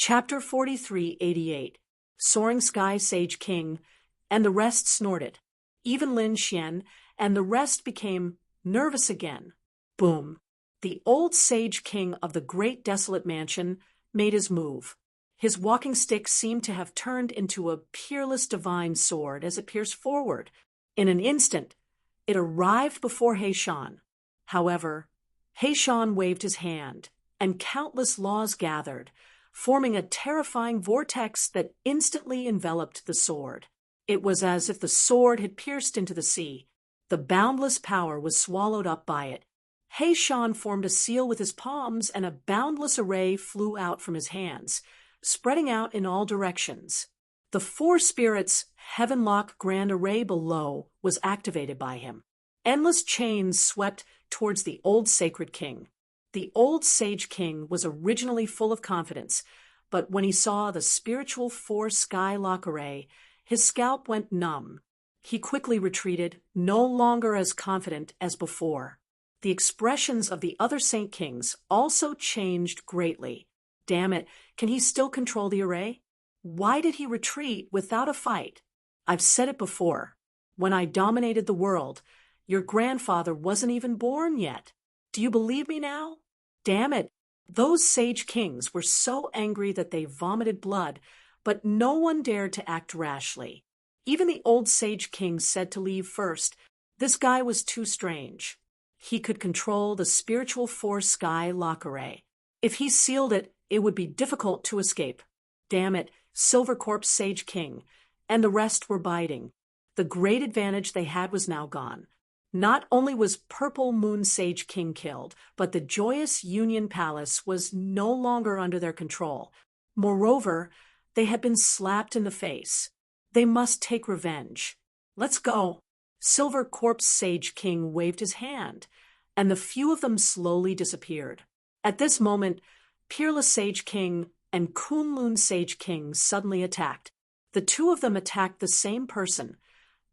Chapter 4388. Soaring Sky Sage King, and the rest snorted. Even Lin Xian and the rest became nervous again. Boom. The old Sage King of the Great Desolate Mansion made his move. His walking stick seemed to have turned into a peerless divine sword as it pierced forward. In an instant, it arrived before He Shan. However, He Shan waved his hand, and countless laws gathered, forming a terrifying vortex that instantly enveloped the sword. It was as if the sword had pierced into the sea. The boundless power was swallowed up by it. He Shan formed a seal with his palms, and a boundless array flew out from his hands, spreading out in all directions. The four spirits' heavenlock grand array below was activated by him. Endless chains swept towards the old sacred king. The old sage king was originally full of confidence, but when he saw the spiritual four skylock array, his scalp went numb. He quickly retreated, no longer as confident as before. The expressions of the other saint kings also changed greatly. Damn it, can he still control the array? Why did he retreat without a fight? I've said it before. When I dominated the world, your grandfather wasn't even born yet. Do you believe me now? Damn it, those sage kings were so angry that they vomited blood, but no one dared to act rashly. Even the old sage king said to leave first. This guy was too strange. He could control the spiritual four sky lock array. If he sealed it, it would be difficult to escape. Damn it, Silver Corpse Sage King, and the rest were biting. The great advantage they had was now gone. Not only was Purple Moon Sage King killed, but the joyous Union Palace was no longer under their control. Moreover, they had been slapped in the face. They must take revenge. Let's go. Silver Corpse Sage King waved his hand, and the few of them slowly disappeared. At this moment, Peerless Sage King and Kunlun Sage King suddenly attacked. The two of them attacked the same person,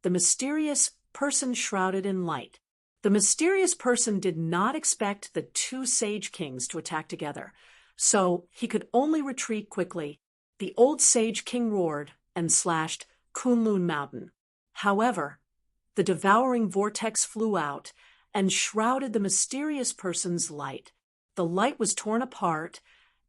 the mysterious person shrouded in light. The mysterious person did not expect the two Sage Kings to attack together, so he could only retreat quickly. The old Sage King roared and slashed Kunlun Mountain. However, the devouring vortex flew out and shrouded the mysterious person's light. The light was torn apart,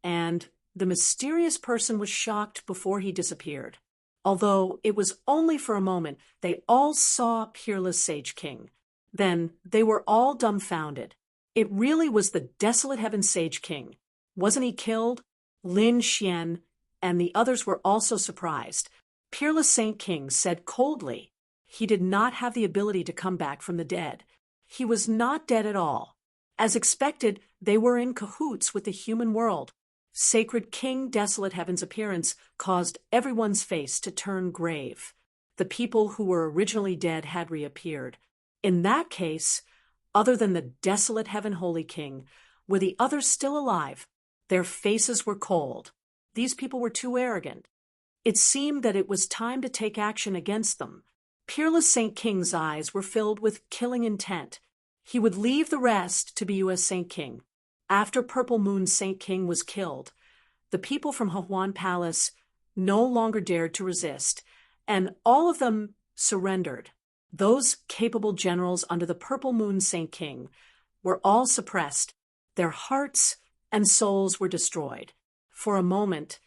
and the mysterious person was shocked before he disappeared. Although it was only for a moment, they all saw Peerless Sage King. Then they were all dumbfounded. It really was the Desolate Heaven Sage King. Wasn't he killed? Lin Xian and the others were also surprised. Peerless Saint King said coldly, he did not have the ability to come back from the dead. He was not dead at all. As expected, they were in cahoots with the human world. Sacred King Desolate Heaven's appearance caused everyone's face to turn grave. The people who were originally dead had reappeared. In that case, other than the Desolate Heaven Holy King, were the others still alive? Their faces were cold. These people were too arrogant. It seemed that it was time to take action against them. Peerless Saint King's eyes were filled with killing intent. He would leave the rest to be U.S. Saint King. After Purple Moon Saint King was killed, the people from Huan Palace no longer dared to resist, and all of them surrendered. Those capable generals under the Purple Moon Saint King were all suppressed. Their hearts and souls were destroyed. For a moment,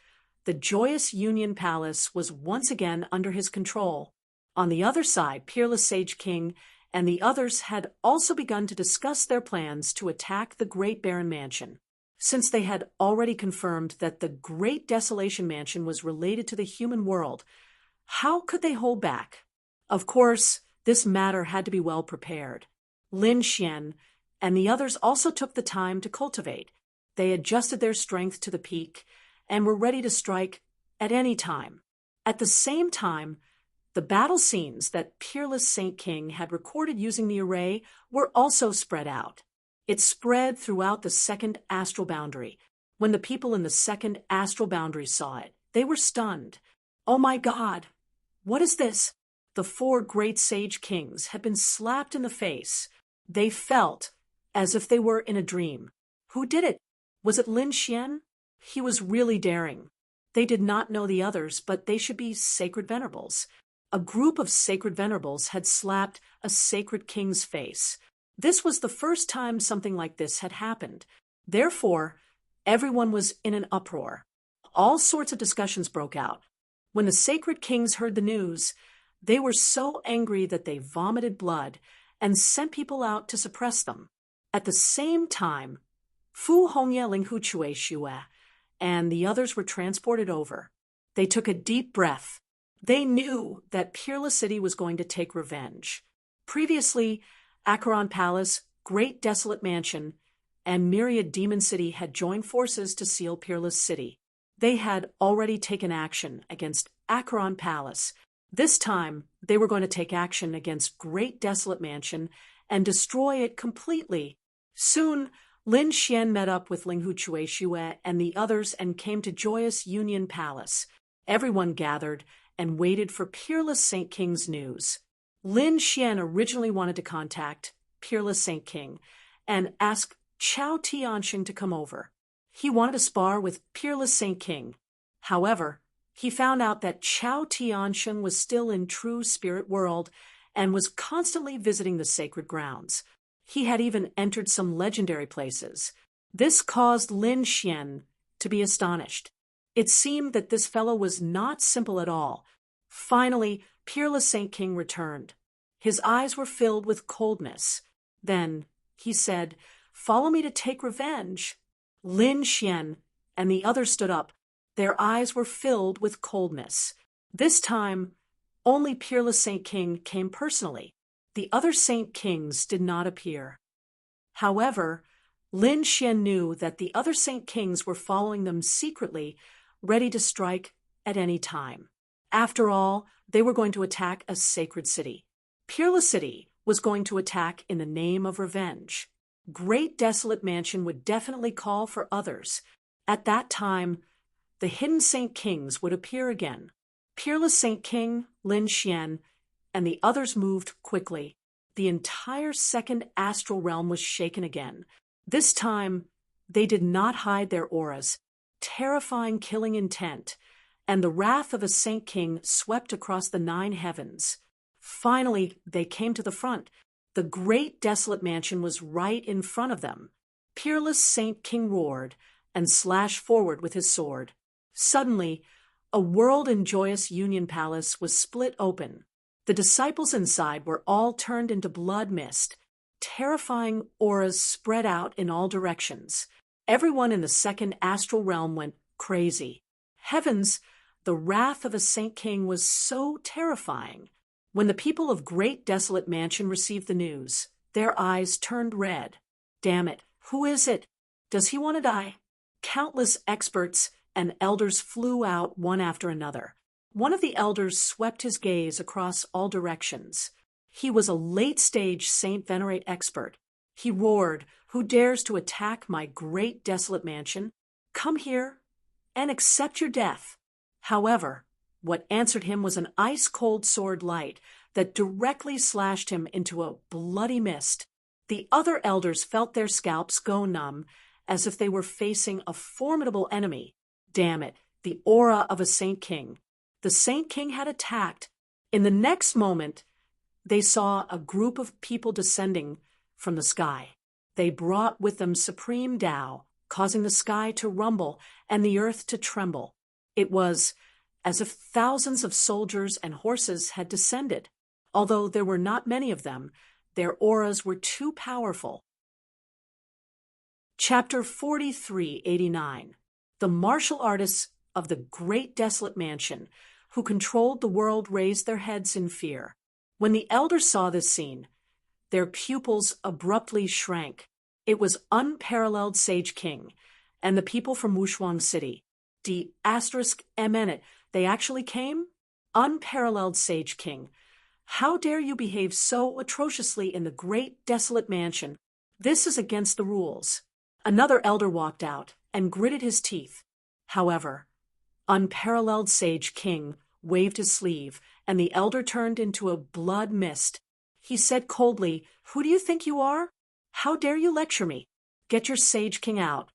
the joyous Union Palace was once again under his control. On the other side, Peerless Sage King and the others had also begun to discuss their plans to attack the Great Barren Mansion. Since they had already confirmed that the Great Desolation Mansion was related to the human world, how could they hold back? Of course, this matter had to be well prepared. Lin Xian and the others also took the time to cultivate. They adjusted their strength to the peak and were ready to strike at any time. At the same time, the battle scenes that Peerless Saint King had recorded using the array were also spread out. It spread throughout the second astral boundary. When the people in the second astral boundary saw it, they were stunned. Oh my God! What is this? The four great sage kings had been slapped in the face. They felt as if they were in a dream. Who did it? Was it Lin Xian? He was really daring. They did not know the others, but they should be sacred venerables. A group of sacred venerables had slapped a sacred king's face. This was the first time something like this had happened. Therefore, everyone was in an uproar. All sorts of discussions broke out. When the sacred kings heard the news, they were so angry that they vomited blood and sent people out to suppress them. At the same time, Fu Hongye Linghu Chue Shue and the others were transported over. They took a deep breath. They knew that Peerless City was going to take revenge. Previously, Acheron Palace, Great Desolate Mansion, and Myriad Demon City had joined forces to seal Peerless City. They had already taken action against Acheron Palace. This time, they were going to take action against Great Desolate Mansion and destroy it completely. Soon, Lin Xian met up with Linghu Chue Shue and the others and came to Joyous Union Palace. Everyone gathered and waited for Peerless Saint King's news. Lin Xian originally wanted to contact Peerless Saint King and ask Chao Tianxing to come over. He wanted to spar with Peerless Saint King. However, he found out that Chao Tianxing was still in true spirit world and was constantly visiting the sacred grounds. He had even entered some legendary places. This caused Lin Xian to be astonished. It seemed that this fellow was not simple at all. Finally, Peerless Saint King returned. His eyes were filled with coldness. Then he said, "Follow me to take revenge." Lin Xian and the others stood up. Their eyes were filled with coldness. This time, only Peerless Saint King came personally. The other Saint Kings did not appear. However, Lin Xian knew that the other Saint Kings were following them secretly, ready to strike at any time. After all, they were going to attack a sacred city. Peerless City was going to attack in the name of revenge. Great Desolate Mansion would definitely call for others. At that time, the hidden Saint Kings would appear again. Peerless Saint King, Lin Xian, and the others moved quickly. The entire second astral realm was shaken again. This time, they did not hide their auras. Terrifying killing intent, and the wrath of a Saint King swept across the 9 heavens. Finally, they came to the front. The Great Desolate Mansion was right in front of them. Peerless Saint King roared and slashed forward with his sword. Suddenly, a world in Joyous Union Palace was split open. The disciples inside were all turned into blood mist. Terrifying auras spread out in all directions. Everyone in the second astral realm went crazy. Heavens, the wrath of a Saint King was so terrifying. When the people of Great Desolate Mansion received the news, their eyes turned red. Damn it, who is it? Does he want to die? Countless experts and elders flew out one after another. One of the elders swept his gaze across all directions. He was a late-stage Saint Venerate expert. He roared, "Who dares to attack my Great Desolate Mansion? Come here and accept your death." However, what answered him was an ice-cold sword light that directly slashed him into a bloody mist. The other elders felt their scalps go numb, as if they were facing a formidable enemy. Damn it, the aura of a Saint King. The Saint King had attacked. In the next moment, they saw a group of people descending from the sky. They brought with them supreme Tao, causing the sky to rumble and the earth to tremble. It was as if thousands of soldiers and horses had descended. Although there were not many of them, their auras were too powerful. Chapter 4389. The martial artists of the Great Desolate Mansion, who controlled the world, raised their heads in fear. When the elders saw this scene, their pupils abruptly shrank. It was unparalleled Sage King, and the people from Wushuang City. ***, they actually came? Unparalleled Sage King. How dare you behave so atrociously in the Great Desolate Mansion? This is against the rules. Another elder walked out and gritted his teeth. However, Unparalleled Sage King waved his sleeve, and the elder turned into a blood mist. He said coldly, "Who do you think you are? How dare you lecture me? Get your Sage King out."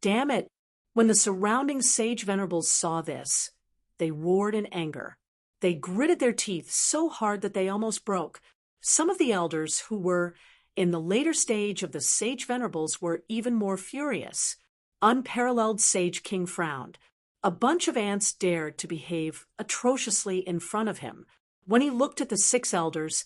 "Damn it, When the surrounding sage venerables saw this, they roared in anger. They gritted their teeth so hard that they almost broke. Some of the elders who were in the later stage of the sage venerables were even more furious. Unparalleled Sage King frowned. A bunch of ants dared to behave atrociously in front of him. When he looked at the 6 elders,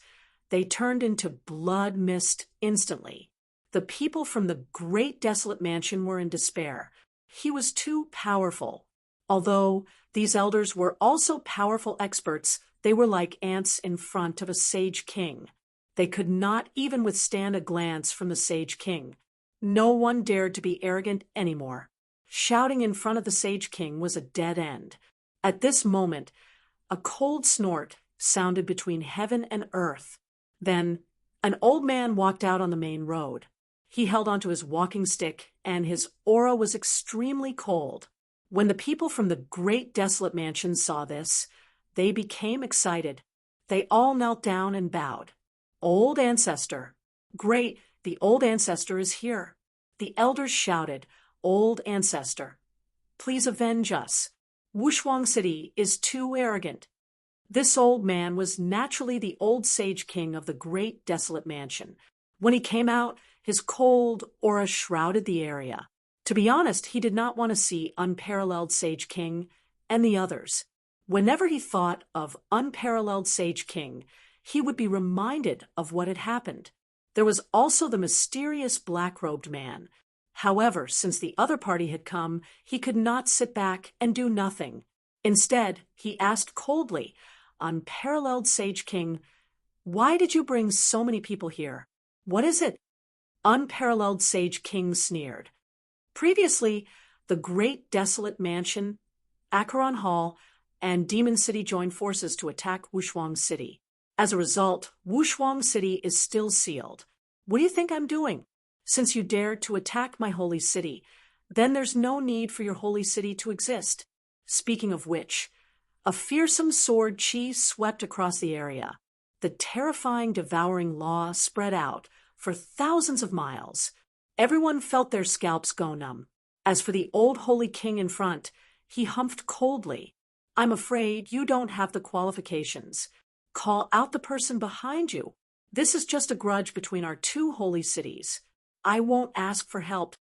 they turned into blood mist instantly. The people from the great desolate mansion were in despair. He was too powerful. Although these elders were also powerful experts, they were like ants in front of a sage king. They could not even withstand a glance from the sage king. No one dared to be arrogant anymore. Shouting in front of the sage king was a dead end. At this moment, a cold snort sounded between heaven and earth. Then, an old man walked out on the main road. He held onto his walking stick, and his aura was extremely cold. When the people from the great desolate mansion saw this, they became excited. They all knelt down and bowed. Old ancestor. Great, the old ancestor is here. The elders shouted, Old ancestor, please avenge us. Wushuang City is too arrogant. This old man was naturally the old sage king of the great desolate mansion. When he came out, his cold aura shrouded the area. To be honest, he did not want to see Unparalleled Sage King and the others. Whenever he thought of Unparalleled Sage King, he would be reminded of what had happened. There was also the mysterious black-robed man. However, since the other party had come, he could not sit back and do nothing. Instead, he asked coldly, Unparalleled Sage King, why did you bring so many people here? What is it? Unparalleled Sage King sneered. Previously, the great desolate mansion, Acheron Hall, and Demon City joined forces to attack Wushuang City. As a result, Wushuang City is still sealed. What do you think I'm doing? Since you dared to attack my holy city, then there's no need for your holy city to exist. Speaking of which, a fearsome sword chi swept across the area. The terrifying devouring law spread out for thousands of miles. Everyone felt their scalps go numb. As for the old holy king in front, he humphed coldly. I'm afraid you don't have the qualifications. Call out the person behind you. This is just a grudge between our 2 holy cities. I won't ask for help.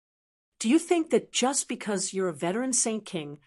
Do you think that just because you're a veteran Saint King,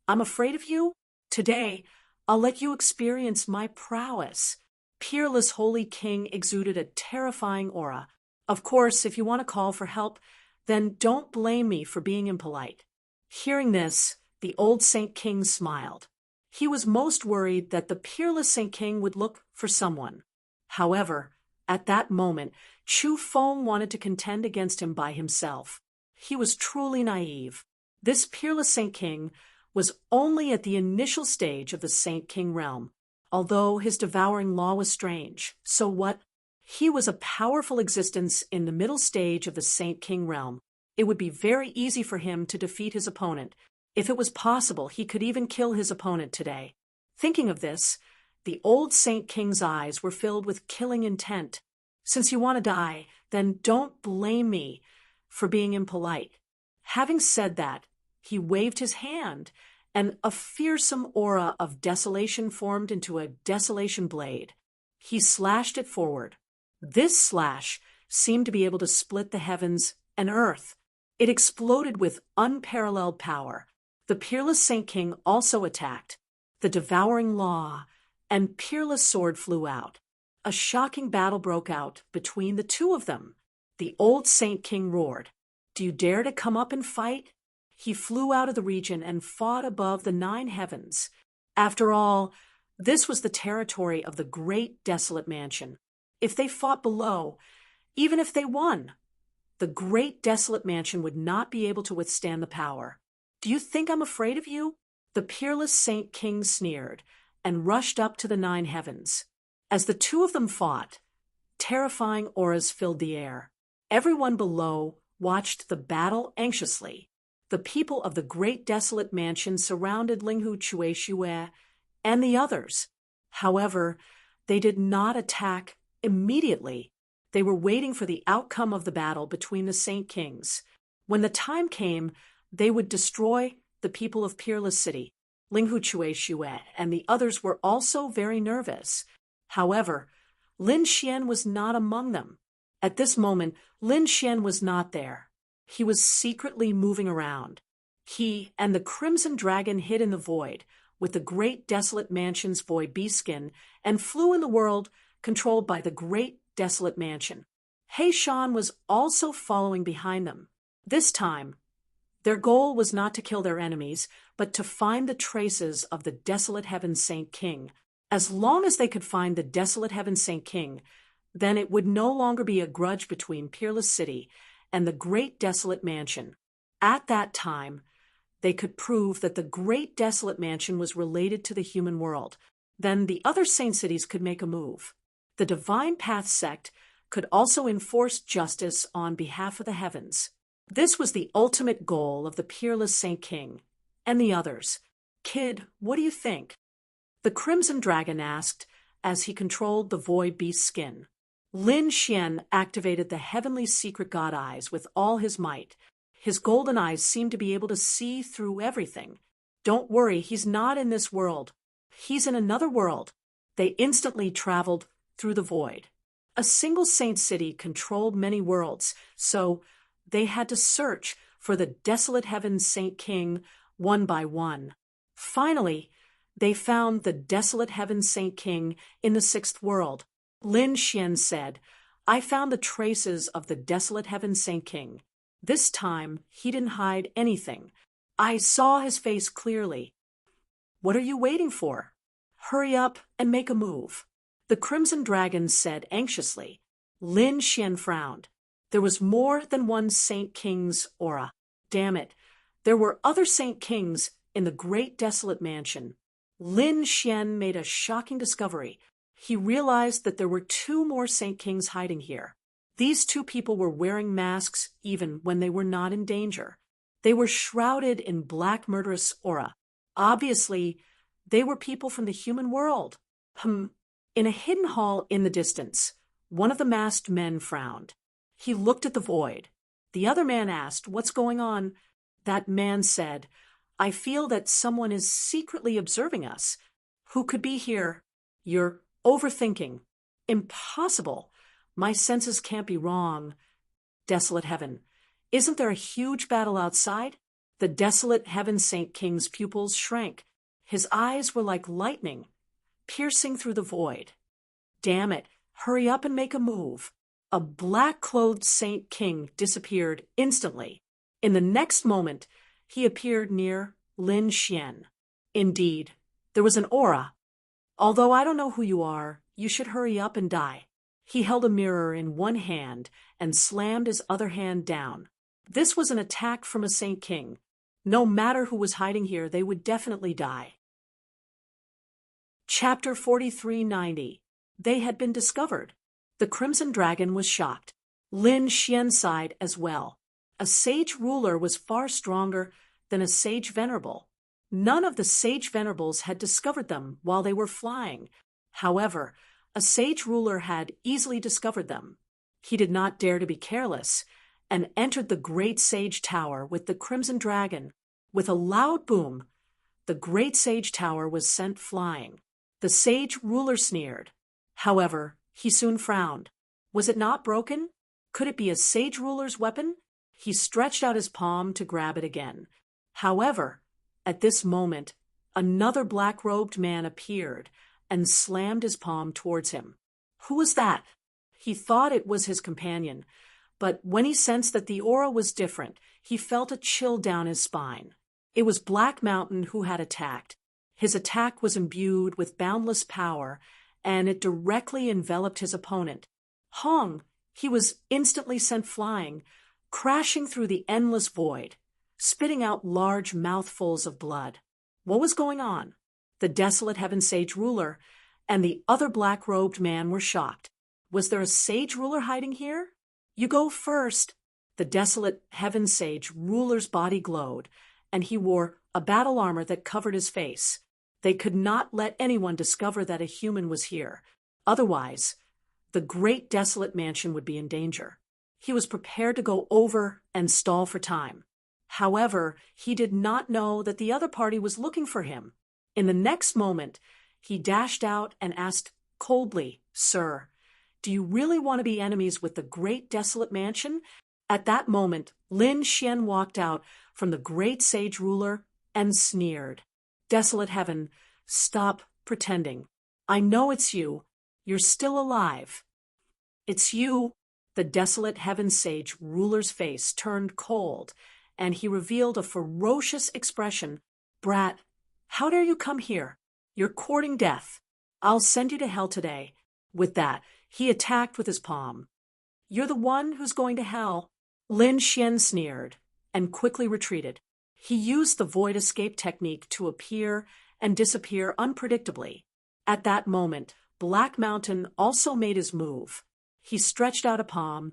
I'm afraid of you? Today, I'll let you experience my prowess. Peerless Holy King exuded a terrifying aura. Of course, if you want to call for help, then don't blame me for being impolite. Hearing this, the old Saint King smiled. He was most worried that the peerless Saint King would look for someone. However, at that moment, Chu Feng wanted to contend against him by himself. He was truly naive. This peerless Saint King was only at the initial stage of the Saint King realm. Although his devouring law was strange, so what? He was a powerful existence in the middle stage of the Saint King realm. It would be very easy for him to defeat his opponent. If it was possible, he could even kill his opponent today. Thinking of this, the old Saint King's eyes were filled with killing intent. Since you want to die, then don't blame me for being impolite. Having said that, he waved his hand, and a fearsome aura of desolation formed into a desolation blade. He slashed it forward. This slash seemed to be able to split the heavens and earth. It exploded with unparalleled power. The peerless Saint King also attacked. The devouring law and peerless sword flew out. A shocking battle broke out between the 2 of them. The old Saint King roared, Do you dare to come up and fight? He flew out of the region and fought above the 9 heavens. After all, this was the territory of the great desolate mansion. If they fought below, even if they won, the great desolate mansion would not be able to withstand the power. Do you think I'm afraid of you? The peerless Saint King sneered and rushed up to the 9 heavens. As the 2 of them fought, terrifying auras filled the air. Everyone below watched the battle anxiously. The people of the great desolate mansion surrounded Linghu Chue Shue and the others. However, they did not attack immediately. They were waiting for the outcome of the battle between the Saint Kings. When the time came, They would destroy the people of Peerless City. Ling Huchue Xue and the others were also very nervous. However, Lin Xian was not among them. At this moment, Lin Xian was not there. He was secretly moving around. He and the Crimson Dragon hid in the void, with the great desolate mansion's void beastskin, and flew in the world controlled by the great desolate mansion. He Shan was also following behind them. This time, their goal was not to kill their enemies, but to find the traces of the Desolate Heaven Saint King. As long as they could find the Desolate Heaven Saint King, then it would no longer be a grudge between Peerless City and the Great Desolate Mansion. At that time, they could prove that the Great Desolate Mansion was related to the human world. Then the other saint cities could make a move. The Divine Path sect could also enforce justice on behalf of the heavens. This was the ultimate goal of the Peerless Saint King and the others. Kid, what do you think? The Crimson Dragon asked as he controlled the void beast's skin. Lin Xian activated the heavenly secret god eyes with all his might. His golden eyes seemed to be able to see through everything. Don't worry, he's not in this world. He's in another world. They instantly traveled through the void. A single saint city controlled many worlds, so they had to search for the Desolate Heaven Saint King one by one. Finally, they found the Desolate Heaven Saint King in the sixth world. Lin Xian said, I found the traces of the Desolate Heaven Saint King. This time, he didn't hide anything. I saw his face clearly. What are you waiting for? Hurry up and make a move. The Crimson Dragon said anxiously. Lin Xian frowned. There was more than one Saint King's aura. Damn it. There were other Saint Kings in the Great Desolate Mansion. Lin Xian made a shocking discovery. He realized that there were two more Saint Kings hiding here. These two people were wearing masks even when they were not in danger. They were shrouded in black murderous aura. Obviously, they were people from the human world. In a hidden hall in the distance, one of the masked men frowned. He looked at the void. The other man asked, What's going on? That man said, I feel that someone is secretly observing us. Who could be here? You're overthinking. Impossible. My senses can't be wrong. Desolate Heaven. Isn't there a huge battle outside? The Desolate Heaven Saint King's pupils shrank. His eyes were like lightning, piercing through the void. Damn it. Hurry up and make a move. A black-clothed Saint King disappeared instantly. In the next moment, he appeared near Lin Xian. Indeed, there was an aura. Although I don't know who you are, you should hurry up and die. He held a mirror in one hand and slammed his other hand down. This was an attack from a Saint King. No matter who was hiding here, they would definitely die. Chapter 4390. They had been discovered. The Crimson Dragon was shocked. Lin Xian sighed as well. A sage ruler was far stronger than a sage venerable. None of the sage venerables had discovered them while they were flying. However, a sage ruler had easily discovered them. He did not dare to be careless, and entered the great sage tower with the Crimson Dragon. With a loud boom, the great sage tower was sent flying. The sage ruler sneered. However, he soon frowned. Was it not broken? Could it be a sage ruler's weapon? He stretched out his palm to grab it again. However, at this moment, another black-robed man appeared and slammed his palm towards him. Who was that? He thought it was his companion, but when he sensed that the aura was different, he felt a chill down his spine. It was Black Mountain who had attacked. His attack was imbued with boundless power, and it directly enveloped his opponent. Hong, he was instantly sent flying, crashing through the endless void, spitting out large mouthfuls of blood. What was going on? The Desolate Heaven Sage Ruler and the other black-robed man were shocked. Was there a sage ruler hiding here? You go first. The Desolate Heaven Sage Ruler's body glowed, and he wore a battle armor that covered his face. They could not let anyone discover that a human was here. Otherwise, the great desolate mansion would be in danger. He was prepared to go over and stall for time. However, he did not know that the other party was looking for him. In the next moment, he dashed out and asked coldly, "Sir, do you really want to be enemies with the great desolate mansion?" At that moment, Lin Xian walked out from the great sage ruler and sneered. "Desolate heaven, stop pretending. I know it's you. You're still alive." "It's you." The desolate heaven sage ruler's face turned cold, and he revealed a ferocious expression. "Brat, how dare you come here? You're courting death. I'll send you to hell today." With that, he attacked with his palm. "You're the one who's going to hell." Lin Xian sneered and quickly retreated. He used the void escape technique to appear and disappear unpredictably. At that moment, Black Mountain also made his move. He stretched out a palm,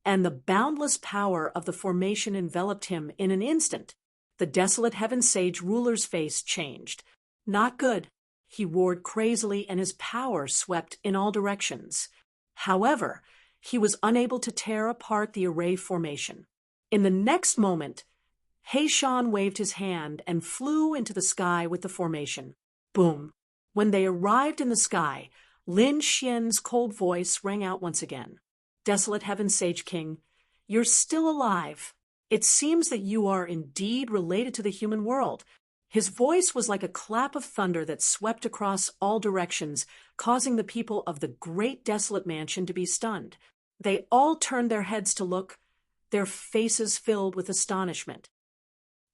and the boundless power of the formation enveloped him in an instant. The desolate heaven sage ruler's face changed. "Not good." He roared crazily, and his power swept in all directions. However, he was unable to tear apart the array formation. In the next moment, Heishan waved his hand and flew into the sky with the formation. Boom! When they arrived in the sky, Lin Xian's cold voice rang out once again. "Desolate Heaven Sage King, you're still alive. It seems that you are indeed related to the human world." His voice was like a clap of thunder that swept across all directions, causing the people of the great desolate mansion to be stunned. They all turned their heads to look, their faces filled with astonishment.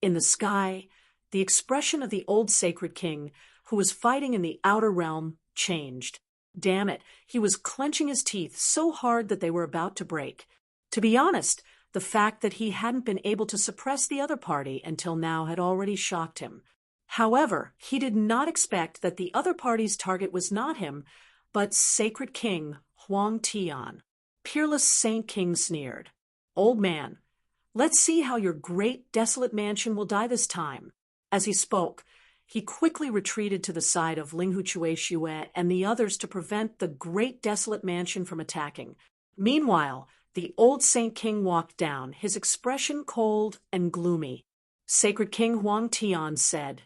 In the sky, the expression of the old sacred king, who was fighting in the outer realm, changed. Damn it, he was clenching his teeth so hard that they were about to break. To be honest, the fact that he hadn't been able to suppress the other party until now had already shocked him. However, he did not expect that the other party's target was not him, but Sacred King Huang Tian. Peerless Saint King sneered. "Old man, let's see how your great desolate mansion will die this time." As he spoke, he quickly retreated to the side of Linghu Chuexue and the others to prevent the great desolate mansion from attacking. Meanwhile, the old Saint King walked down, his expression cold and gloomy. Sacred King Huang Tian said.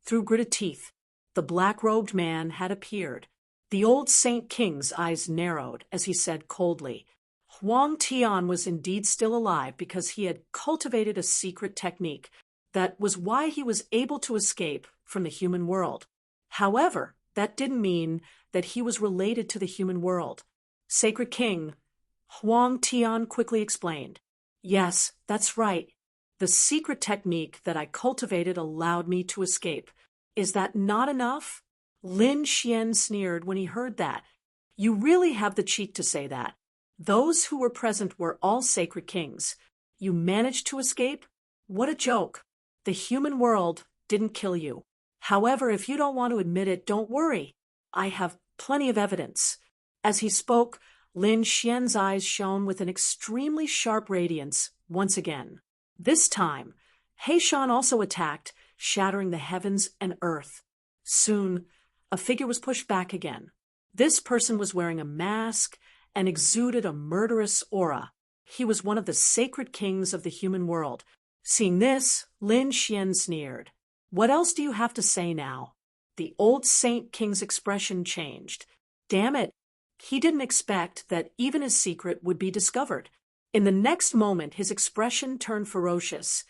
Through gritted teeth, the black-robed man had appeared. The old Saint King's eyes narrowed as he said coldly, Huang Tian was indeed still alive because he had cultivated a secret technique. That was why he was able to escape from the human world. However, that didn't mean that he was related to the human world. Sacred King, Huang Tian quickly explained. Yes, that's right. The secret technique that I cultivated allowed me to escape. Is that not enough? Lin Xian sneered when he heard that. You really have the cheek to say that. Those who were present were all sacred kings. You managed to escape? What a joke. The human world didn't kill you. However, if you don't want to admit it, don't worry. I have plenty of evidence. As he spoke, Lin Xian's eyes shone with an extremely sharp radiance once again. This time, Heishan also attacked, shattering the heavens and earth. Soon, a figure was pushed back again. This person was wearing a mask and exuded a murderous aura. He was one of the sacred kings of the human world. Seeing this, Lin Xian sneered. What else do you have to say now? The old Saint King's expression changed. Damn it, he didn't expect that even his secret would be discovered. In the next moment, his expression turned ferocious,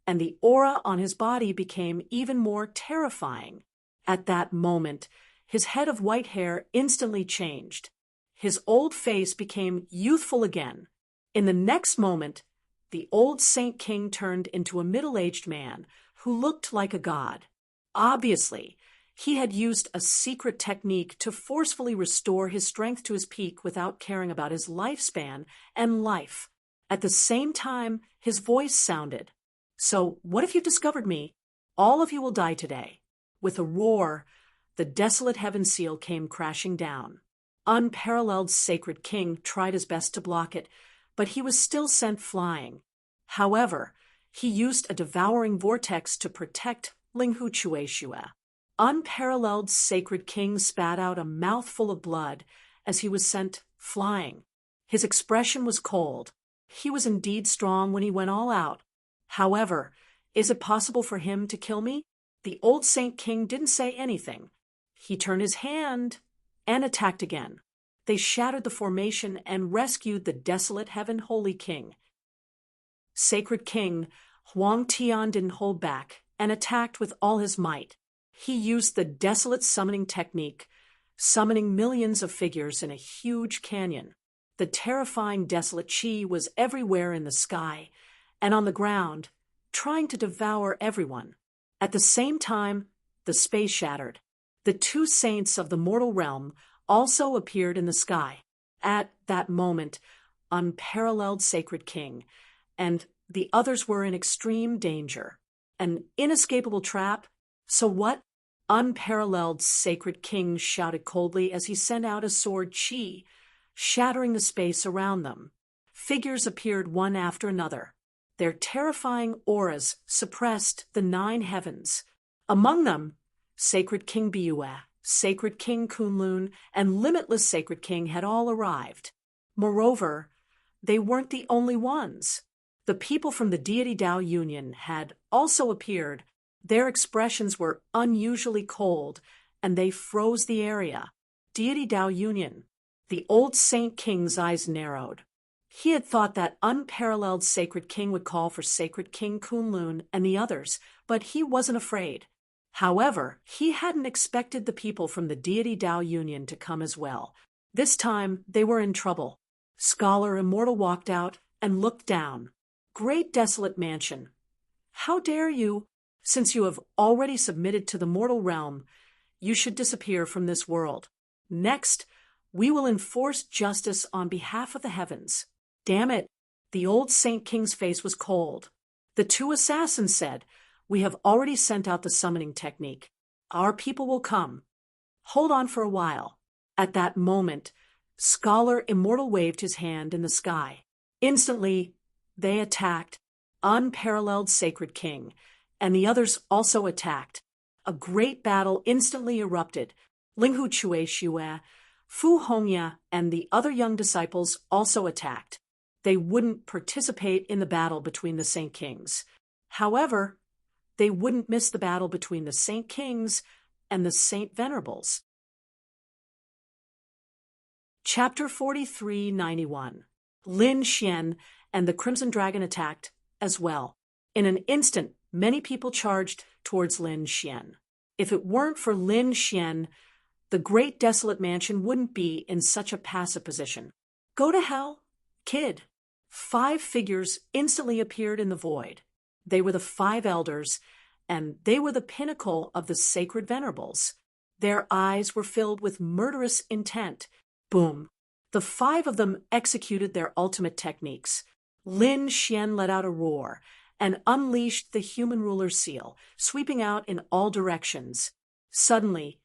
and the aura on his body became even more terrifying. At that moment, his head of white hair instantly changed. His old face became youthful again. In the next moment, the old Saint King turned into a middle-aged man who looked like a god. Obviously, he had used a secret technique to forcefully restore his strength to his peak without caring about his lifespan and life. At the same time, his voice sounded. So, what if you discovered me? All of you will die today. With a roar, the desolate heaven seal came crashing down. Unparalleled Sacred King tried his best to block it, but he was still sent flying. However, he used a devouring vortex to protect Linghu Chuexue. Unparalleled Sacred King spat out a mouthful of blood as he was sent flying. His expression was cold. He was indeed strong when he went all out. However, Is it possible for him to kill me? The old Saint King didn't say anything. He turned his hand and attacked again. They shattered the formation and rescued the desolate heaven holy king. Sacred King Huang Tian didn't hold back and attacked with all his might. He used the desolate summoning technique, summoning millions of figures in a huge canyon. The terrifying desolate chi was everywhere in the sky and on the ground, trying to devour everyone. At the same time, the space shattered. The two saints of the mortal realm also appeared in the sky. At that moment, unparalleled Sacred King and the others were in extreme danger. An inescapable trap? So what? Unparalleled Sacred King shouted coldly as he sent out a sword chi, shattering the space around them. Figures appeared one after another. Their terrifying auras suppressed the 9 heavens. Among them, Sacred King Biue, Sacred King Kunlun, and Limitless Sacred King had all arrived. Moreover, they weren't the only ones. The people from the Deity Dao Union had also appeared. Their expressions were unusually cold, and they froze the area. Deity Dao Union. The old Saint King's eyes narrowed. He had thought that unparalleled Sacred King would call for Sacred King Kunlun and the others, but he wasn't afraid. However, he hadn't expected the people from the Deity Dao Union to come as well. This time, they were in trouble. Scholar Immortal walked out and looked down. Great desolate mansion. How dare you? Since you have already submitted to the mortal realm, you should disappear from this world. Next, we will enforce justice on behalf of the heavens. Damn it! The old Saint King's face was cold. The 2 assassins said, "We have already sent out the summoning technique. Our people will come. Hold on for a while." At that moment, Scholar Immortal waved his hand in the sky. Instantly, they attacked. Unparalleled Sacred King, and the others also attacked. A great battle instantly erupted. Linghu Chue Xue, Fu Hongya, and the other young disciples also attacked. They wouldn't participate in the battle between the Saint Kings. However, they wouldn't miss the battle between the Saint Kings and the Saint Venerables. Chapter 4391. Lin Xian and the Crimson Dragon attacked as well. In an instant, many people charged towards Lin Xian. If it weren't for Lin Xian, the great desolate mansion wouldn't be in such a passive position. Go to hell, kid. 5 figures instantly appeared in the void. They were the 5 elders, and they were the pinnacle of the sacred venerables. Their eyes were filled with murderous intent. Boom. The 5 of them executed their ultimate techniques. Lin Xian let out a roar and unleashed the human ruler's seal, sweeping out in all directions. Suddenly,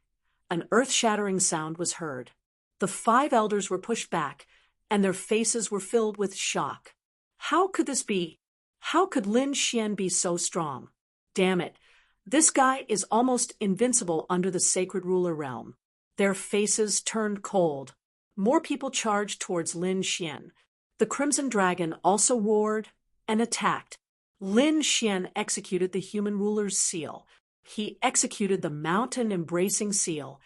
an earth-shattering sound was heard. The 5 elders were pushed back, and their faces were filled with shock. How could this be? How could Lin Xian be so strong? Damn it, this guy is almost invincible under the sacred ruler realm. Their faces turned cold. More people charged towards Lin Xian. The Crimson Dragon also roared and attacked. Lin Xian executed the human ruler's seal. He executed the mountain-embracing seal,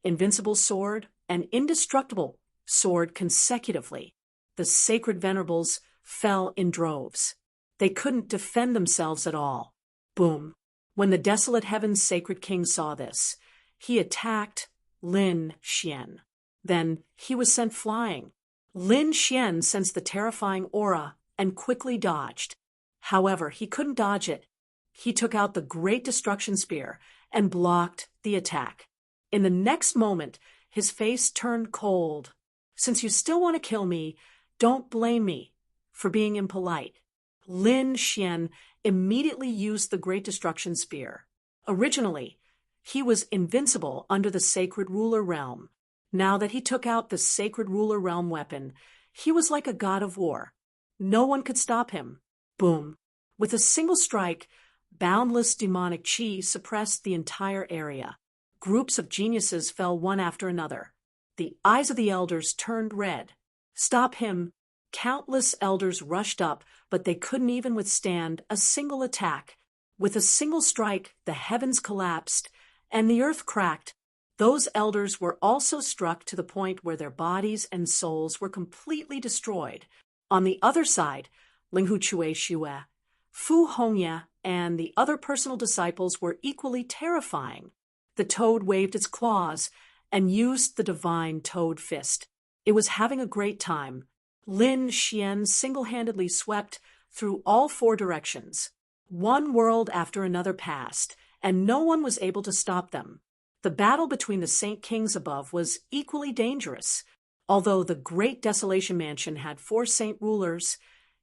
invincible sword, and indestructible sword consecutively. The sacred venerables fell in droves. They couldn't defend themselves at all. Boom. When the desolate heaven's Sacred King saw this, he attacked Lin Xian. Then he was sent flying. Lin Xian sensed the terrifying aura and quickly dodged. However, he couldn't dodge it. He took out the Great Destruction Spear and blocked the attack. In the next moment, his face turned cold. Since you still want to kill me, don't blame me for being impolite. Lin Xian immediately used the Great Destruction Spear. Originally, he was invincible under the Sacred Ruler Realm. Now that he took out the Sacred Ruler Realm weapon, he was like a god of war. No one could stop him. Boom. With a single strike, boundless demonic chi suppressed the entire area. Groups of geniuses fell one after another. The eyes of the elders turned red. Stop him. Countless elders rushed up, but they couldn't even withstand a single attack. With a single strike, the heavens collapsed, and the earth cracked. Those elders were also struck to the point where their bodies and souls were completely destroyed. On the other side, Linghu Chue Xue, Fu Hongye, and the other personal disciples were equally terrifying. The toad waved its claws and used the divine toad fist. It was having a great time. Lin Xian single-handedly swept through all four directions. One world after another passed, and no one was able to stop them. The battle between the Saint Kings above was equally dangerous. Although the Great Desolation Mansion had 4 saint rulers,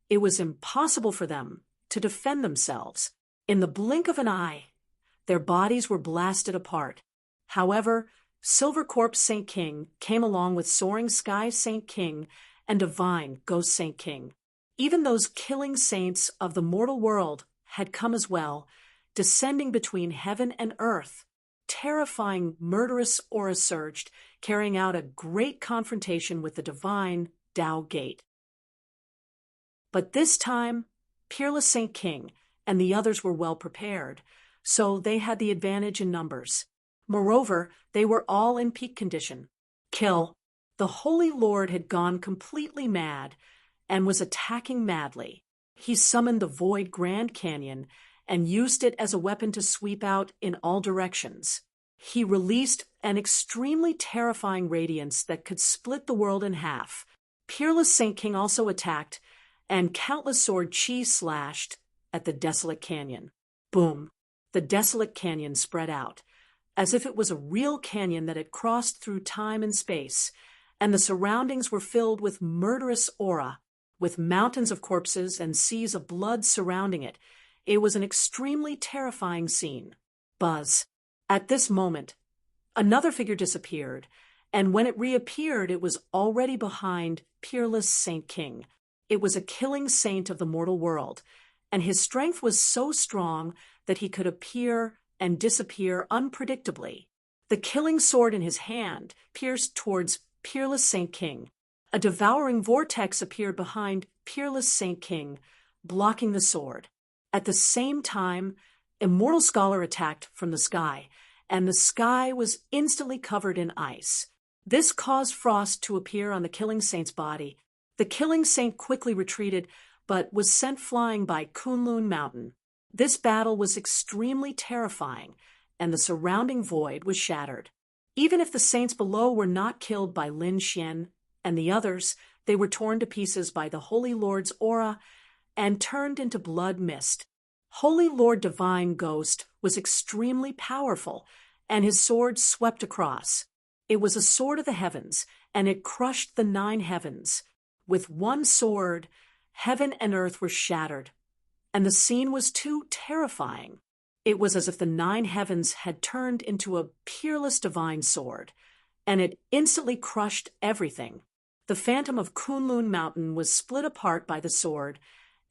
it was impossible for them to defend themselves. In the blink of an eye, their bodies were blasted apart. However, Silver Corpse Saint King came along with Soaring Sky Saint King and Divine Ghost Saint King. Even those killing saints of the mortal world had come as well, descending between heaven and earth. Terrifying, murderous aura surged, carrying out a great confrontation with the divine Tao Gate. But this time, Peerless Saint King and the others were well prepared, so they had the advantage in numbers. Moreover, they were all in peak condition. Kill. The Holy Lord had gone completely mad and was attacking madly. He summoned the Void Grand Canyon and used it as a weapon to sweep out in all directions. He released an extremely terrifying radiance that could split the world in half. Peerless Saint King also attacked, and countless sword chi slashed at the desolate canyon. Boom! The desolate canyon spread out, as if it was a real canyon that had crossed through time and space, and the surroundings were filled with murderous aura, with mountains of corpses and seas of blood surrounding it. It was an extremely terrifying scene. Buzz. At this moment, another figure disappeared, and when it reappeared, it was already behind Peerless Saint King. It was a killing saint of the mortal world, and his strength was so strong that he could appear and disappear unpredictably. The killing sword in his hand pierced towards Peerless Saint King. A devouring vortex appeared behind Peerless Saint King, blocking the sword. At the same time, Immortal Scholar attacked from the sky, and the sky was instantly covered in ice. This caused frost to appear on the killing saint's body. The killing saint quickly retreated, but was sent flying by Kunlun Mountain. This battle was extremely terrifying, and the surrounding void was shattered. Even if the saints below were not killed by Lin Xian and the others, they were torn to pieces by the Holy Lord's aura and turned into blood mist. Holy Lord Divine Ghost was extremely powerful, and his sword swept across. It was a sword of the heavens, and it crushed the 9 heavens. With one sword, heaven and earth were shattered, and the scene was too terrifying. It was as if the 9 heavens had turned into a peerless divine sword, and it instantly crushed everything. The phantom of Kunlun Mountain was split apart by the sword,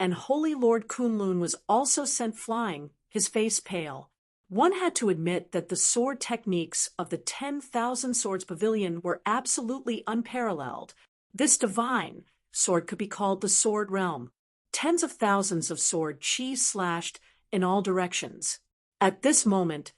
and Holy Lord Kunlun was also sent flying, his face pale. One had to admit that the sword techniques of the 10,000 Swords Pavilion were absolutely unparalleled. This divine sword could be called the Sword Realm. Tens of thousands of sword chi slashed in all directions. At this moment,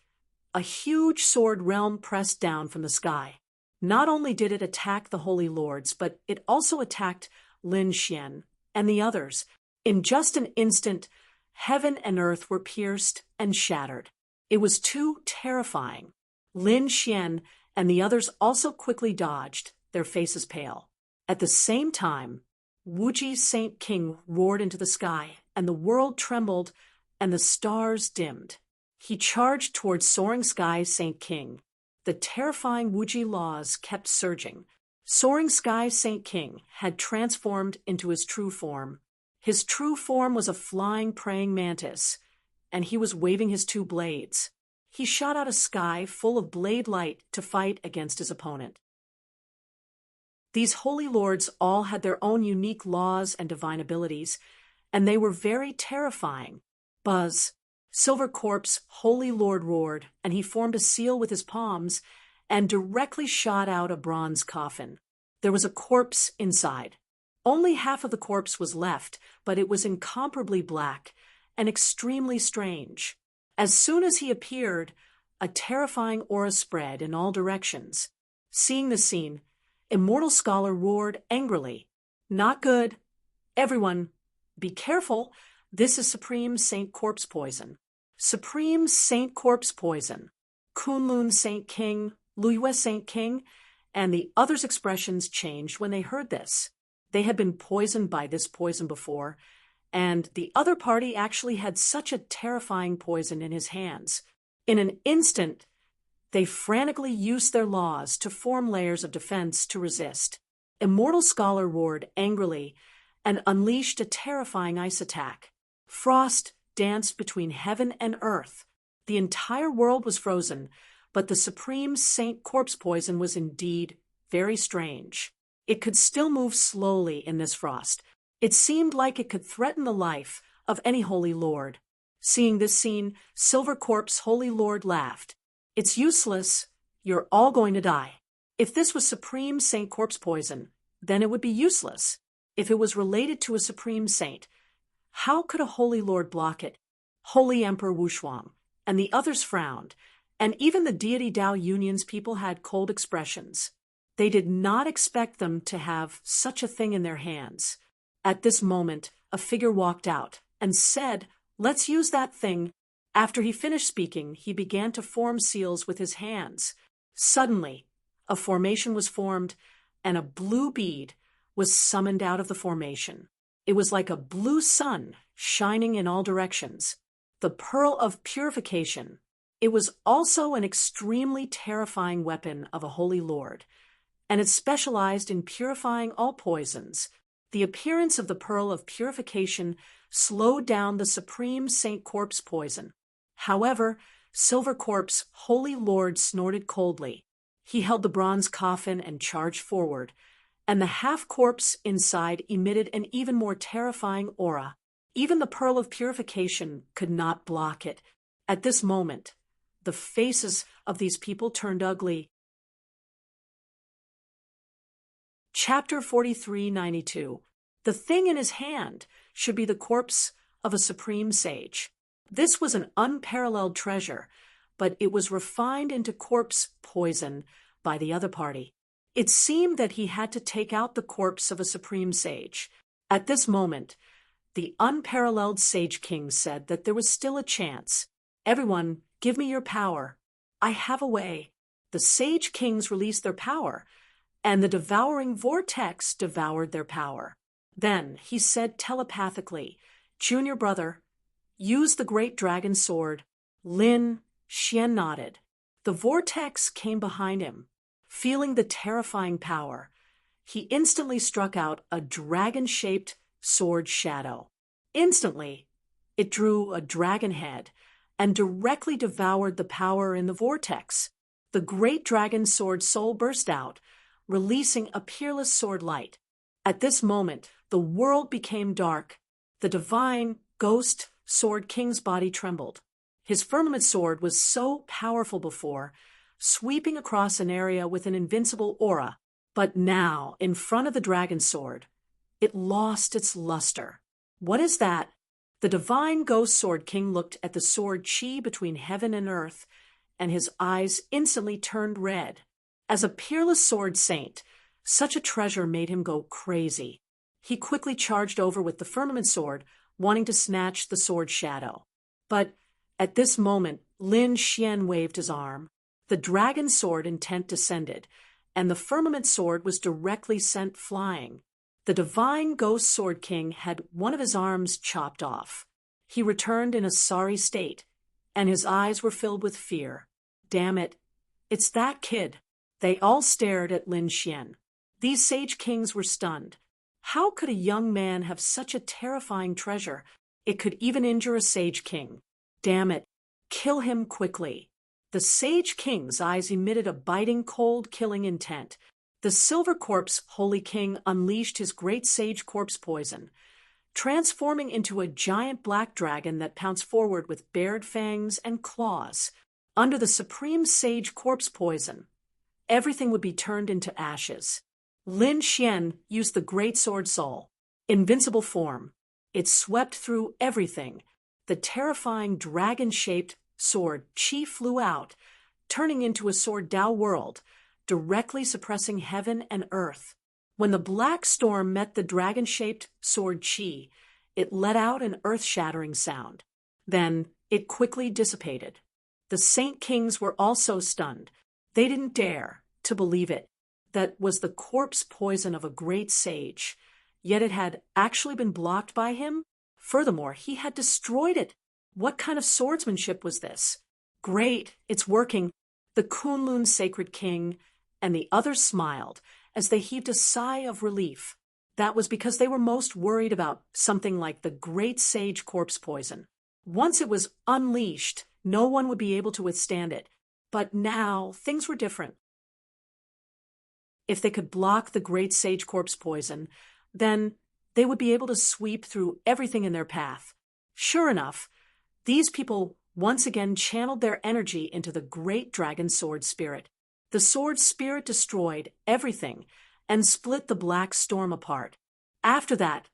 a huge sword realm pressed down from the sky. Not only did it attack the Holy Lords, but it also attacked Lin Xian and the others. In just an instant, heaven and earth were pierced and shattered. It was too terrifying. Lin Xian and the others also quickly dodged, their faces pale. At the same time, Wuji Saint King roared into the sky, and the world trembled, and the stars dimmed. He charged towards Soaring Sky Saint King. The terrifying Wuji laws kept surging. Soaring Sky Saint King had transformed into his true form. His true form was a flying praying mantis, and he was waving his 2 blades. He shot out a sky full of blade light to fight against his opponent. These holy lords all had their own unique laws and divine abilities, and they were very terrifying. Buzz. Silver Corpse, Holy Lord roared, and he formed a seal with his palms and directly shot out a bronze coffin. There was a corpse inside. Only half of the corpse was left, but it was incomparably black and extremely strange. As soon as he appeared, a terrifying aura spread in all directions. Seeing the scene, Immortal Scholar roared angrily, "Not good! Everyone, be careful! This is Supreme Saint Corpse Poison. Supreme Saint Corpse Poison." Kunlun Saint King, Luyue Saint King, and the others' expressions changed when they heard this. They had been poisoned by this poison before, and the other party actually had such a terrifying poison in his hands. In an instant, they frantically used their laws to form layers of defense to resist. Immortal Scholar roared angrily and unleashed a terrifying ice attack. Frost danced between heaven and earth. The entire world was frozen, but the Supreme Saint Corpse Poison was indeed very strange. It could still move slowly in this frost. It seemed like it could threaten the life of any holy lord. Seeing this scene, Silver Corpse Holy Lord laughed. "It's useless. You're all going to die." If this was Supreme Saint Corpse Poison, then it would be useless. If it was related to a Supreme Saint, how could a Holy Lord block it? Holy Emperor Wushuang and the others frowned, and even the deity Dao Union's people had cold expressions. They did not expect them to have such a thing in their hands. At this moment, a figure walked out and said, "Let's use that thing." After he finished speaking, he began to form seals with his hands. Suddenly, a formation was formed, and a blue bead was summoned out of the formation. It was like a blue sun shining in all directions. The Pearl of Purification. It was also an extremely terrifying weapon of a holy lord, and it specialized in purifying all poisons. The appearance of the Pearl of Purification slowed down the Supreme Saint Corpse Poison. However, Silver Corpse Holy Lord snorted coldly. He held the bronze coffin and charged forward, and the half-corpse inside emitted an even more terrifying aura. Even the Pearl of Purification could not block it. At this moment, the faces of these people turned ugly. Chapter 4392. The thing in his hand should be the corpse of a supreme sage. This was an unparalleled treasure, but it was refined into corpse poison by the other party. It seemed that he had to take out the corpse of a supreme sage. At this moment, the unparalleled Sage King said that there was still a chance. "Everyone, give me your power. I have a way." The Sage Kings released their power, and the devouring vortex devoured their power. Then he said telepathically, "Junior brother, use the great dragon sword." Lin Xian nodded. The vortex came behind him. Feeling the terrifying power, he instantly struck out a dragon-shaped sword shadow. Instantly, it drew a dragon head and directly devoured the power in the vortex. The great dragon sword soul burst out, releasing a peerless sword light. At this moment, the world became dark. The divine ghost sword king's body trembled. His firmament sword was so powerful before, sweeping across an area with an invincible aura, but now, in front of the dragon sword, it lost its luster. "What is that?" The divine ghost sword king looked at the sword chi between heaven and earth, and his eyes instantly turned red. As a peerless sword saint, such a treasure made him go crazy. He quickly charged over with the firmament sword, wanting to snatch the sword shadow. But at this moment, Lin Xian waved his arm. The dragon sword intent descended, and the firmament sword was directly sent flying. The divine ghost sword king had one of his arms chopped off. He returned in a sorry state, and his eyes were filled with fear. "Damn it, it's that kid." They all stared at Lin Xian. These sage kings were stunned. How could a young man have such a terrifying treasure? It could even injure a sage king. "Damn it, kill him quickly." The Sage King's eyes emitted a biting, cold, killing intent. The Silver Corpse Holy King unleashed his great Sage Corpse Poison, transforming into a giant black dragon that pounced forward with bared fangs and claws. Under the Supreme Sage Corpse Poison, everything would be turned into ashes. Lin Xian used the Great Sword Soul, invincible form. It swept through everything. The terrifying dragon-shaped sword, Qi flew out, turning into a sword Dao world, directly suppressing heaven and earth. When the black storm met the dragon-shaped sword Qi, it let out an earth-shattering sound. Then it quickly dissipated. The Saint Kings were also stunned. They didn't dare to believe it. That was the corpse poison of a great sage. Yet it had actually been blocked by him. Furthermore, he had destroyed it. What kind of swordsmanship was this? Great, it's working. The Kunlun Sacred King and the others smiled as they heaved a sigh of relief. That was because they were most worried about something like the great sage corpse poison. Once it was unleashed, no one would be able to withstand it. But now, things were different. If they could block the great sage corpse poison, then they would be able to sweep through everything in their path. Sure enough, these people once again channeled their energy into the great dragon sword spirit. The sword spirit destroyed everything and split the black storm apart. After that,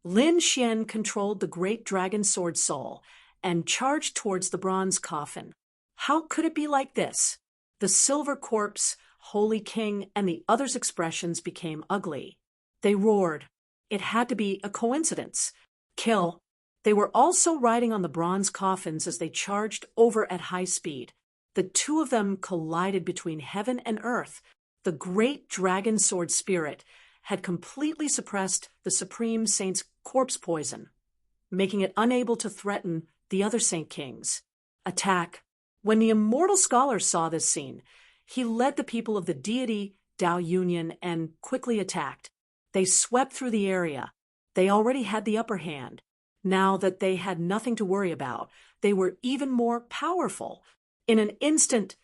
Lin Xian controlled the great dragon sword soul and charged towards the bronze coffin. How could it be like this? The silver corpse, Holy King, and the others' expressions became ugly. They roared. It had to be a coincidence. Kill. They were also riding on the bronze coffins as they charged over at high speed. The two of them collided between heaven and earth. The great dragon sword spirit had completely suppressed the Supreme Saint's corpse poison, making it unable to threaten the other Saint Kings. Attack. When the immortal scholar saw this scene, he led the people of the deity Dao Union and quickly attacked. They swept through the area. They already had the upper hand. Now that they had nothing to worry about, they were even more powerful. In an instant,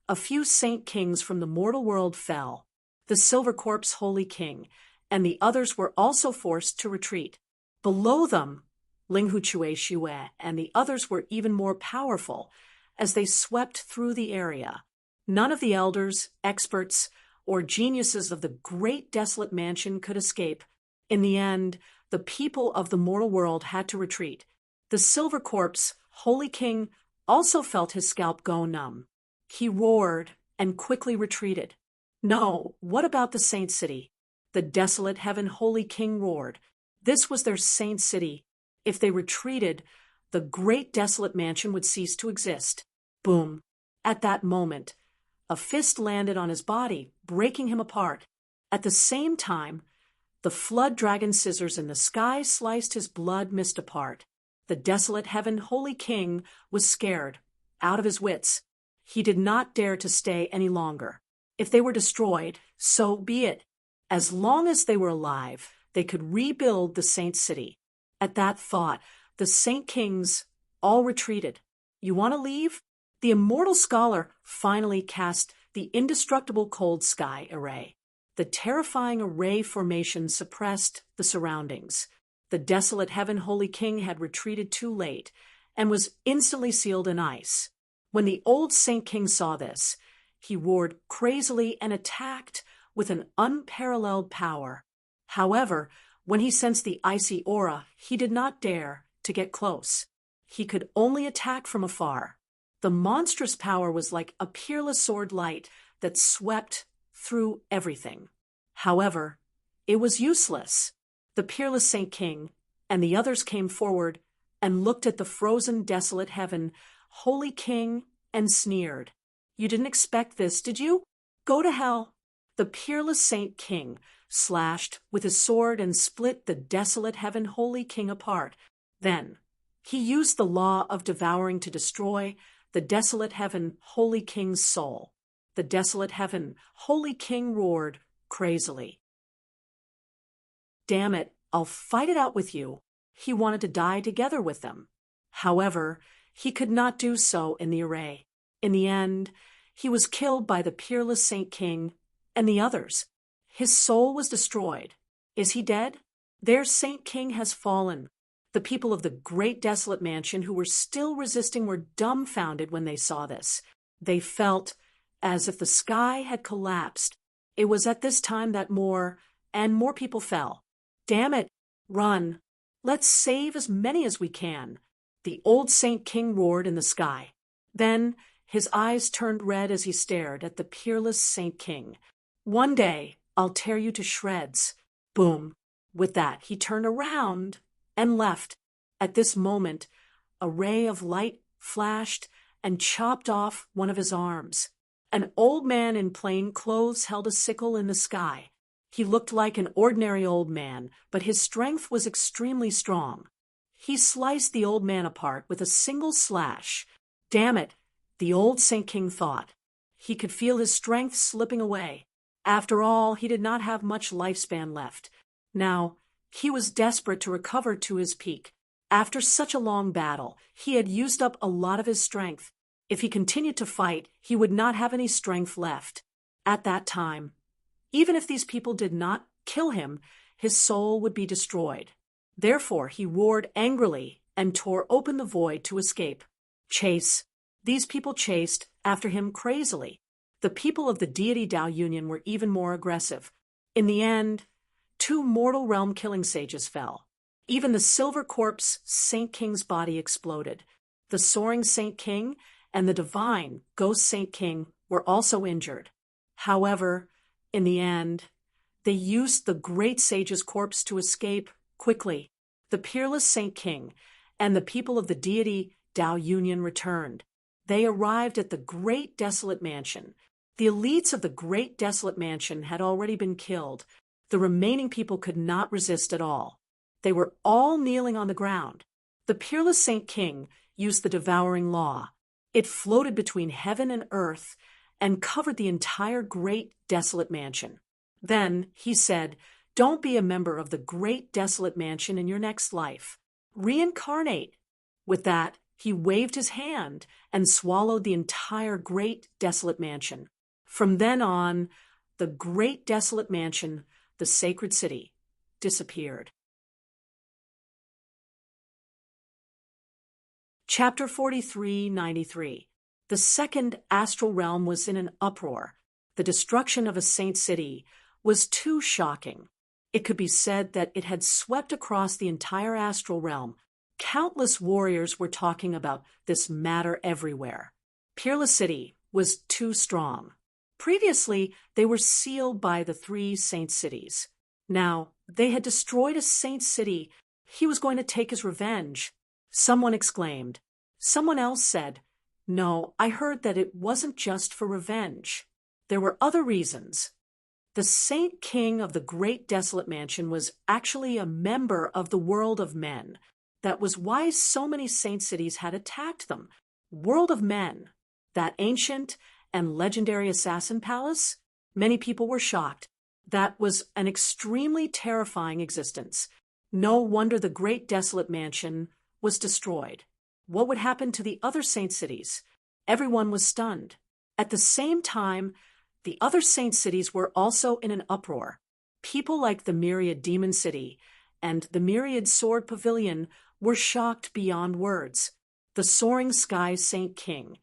a few Saint Kings from the mortal world fell. The Silver Corpse Holy King and the others were also forced to retreat. Below them, Linghu Chue Xue and the others were even more powerful as they swept through the area. None of the elders, experts, or geniuses of the great desolate mansion could escape. In the end, the people of the mortal world had to retreat. The Silver Corpse, Holy King, also felt his scalp go numb. He roared and quickly retreated. No, what about the Saint City? The desolate heaven Holy King roared. This was their Saint City. If they retreated, the great desolate mansion would cease to exist. Boom. At that moment, a fist landed on his body, breaking him apart. At the same time, the flood dragon scissors in the sky sliced his blood mist apart. The desolate heaven Holy King was scared, out of his wits. He did not dare to stay any longer. If they were destroyed, so be it. As long as they were alive, they could rebuild the Saint City. At that thought, the Saint Kings all retreated. You want to leave? The immortal scholar finally cast the indestructible cold sky array. The terrifying array formation suppressed the surroundings. The desolate heaven Holy King had retreated too late and was instantly sealed in ice. When the old Saint King saw this, he roared crazily and attacked with an unparalleled power. However, when he sensed the icy aura, he did not dare to get close. He could only attack from afar. The monstrous power was like a peerless sword light that swept through everything. However, it was useless. The peerless Saint King and the others came forward and looked at the frozen, desolate heaven, Holy King, and sneered. You didn't expect this, did you? Go to hell. The peerless Saint King slashed with his sword and split the desolate heaven Holy King apart. Then he used the law of devouring to destroy the desolate heaven Holy King's soul. The desolate heaven Holy King roared crazily. Damn it, I'll fight it out with you. He wanted to die together with them. However, he could not do so in the array. In the end, he was killed by the peerless Saint King and the others. His soul was destroyed. Is he dead? Their Saint King has fallen. The people of the great desolate mansion who were still resisting were dumbfounded when they saw this. They felt as if the sky had collapsed. It was at this time that more and more people fell. Damn it, run. Let's save as many as we can. The old Saint King roared in the sky. Then his eyes turned red as he stared at the peerless Saint King. "One day, I'll tear you to shreds." Boom. With that, he turned around and left. At this moment, a ray of light flashed and chopped off one of his arms. An old man in plain clothes held a sickle in the sky. He looked like an ordinary old man, but his strength was extremely strong. He sliced the old man apart with a single slash. Damn it, the old Saint King thought. He could feel his strength slipping away. After all, he did not have much lifespan left. Now, he was desperate to recover to his peak. After such a long battle, he had used up a lot of his strength. If he continued to fight, he would not have any strength left. At that time, even if these people did not kill him, his soul would be destroyed. Therefore, he roared angrily and tore open the void to escape. Chase. These people chased after him crazily. The people of the deity Tao Union were even more aggressive. In the end, 2 mortal realm-killing sages fell. Even the silver corpse Saint King's body exploded. The soaring Saint King and the divine ghost Saint King were also injured. However, in the end, they used the great sage's corpse to escape quickly. The peerless Saint King and the people of the deity Tao Union returned. They arrived at the Great Desolate Mansion. The elites of the Great Desolate Mansion had already been killed. The remaining people could not resist at all. They were all kneeling on the ground. The peerless Saint King used the devouring law. It floated between heaven and earth and covered the entire Great Desolate Mansion. Then he said, "Don't be a member of the Great Desolate Mansion in your next life. Reincarnate." With that, he waved his hand and swallowed the entire Great Desolate Mansion. From then on, the Great Desolate Mansion, the sacred city, disappeared. Chapter 4393. The second astral realm was in an uproar. The destruction of a saint city was too shocking. It could be said that it had swept across the entire astral realm. Countless warriors were talking about this matter everywhere. Peerless City was too strong. Previously, they were sealed by the 3 saint cities. Now, they had destroyed a saint city. He was going to take his revenge. Someone exclaimed. Someone else said, "No, I heard that it wasn't just for revenge. There were other reasons." The Saint King of the Great Desolate Mansion was actually a member of the world of men. That was why so many saint cities had attacked them. World of Men, that ancient and legendary assassin palace? Many people were shocked. That was an extremely terrifying existence. No wonder the Great Desolate Mansion was destroyed. What would happen to the other saint cities? Everyone was stunned. At the same time, the other saint cities were also in an uproar. People like the Myriad Demon City and the Myriad Sword Pavilion were shocked beyond words. The Soaring Sky Saint King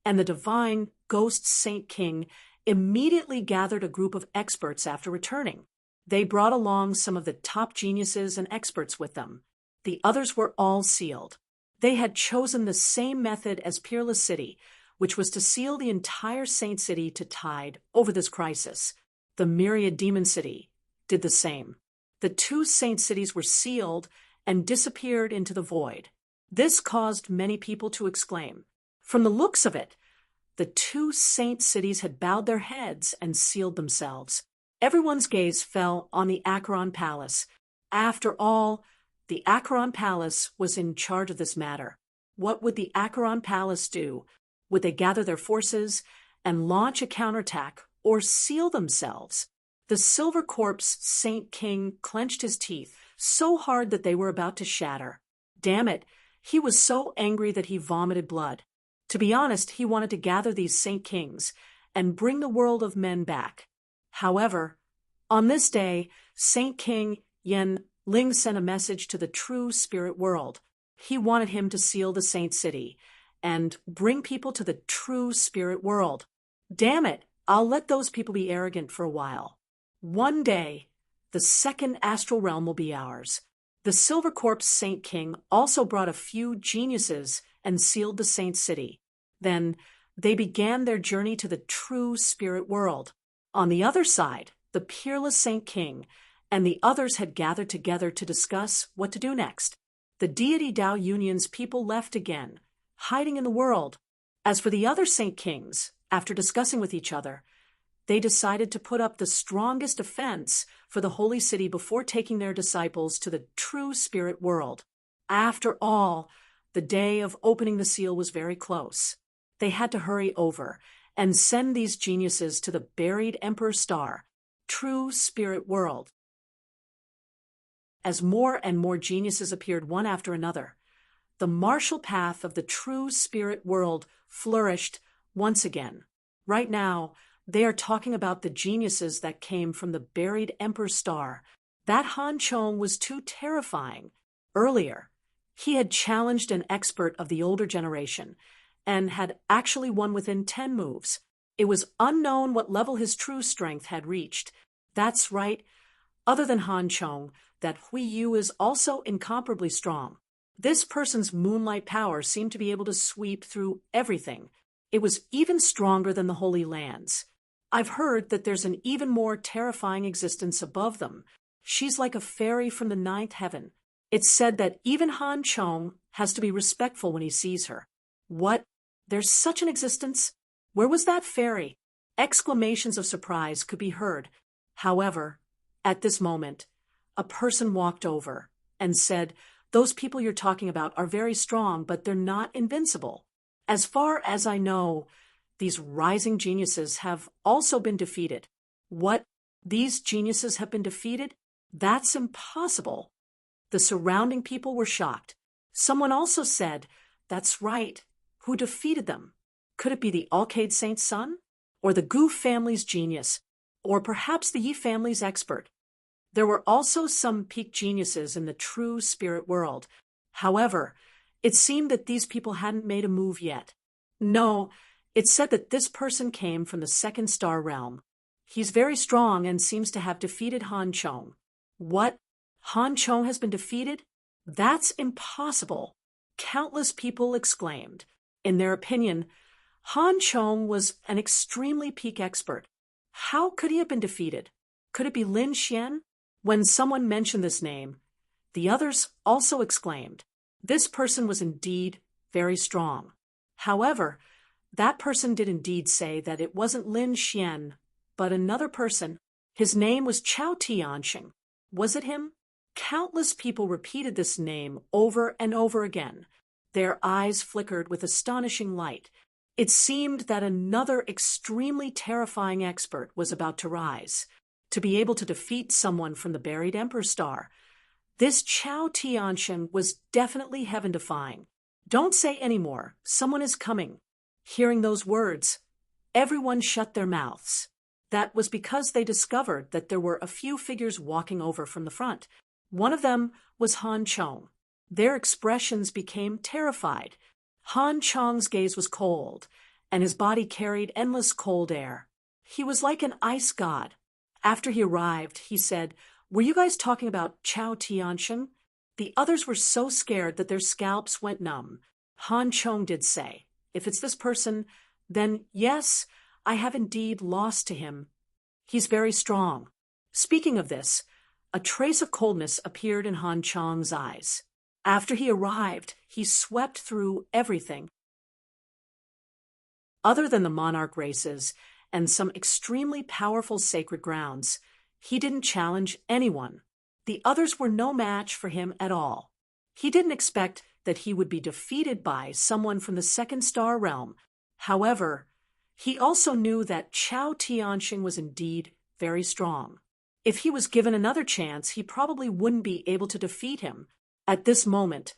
and the Divine Ghost Saint King immediately gathered a group of experts after returning. They brought along some of the top geniuses and experts with them. The others were all sealed. They had chosen the same method as Peerless City, which was to seal the entire saint city to tide over this crisis. The Myriad Demon City did the same. The 2 saint cities were sealed and disappeared into the void. This caused many people to exclaim. From the looks of it, the 2 saint cities had bowed their heads and sealed themselves. Everyone's gaze fell on the Acheron Palace. After all, the Acheron Palace was in charge of this matter. What would the Acheron Palace do? Would they gather their forces and launch a counterattack or seal themselves? The silver corpse Saint King clenched his teeth so hard that they were about to shatter. Damn it, he was so angry that he vomited blood. To be honest, he wanted to gather these Saint Kings and bring the world of men back. However, on this day, Saint King Yen Ling sent a message to the true spirit world. He wanted him to seal the saint city and bring people to the true spirit world. Damn it, I'll let those people be arrogant for a while. One day, the second astral realm will be ours. The Silver Corpse Saint King also brought a few geniuses and sealed the saint city. Then they began their journey to the true spirit world. On the other side, the peerless Saint King and the others had gathered together to discuss what to do next. The deity Dao Union's people left again, hiding in the world. As for the other Saint Kings, after discussing with each other, they decided to put up the strongest defense for the holy city before taking their disciples to the true spirit world. After all, the day of opening the seal was very close. They had to hurry over and send these geniuses to the buried Emperor Star, true spirit world. As more and more geniuses appeared one after another, the martial path of the true spirit world flourished once again. Right now, they are talking about the geniuses that came from the buried Emperor Star. That Han Chong was too terrifying. Earlier, he had challenged an expert of the older generation and had actually won within 10 moves. It was unknown what level his true strength had reached. That's right. Other than Han Chong, that Hui Yu is also incomparably strong. This person's moonlight power seemed to be able to sweep through everything. It was even stronger than the Holy Lands. I've heard that there's an even more terrifying existence above them. She's like a fairy from the 9th heaven. It's said that even Han Chong has to be respectful when he sees her. What? There's such an existence? Where was that fairy? Exclamations of surprise could be heard. However, at this moment, a person walked over and said, "Those people you're talking about are very strong, but they're not invincible. As far as I know, these rising geniuses have also been defeated." What? These geniuses have been defeated? That's impossible. The surrounding people were shocked. Someone also said, "That's right. Who defeated them? Could it be the Alcade Saint's son? Or the Gu family's genius? Or perhaps the Yi family's expert?" There were also some peak geniuses in the true spirit world. However, it seemed that these people hadn't made a move yet. No, it said that this person came from the second star realm. He's very strong and seems to have defeated Han Chong. What? Han Chong has been defeated? That's impossible. Countless people exclaimed. In their opinion, Han Chong was an extremely peak expert. How could he have been defeated? Could it be Lin Xian? When someone mentioned this name, the others also exclaimed. This person was indeed very strong. However, that person did indeed say that it wasn't Lin Xian, but another person. His name was Chao Tianxing. Was it him? Countless people repeated this name over and over again. Their eyes flickered with astonishing light. It seemed that another extremely terrifying expert was about to rise, to be able to defeat someone from the buried Emperor Star. This Chao Tianxin was definitely heaven-defying. "Don't say any more. Someone is coming." Hearing those words, everyone shut their mouths. That was because they discovered that there were a few figures walking over from the front. One of them was Han Chong. Their expressions became terrified. Han Chong's gaze was cold, and his body carried endless cold air. He was like an ice god. After he arrived, he said, "Were you guys talking about Chao Tianxin?" The others were so scared that their scalps went numb. Han Chong did say, "If it's this person, then yes, I have indeed lost to him. He's very strong." Speaking of this, a trace of coldness appeared in Han Chong's eyes. After he arrived, he swept through everything. Other than the monarch races and some extremely powerful sacred grounds, he didn't challenge anyone. The others were no match for him at all. He didn't expect that he would be defeated by someone from the second star realm. However, he also knew that Chao Tianxing was indeed very strong. If he was given another chance, he probably wouldn't be able to defeat him. At this moment,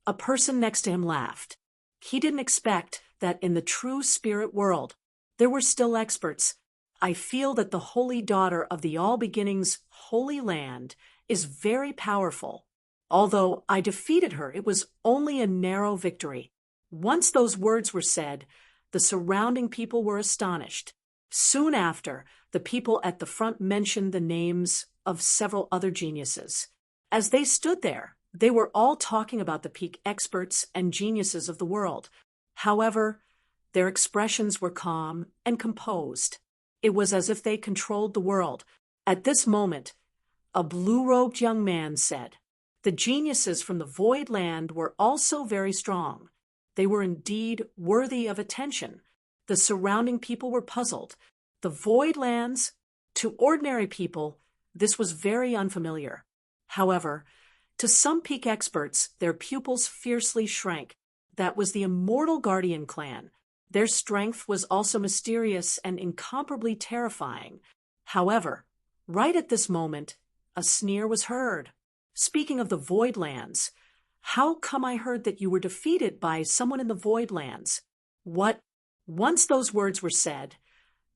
a person next to him laughed. He didn't expect that in the true spirit world, there were still experts. "I feel that the holy daughter of the All Beginnings Holy Land is very powerful. Although I defeated her, it was only a narrow victory." Once those words were said, the surrounding people were astonished. Soon after, the people at the front mentioned the names of several other geniuses. As they stood there, they were all talking about the peak experts and geniuses of the world. However, Their expressions were calm and composed. It was as if they controlled the world. At this moment, a blue-robed young man said, "The geniuses from the Void Land were also very strong. They were indeed worthy of attention. The surrounding people were puzzled. The Void Lands, to ordinary people, this was very unfamiliar. However, to some peak experts, their pupils fiercely shrank. That was the Immortal Guardian clan. Their strength was also mysterious and incomparably terrifying. However, right at this moment, a sneer was heard. Speaking of the Void Lands, how come I heard that you were defeated by someone in the Void Lands? What?" Once those words were said,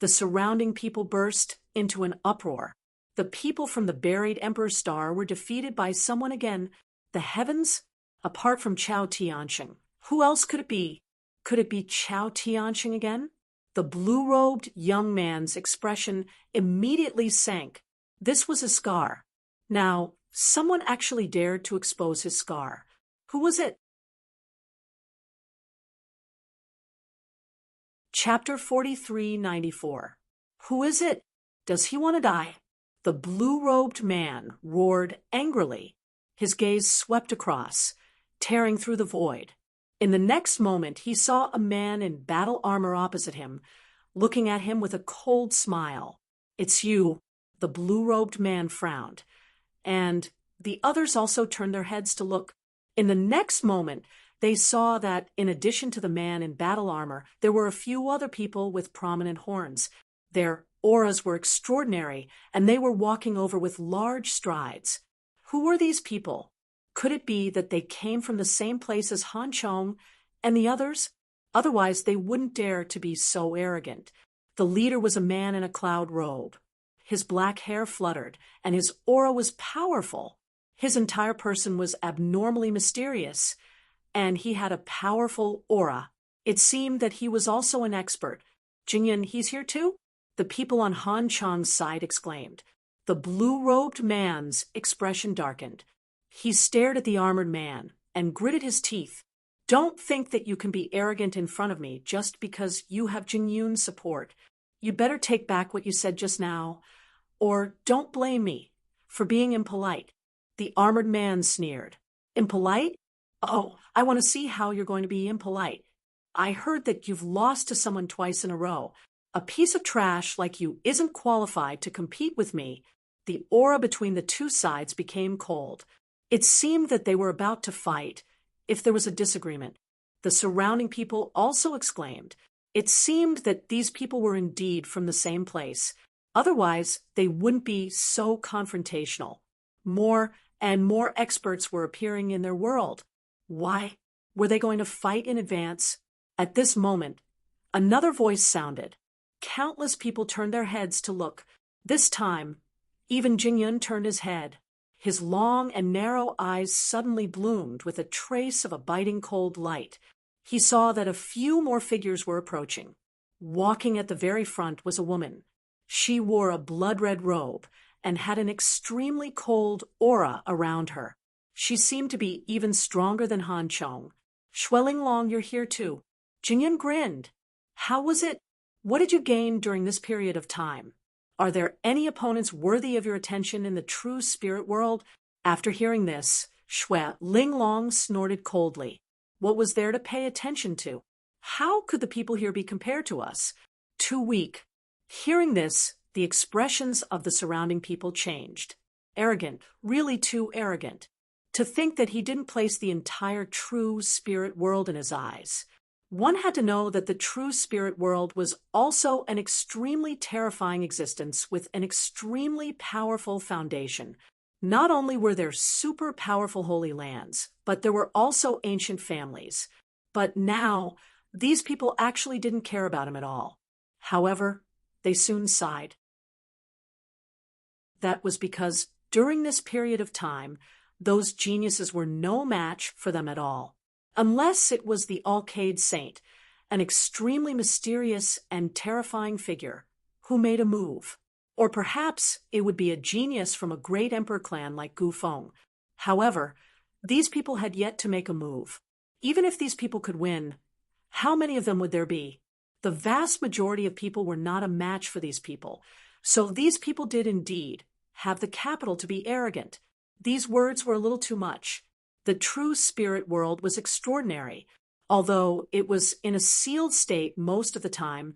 the surrounding people burst into an uproar. The people from the buried Emperor's Star were defeated by someone again. The heavens? Apart from Chao Tianxing. Who else could it be? Could it be Chao Tianxing again? The blue-robed young man's expression immediately sank. This was a scar. Now, someone actually dared to expose his scar. Who was it? Chapter 4394. Who is it? Does he want to die? The blue-robed man roared angrily. His gaze swept across, tearing through the void. In the next moment, he saw a man in battle armor opposite him, looking at him with a cold smile. "It's you," the blue-robed man frowned, and the others also turned their heads to look. In the next moment, they saw that, in addition to the man in battle armor, there were a few other people with prominent horns. Their auras were extraordinary, and they were walking over with large strides. Who were these people? Could it be that they came from the same place as Han Chong and the others? Otherwise, they wouldn't dare to be so arrogant. The leader was a man in a cloud robe. His black hair fluttered, and his aura was powerful. His entire person was abnormally mysterious, and he had a powerful aura. It seemed that he was also an expert. "Jingyan, he's here too?" the people on Han Chong's side exclaimed. The blue-robed man's expression darkened. He stared at the armored man and gritted his teeth. "Don't think that you can be arrogant in front of me just because you have Jingyun's support. You'd better take back what you said just now, or don't blame me for being impolite." The armored man sneered. "Impolite? Oh, I want to see how you're going to be impolite. I heard that you've lost to someone twice in a row. A piece of trash like you isn't qualified to compete with me." The aura between the two sides became cold. It seemed that they were about to fight, if there was a disagreement. The surrounding people also exclaimed. It seemed that these people were indeed from the same place. Otherwise, they wouldn't be so confrontational. More and more experts were appearing in their world. Why? Were they going to fight in advance? At this moment, another voice sounded. Countless people turned their heads to look. This time, even Jingyun turned his head. His long and narrow eyes suddenly bloomed with a trace of a biting cold light. He saw that a few more figures were approaching. Walking at the very front was a woman. She wore a blood-red robe and had an extremely cold aura around her. She seemed to be even stronger than Han Chong. "Schwelling Long, you're here too." Jingyun grinned. "How was it? What did you gain during this period of time? Are there any opponents worthy of your attention in the true spirit world?" After hearing this, Schwelling Long snorted coldly. What was there to pay attention to? How could the people here be compared to us? Too weak. Hearing this, the expressions of the surrounding people changed. Arrogant, really too arrogant. To think that he didn't place the entire true spirit world in his eyes. One had to know that the true spirit world was also an extremely terrifying existence with an extremely powerful foundation. Not only were there super powerful holy lands, but there were also ancient families. But now, these people actually didn't care about him at all. However, they soon sighed. That was because during this period of time, those geniuses were no match for them at all. Unless it was the Alcade Saint, an extremely mysterious and terrifying figure, who made a move. Or perhaps it would be a genius from a great emperor clan like Gu Feng. However, these people had yet to make a move. Even if these people could win, how many of them would there be? The vast majority of people were not a match for these people. So these people did indeed have the capital to be arrogant. These words were a little too much. The true spirit world was extraordinary. Although it was in a sealed state most of the time,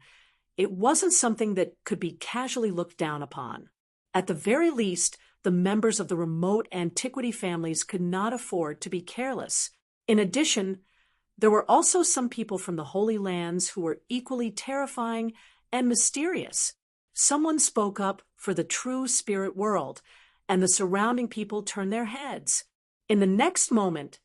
it wasn't something that could be casually looked down upon. At the very least, the members of the remote antiquity families could not afford to be careless. In addition, there were also some people from the Holy Lands who were equally terrifying and mysterious. Someone spoke up for the true spirit world, and the surrounding people turned their heads. In the next moment,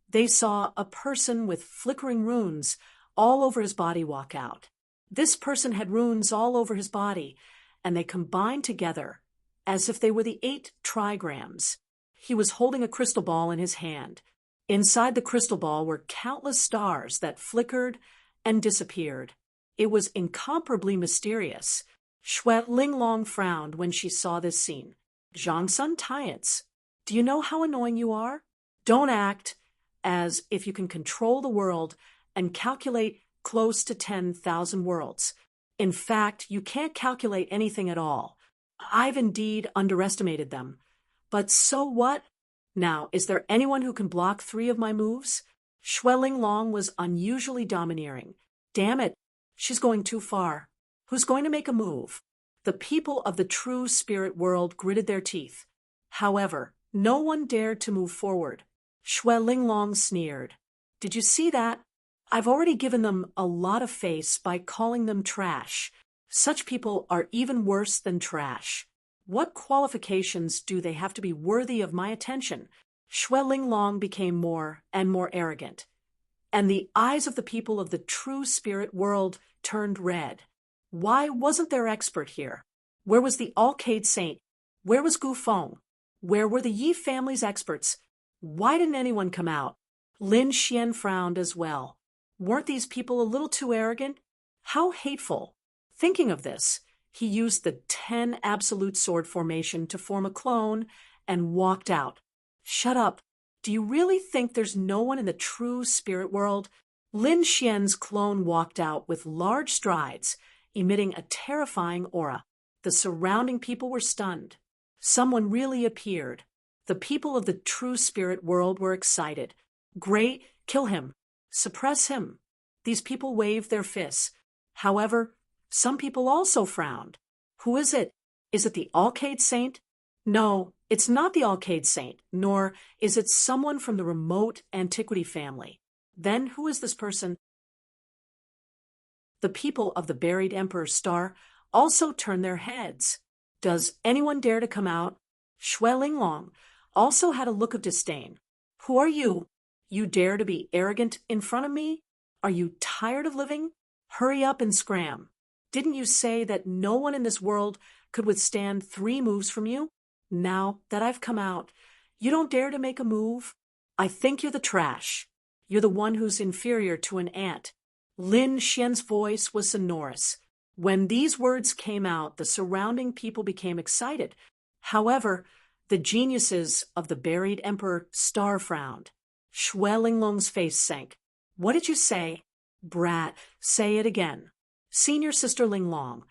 they saw a person with flickering runes all over his body walk out. This person had runes all over his body, and they combined together as if they were the 8 trigrams. He was holding a crystal ball in his hand. Inside the crystal ball were countless stars that flickered and disappeared. It was incomparably mysterious. Xue Linglong frowned when she saw this scene. Zhangsun Tiance, do you know how annoying you are? Don't act as if you can control the world and calculate close to 10,000 worlds. In fact, you can't calculate anything at all. I've indeed underestimated them. But so what? Now, is there anyone who can block 3 of my moves? Xue Linglong was unusually domineering. Damn it, she's going too far. Who's going to make a move? The people of the true spirit world gritted their teeth. However, no one dared to move forward. Xue Linglong sneered. Did you see that? I've already given them a lot of face by calling them trash. Such people are even worse than trash. What qualifications do they have to be worthy of my attention? Xue Linglong became more and more arrogant, and the eyes of the people of the true spirit world turned red. Why wasn't their expert here? Where was the Alcade Saint? Where was Gu Feng? Where were the Yi family's experts? Why didn't anyone come out? Lin Xian frowned as well. Weren't these people a little too arrogant? How hateful. Thinking of this, he used the 10 absolute sword formation to form a clone and walked out. Shut up. Do you really think there's no one in the true spirit world? Lin Xian's clone walked out with large strides, emitting a terrifying aura. The surrounding people were stunned. Someone really appeared. The people of the true spirit world were excited. Great, kill him. Suppress him. These people waved their fists. However, some people also frowned. Who is it? Is it the Alcade Saint? No, it's not the Alcade Saint, nor is it someone from the remote antiquity family. Then who is this person? The people of the buried Emperor's star also turned their heads. Does anyone dare to come out? Xue Linglong also had a look of disdain. Who are you? You dare to be arrogant in front of me? Are you tired of living? Hurry up and scram. Didn't you say that no one in this world could withstand 3 moves from you? Now that I've come out, you don't dare to make a move? I think you're the trash. You're the one who's inferior to an ant. Lin Xian's voice was sonorous. When these words came out, the surrounding people became excited. However, the geniuses of the buried Emperor star frowned. Xue Linglong's face sank. What did you say? Brat, say it again. Senior Sister Linglong,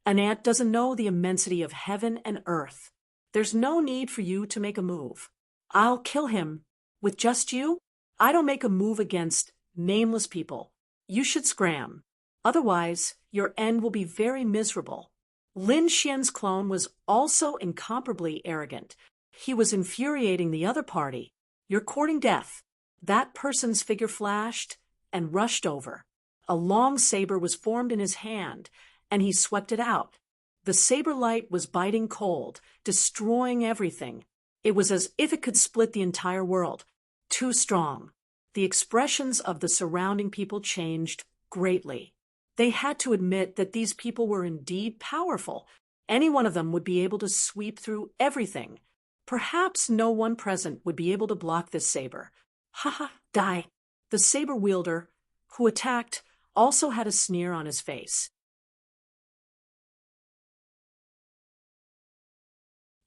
an ant doesn't know the immensity of heaven and earth. There's no need for you to make a move. I'll kill him. With just you? I don't make a move against nameless people. You should scram. Otherwise, your end will be very miserable. Lin Xian's clone was also incomparably arrogant. He was infuriating the other party. You're courting death. That person's figure flashed and rushed over. A long saber was formed in his hand, and he swept it out. The saber light was biting cold, destroying everything. It was as if it could split the entire world. Too strong. The expressions of the surrounding people changed greatly. They had to admit that these people were indeed powerful. Any one of them would be able to sweep through everything. Perhaps no one present would be able to block this saber. Ha ha, die. The saber wielder, who attacked, also had a sneer on his face.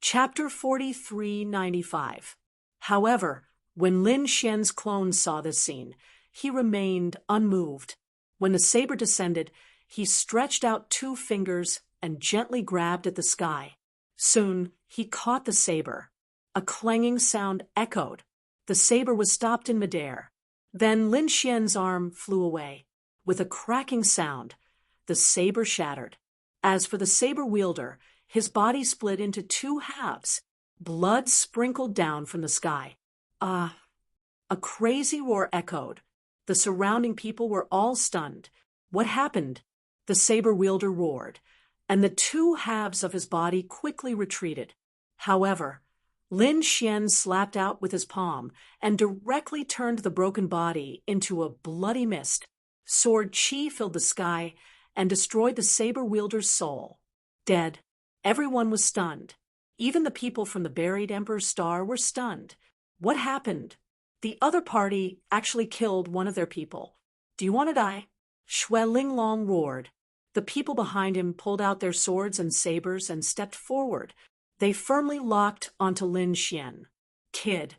Chapter 4395. However, when Lin Xian's clone saw this scene, he remained unmoved. When the saber descended, He stretched out 2 fingers and gently grabbed at the sky. Soon, he caught the saber. A clanging sound echoed. The saber was stopped in midair. Then Lin Xian's arm flew away. With a cracking sound, the saber shattered. As for the saber wielder, his body split into 2 halves. Blood sprinkled down from the sky. A crazy roar echoed. The surrounding people were all stunned. What happened? The saber wielder roared, and the 2 halves of his body quickly retreated. However, Lin Xian slapped out with his palm and directly turned the broken body into a bloody mist. Sword chi filled the sky and destroyed the saber wielder's soul. Dead. Everyone was stunned. Even the people from the buried Emperor's star were stunned. What happened? The other party actually killed one of their people. Do you want to die? Xue Linglong roared. The people behind him pulled out their swords and sabers and stepped forward. They firmly locked onto Lin Xian. Kid,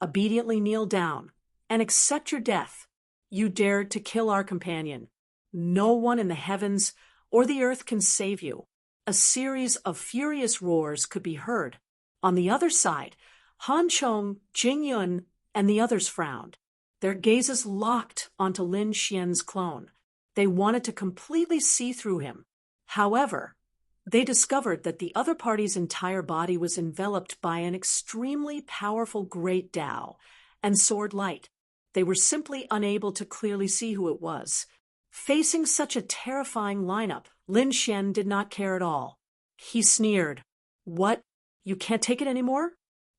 obediently kneel down and accept your death. You dared to kill our companion. No one in the heavens or the earth can save you. A series of furious roars could be heard. On the other side, Han Chong, Jing Yun, and the others frowned. Their gazes locked onto Lin Xian's clone. They wanted to completely see through him. However, they discovered that the other party's entire body was enveloped by an extremely powerful great Tao and sword light. They were simply unable to clearly see who it was. Facing such a terrifying lineup, Lin Xian did not care at all. He sneered. What? You can't take it anymore?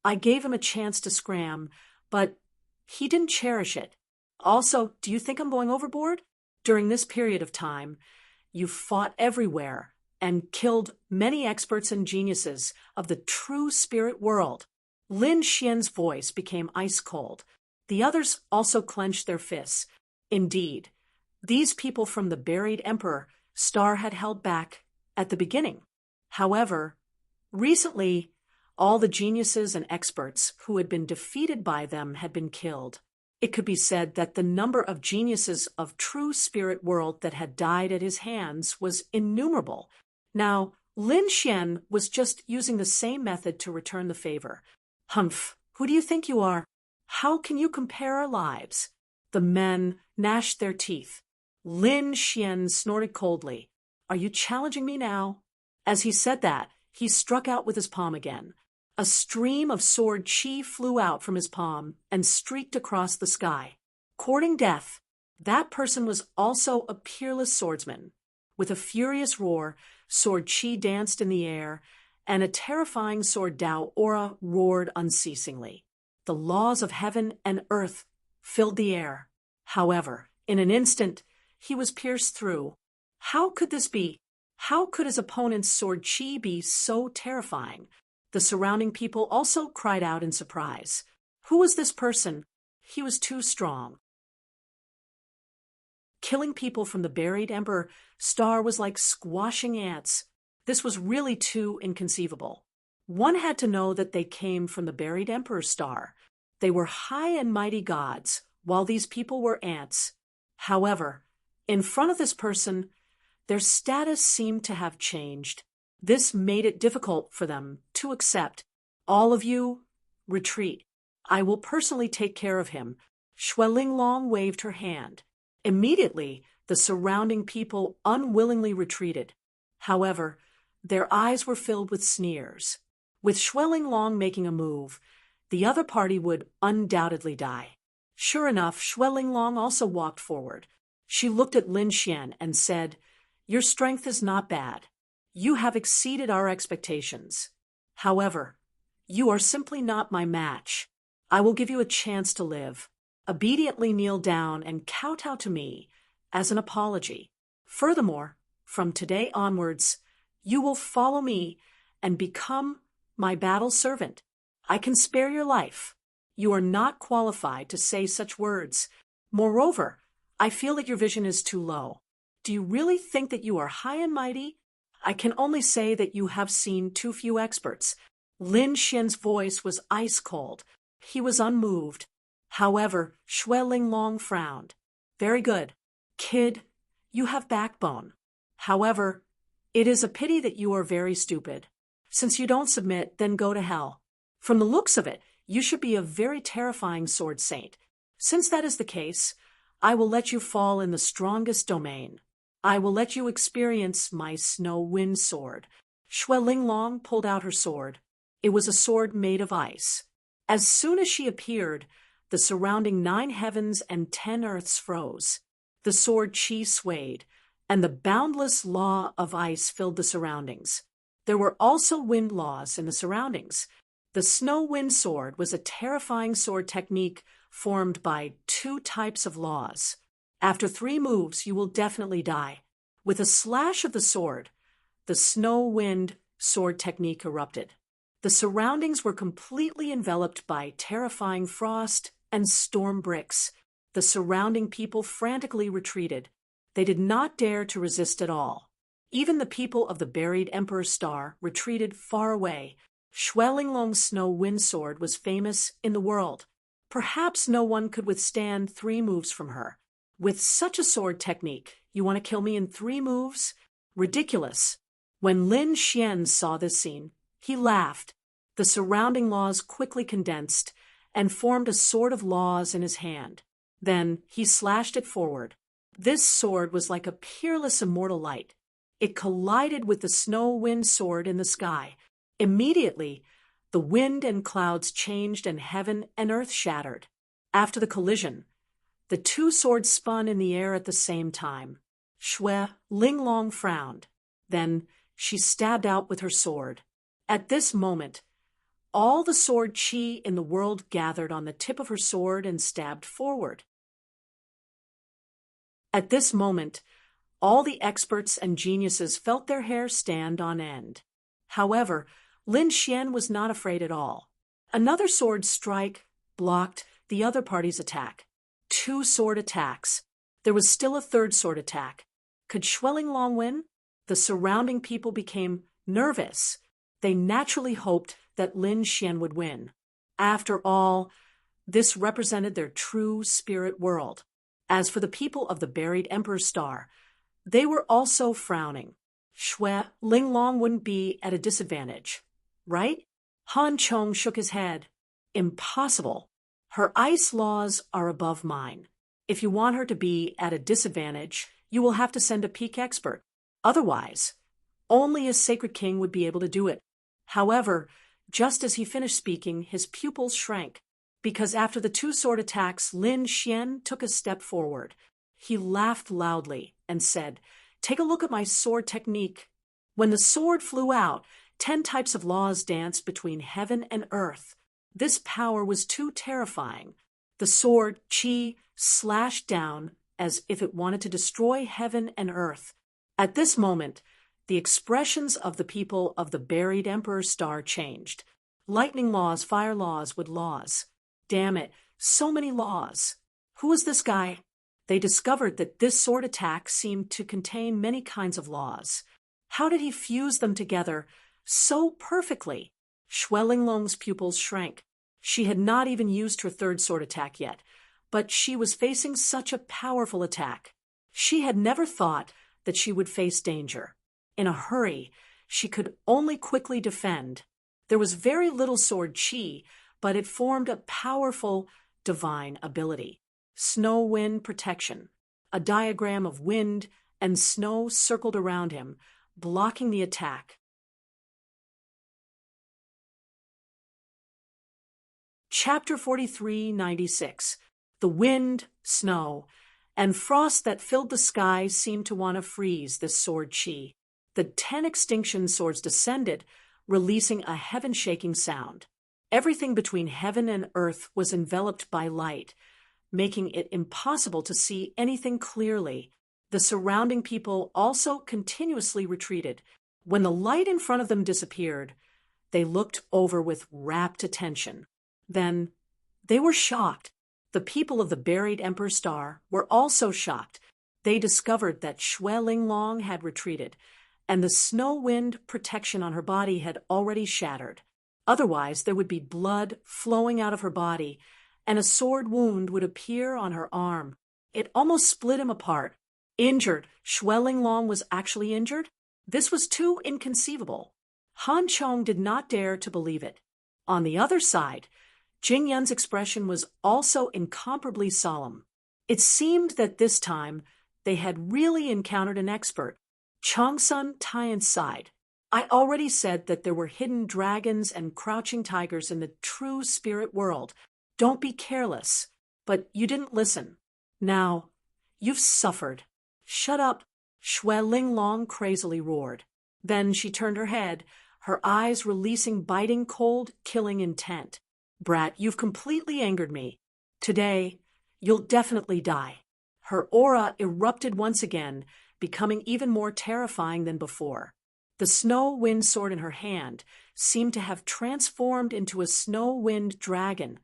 I gave him a chance to scram, but he didn't cherish it. Also, do you think I'm going overboard? During this period of time, you fought everywhere and killed many experts and geniuses of the true spirit world. Lin Xian's voice became ice cold. The others also clenched their fists. Indeed, these people from the buried emperor star had held back at the beginning. However, recently, all the geniuses and experts who had been defeated by them had been killed. It could be said that the number of geniuses of true spirit world that had died at his hands was innumerable. Now, Lin Xian was just using the same method to return the favor. Humph, who do you think you are? How can you compare our lives? The men gnashed their teeth. Lin Xian snorted coldly. Are you challenging me now? As he said that, he struck out with his palm again. A stream of sword chi flew out from his palm and streaked across the sky. Courting death, that person was also a peerless swordsman. With a furious roar, sword chi danced in the air, and a terrifying sword Dao aura roared unceasingly. The laws of heaven and earth filled the air. However, in an instant, he was pierced through. How could this be? How could his opponent's sword chi be so terrifying? The surrounding people also cried out in surprise. Who was this person? He was too strong. Killing people from the buried emperor star was like squashing ants. This was really too inconceivable. One had to know that they came from the buried emperor star. They were high and mighty gods, while these people were ants. However, in front of this person, their status seemed to have changed. This made it difficult for them to accept. All of you, retreat. I will personally take care of him. Xue Linglong waved her hand. Immediately, the surrounding people unwillingly retreated. However, their eyes were filled with sneers. With Xue Linglong making a move, the other party would undoubtedly die. Sure enough, Xue Linglong also walked forward. She looked at Lin Xian and said, Your strength is not bad. You have exceeded our expectations. However, you are simply not my match. I will give you a chance to live. Obediently kneel down and kowtow to me as an apology. Furthermore, from today onwards, you will follow me and become my battle servant. I can spare your life. You are not qualified to say such words. Moreover, I feel that your vision is too low. Do you really think that you are high and mighty? I can only say that you have seen too few experts. Lin Xian's voice was ice cold. He was unmoved. However, Xue Linglong frowned. Very good. Kid, you have backbone. However, it is a pity that you are very stupid. Since you don't submit, then go to hell. From the looks of it, you should be a very terrifying sword saint. Since that is the case, I will let you fall in the strongest domain. I will let you experience my snow wind sword. Xue Linglong pulled out her sword. It was a sword made of ice. As soon as she appeared, the surrounding 9 heavens and 10 earths froze. The sword Qi swayed, and the boundless law of ice filled the surroundings. There were also wind laws in the surroundings. The snow wind sword was a terrifying sword technique formed by 2 types of laws. After 3 moves, you will definitely die. With a slash of the sword, the snow wind sword technique erupted. The surroundings were completely enveloped by terrifying frost and storm bricks. The surrounding people frantically retreated. They did not dare to resist at all. Even the people of the buried Emperor's Star retreated far away. Xue Linglong's snow wind sword was famous in the world. Perhaps no one could withstand 3 moves from her. With such a sword technique, you want to kill me in 3 moves? Ridiculous. When Lin Xian saw this scene, he laughed. The surrounding laws quickly condensed and formed a sword of laws in his hand. Then he slashed it forward. This sword was like a peerless immortal light. It collided with the snow wind sword in the sky. Immediately, the wind and clouds changed and heaven and earth shattered. After the collision, the 2 swords spun in the air at the same time. Xue Linglong frowned. Then she stabbed out with her sword. At this moment, all the sword Qi in the world gathered on the tip of her sword and stabbed forward. At this moment, all the experts and geniuses felt their hair stand on end. However, Lin Xian was not afraid at all. Another sword strike blocked the other party's attack. 2 sword attacks. There was still a 3rd sword attack. Could Xue Linglong win? The surrounding people became nervous. They naturally hoped that Lin Xian would win. After all, this represented their true spirit world. As for the people of the buried Emperor's Star, they were also frowning. Xue Linglong wouldn't be at a disadvantage, right? Han Chong shook his head. Impossible. Her ice laws are above mine. If you want her to be at a disadvantage, you will have to send a peak expert. Otherwise, only a sacred king would be able to do it. However, just as he finished speaking, his pupils shrank, because after the 2 sword attacks, Lin Xian took a step forward. He laughed loudly and said, "Take a look at my sword technique." When the sword flew out, 10 types of laws danced between heaven and earth. This power was too terrifying. The sword, Qi, slashed down as if it wanted to destroy heaven and earth. At this moment, the expressions of the people of the buried Emperor's Star changed. Lightning laws, fire laws, wood laws. Damn it, so many laws. Who was this guy? They discovered that this sword attack seemed to contain many kinds of laws. How did he fuse them together so perfectly? Xue Linglong's pupils shrank. She had not even used her 3rd sword attack yet, but she was facing such a powerful attack. She had never thought that she would face danger. In a hurry, she could only quickly defend. There was very little sword Qi, but it formed a powerful divine ability. Snow wind protection. A diagram of wind and snow circled around him, blocking the attack. Chapter 4396. The wind, snow, and frost that filled the sky seemed to want to freeze this sword Qi. The 10 extinction swords descended, releasing a heaven-shaking sound. Everything between heaven and earth was enveloped by light, making it impossible to see anything clearly. The surrounding people also continuously retreated. When the light in front of them disappeared, they looked over with rapt attention. Then they were shocked. The people of the buried Emperor's Star were also shocked. They discovered that Xue Linglong had retreated, and the snow wind protection on her body had already shattered. Otherwise, there would be blood flowing out of her body, and a sword wound would appear on her arm. It almost split him apart. Injured. Shui Linglong was actually injured? This was too inconceivable. Han Chong did not dare to believe it. On the other side, Jing Yun's expression was also incomparably solemn. It seemed that this time they had really encountered an expert. Chongsun Tian sighed. I already said that there were hidden dragons and crouching tigers in the true spirit world. Don't be careless. But you didn't listen. Now, you've suffered. Shut up, Shui Linglong crazily roared. Then she turned her head, her eyes releasing biting cold, killing intent. Brat, you've completely angered me. Today, you'll definitely die. Her aura erupted once again, becoming even more terrifying than before. The snow wind sword in her hand seemed to have transformed into a snow wind dragon,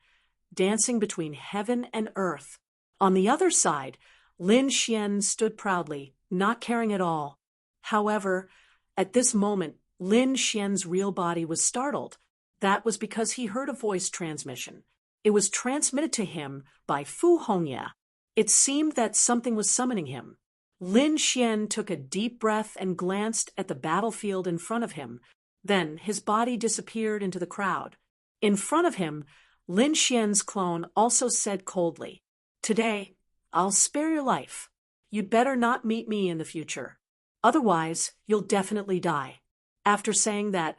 dancing between heaven and earth. On the other side, Lin Xian stood proudly, not caring at all. However, at this moment, Lin Xian's real body was startled. That was because he heard a voice transmission. It was transmitted to him by Fu Hongya. It seemed that something was summoning him. Lin Xian took a deep breath and glanced at the battlefield in front of him. Then his body disappeared into the crowd. In front of him, Lin Xian's clone also said coldly, "Today, I'll spare your life. You'd better not meet me in the future. Otherwise, you'll definitely die." After saying that,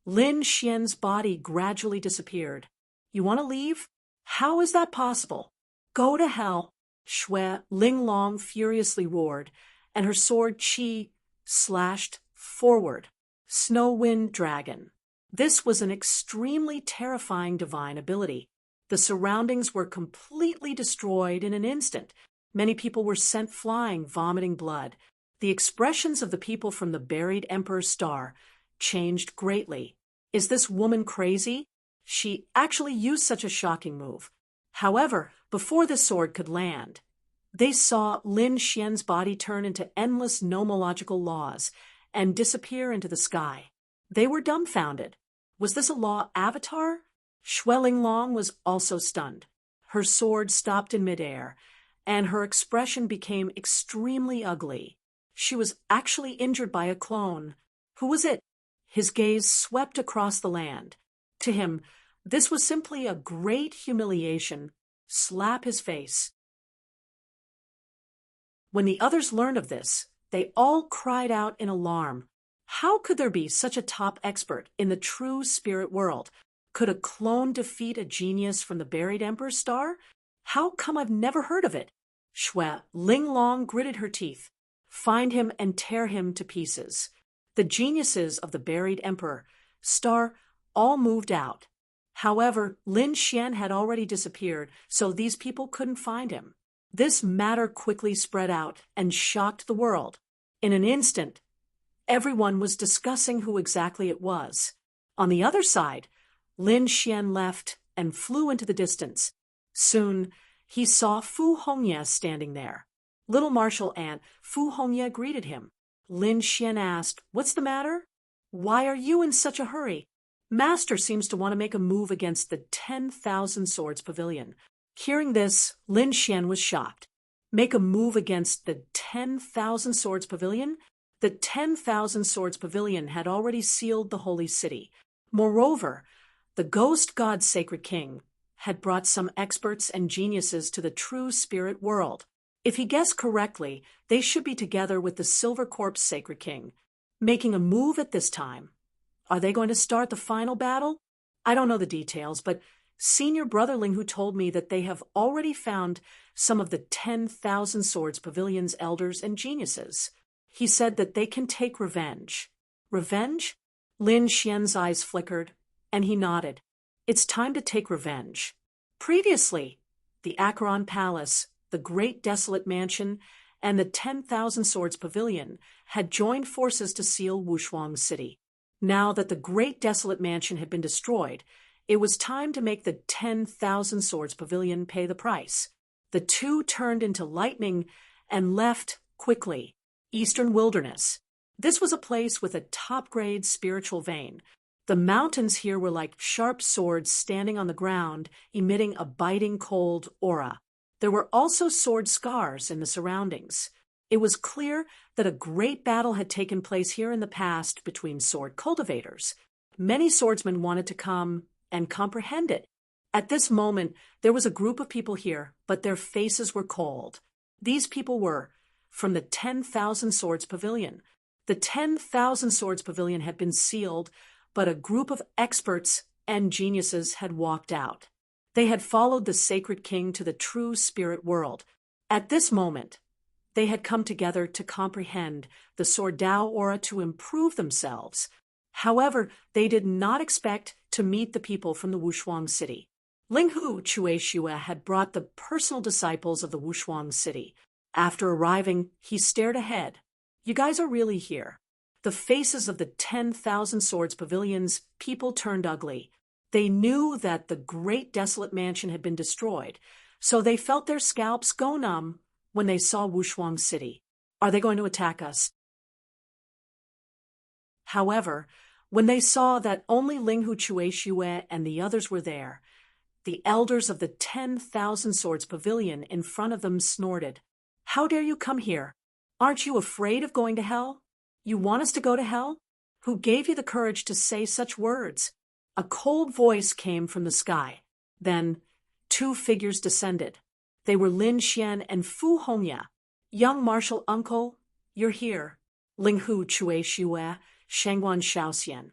Lin Xian's body gradually disappeared. "You want to leave? How is that possible? Go to hell." Shui Linglong furiously roared, and her sword Qi slashed forward. Snow Wind Dragon. This was an extremely terrifying divine ability. The surroundings were completely destroyed in an instant. Many people were sent flying, vomiting blood. The expressions of the people from the buried Emperor's star changed greatly. Is this woman crazy? She actually used such a shocking move. However, before the sword could land, they saw Lin Xian's body turn into endless nomological laws and disappear into the sky. They were dumbfounded. Was this a law avatar? Shui Linglong was also stunned. Her sword stopped in midair, and her expression became extremely ugly. She was actually injured by a clone. Who was it? His gaze swept across the land. To him, this was simply a great humiliation. Slap his face. When the others learned of this, they all cried out in alarm. How could there be such a top expert in the true spirit world? Could a clone defeat a genius from the buried Emperor's star? How come I've never heard of it? Shui Linglong gritted her teeth. Find him and tear him to pieces. The geniuses of the buried Emperor star all moved out. However, Lin Xian had already disappeared, so these people couldn't find him. This matter quickly spread out and shocked the world. In an instant, everyone was discussing who exactly it was. On the other side, Lin Xian left and flew into the distance. Soon, he saw Fu Hongya standing there. Little martial ant Fu Hongya greeted him. Lin Xian asked, "What's the matter? Why are you in such a hurry? Master seems to want to make a move against the 10,000 Swords Pavilion." Hearing this, Lin Xian was shocked. Make a move against the 10,000 Swords Pavilion? The 10,000 Swords Pavilion had already sealed the holy city. Moreover, the ghost god Sacred King had brought some experts and geniuses to the true spirit world. If he guessed correctly, they should be together with the Silver Corpse Sacred King. Making a move at this time. Are they going to start the final battle? I don't know the details, but Senior Brotherling who told me that they have already found some of the 10,000 Swords Pavilion's elders and geniuses. He said that they can take revenge. Revenge? Lin Xian's eyes flickered, and he nodded. It's time to take revenge. Previously, the Acheron Palace, the Great Desolate Mansion, and the 10,000 Swords Pavilion had joined forces to seal Wushuang City. Now that the Great Desolate Mansion had been destroyed, it was time to make the 10,000 Swords Pavilion pay the price. The two turned into lightning and left quickly. Eastern Wilderness. This was a place with a top-grade spiritual vein. The mountains here were like sharp swords standing on the ground, emitting a biting cold aura. There were also sword scars in the surroundings. It was clear that a great battle had taken place here in the past between sword cultivators. Many swordsmen wanted to come and comprehend it. At this moment, there was a group of people here, but their faces were cold. These people were from the 10,000 Swords Pavilion. The 10,000 Swords Pavilion had been sealed, but a group of experts and geniuses had walked out. They had followed the sacred king to the true spirit world. At this moment, they had come together to comprehend the Sword Dao aura to improve themselves. However, they did not expect to meet the people from the Wushuang city. Linghu Chueshue had brought the personal disciples of the Wushuang city. After arriving, he stared ahead. You guys are really here. The faces of the 10,000 Swords Pavilion's people turned ugly. They knew that the great desolate mansion had been destroyed, so they felt their scalps go numb when they saw Wushuang city. Are they going to attack us? However, when they saw that only Linghu Chueshue and the others were there, the elders of the 10,000 Swords Pavilion in front of them snorted. How dare you come here? Aren't you afraid of going to hell? You want us to go to hell? Who gave you the courage to say such words? A cold voice came from the sky. Then 2 figures descended. They were Lin Xian and Fu Hongya. Young martial uncle, you're here. Linghu Chueshue, Shangguan Shaoxian.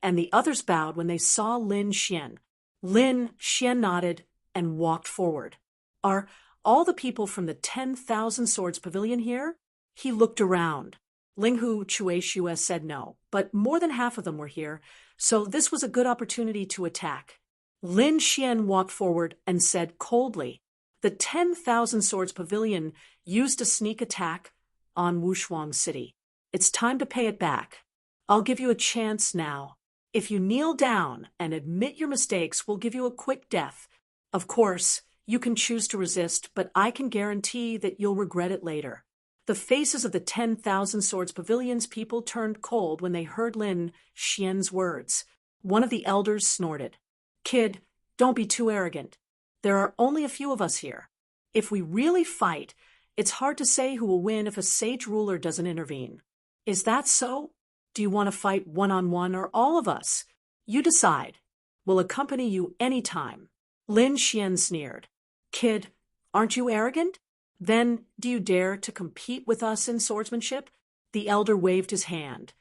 And the others bowed when they saw Lin Xian. Lin Xian nodded and walked forward. Are all the people from the 10,000 Swords Pavilion here? He looked around. Linghu Chueshue said no, but more than half of them were here, so this was a good opportunity to attack. Lin Xian walked forward and said coldly, the 10,000 Swords Pavilion used a sneak attack on Wushuang City. It's time to pay it back. I'll give you a chance now. If you kneel down and admit your mistakes, we'll give you a quick death. Of course, you can choose to resist, but I can guarantee that you'll regret it later. The faces of the 10,000 Swords Pavilion's people turned cold when they heard Lin Xian's words. One of the elders snorted. Kid, don't be too arrogant. There are only a few of us here. If we really fight, it's hard to say who will win if a sage ruler doesn't intervene. Is that so? Do you want to fight one-on-one or all of us? You decide. We'll accompany you any time. Lin Xian sneered. Kid, aren't you arrogant? Then do you dare to compete with us in swordsmanship? The elder waved his hand,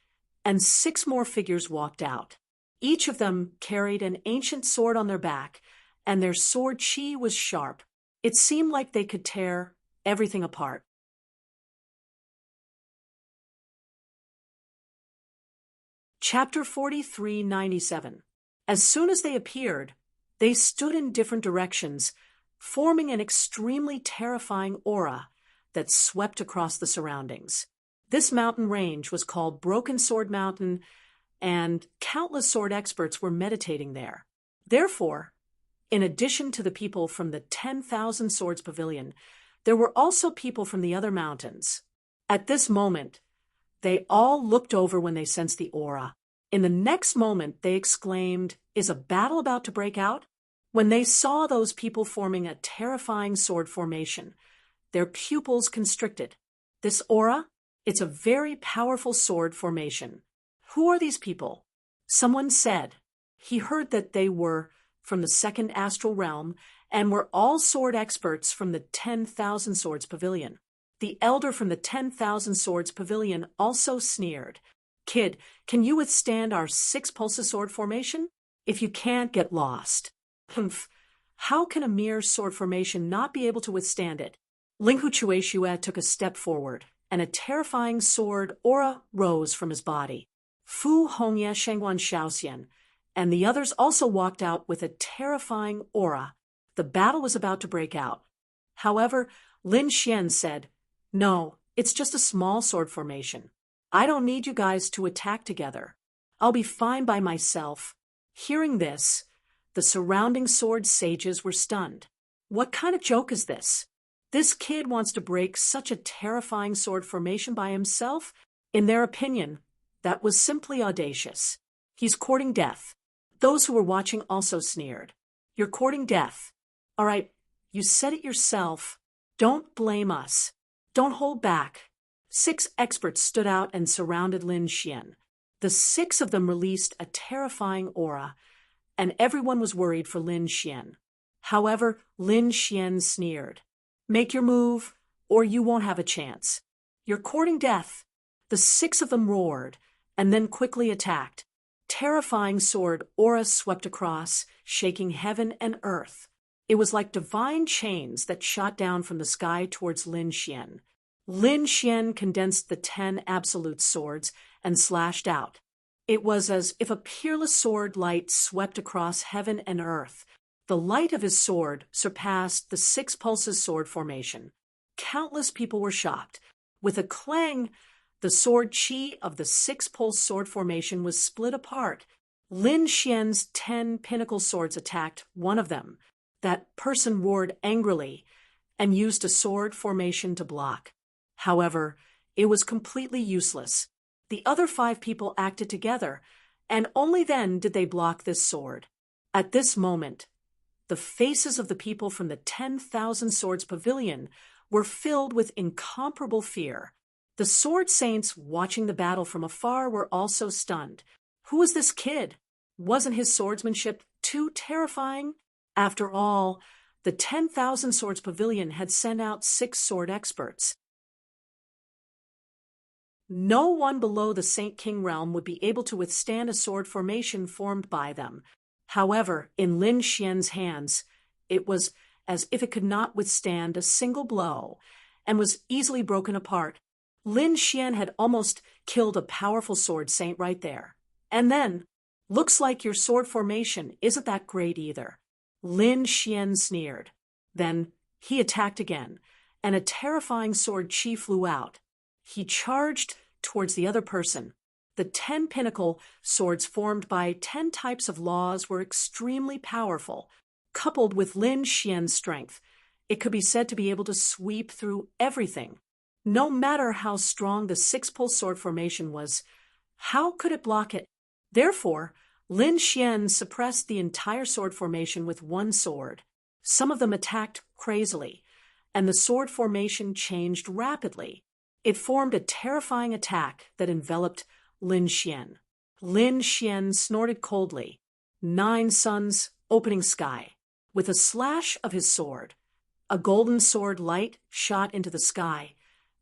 and 6 more figures walked out. Each of them carried an ancient sword on their back, and their sword chi was sharp. It seemed like they could tear everything apart. Chapter 4397. As soon as they appeared, they stood in different directions, forming an extremely terrifying aura that swept across the surroundings. This mountain range was called Broken Sword Mountain, and countless sword experts were meditating there. Therefore, in addition to the people from the 10,000 Swords Pavilion, there were also people from the other mountains. At this moment, they all looked over when they sensed the aura. In the next moment, they exclaimed, "Is a battle about to break out?" When they saw those people forming a terrifying sword formation, their pupils constricted. This aura? It's a very powerful sword formation. Who are these people? Someone said. He heard that they were from the second astral realm and were all sword experts from the 10,000 Swords Pavilion. The elder from the 10,000 Swords Pavilion also sneered. Kid, can you withstand our 6 pulses sword formation? If you can't, get lost. Humph. How can a mere sword formation not be able to withstand it? Linghu Chueshue took a step forward, and a terrifying sword aura rose from his body. Fu Hongya Shangguan Shaoxian and the others also walked out with a terrifying aura. The battle was about to break out. However, Lin Xian said, "No, it's just a small sword formation. I don't need you guys to attack together. I'll be fine by myself." Hearing this, the surrounding sword sages were stunned. What kind of joke is this? This kid wants to break such a terrifying sword formation by himself? In their opinion, that was simply audacious. He's courting death. Those who were watching also sneered. You're courting death. All right, you said it yourself. Don't blame us. Don't hold back. 6 experts stood out and surrounded Lin Xian. The 6 of them released a terrifying aura, and everyone was worried for Lin Xian. However, Lin Xian sneered. "Make your move, or you won't have a chance. You're courting death." The 6 of them roared, and then quickly attacked. Terrifying sword auras swept across, shaking heaven and earth. It was like divine chains that shot down from the sky towards Lin Xian. Lin Xian condensed the 10 absolute swords and slashed out. It was as if a peerless sword light swept across heaven and earth. The light of his sword surpassed the 6 pulses sword formation. Countless people were shocked. With a clang, the sword chi of the 6 pulse sword formation was split apart. Lin Xian's 10 pinnacle swords attacked one of them. That person roared angrily and used a sword formation to block. However, it was completely useless. The other 5 people acted together, and only then did they block this sword. At this moment, the faces of the people from the 10,000 Swords Pavilion were filled with incomparable fear. The Sword Saints watching the battle from afar were also stunned. Who was this kid? Wasn't his swordsmanship too terrifying? After all, the 10,000 Swords Pavilion had sent out 6 sword experts. No one below the Saint King realm would be able to withstand a sword formation formed by them. However, in Lin Xian's hands, it was as if it could not withstand a single blow and was easily broken apart. Lin Xian had almost killed a powerful sword saint right there. And then, "Looks like your sword formation isn't that great either." Lin Xian sneered. Then he attacked again, and a terrifying sword chi flew out. He charged towards the other person. The 10 pinnacle swords formed by 10 types of laws were extremely powerful. Coupled with Lin Xian's strength, it could be said to be able to sweep through everything. No matter how strong the 6-pulse sword formation was, how could it block it? Therefore, Lin Xian suppressed the entire sword formation with one sword. Some of them attacked crazily, and the sword formation changed rapidly. It formed a terrifying attack that enveloped Lin Xian. Lin Xian snorted coldly. 9 suns, opening sky. With a slash of his sword, a golden sword light shot into the sky,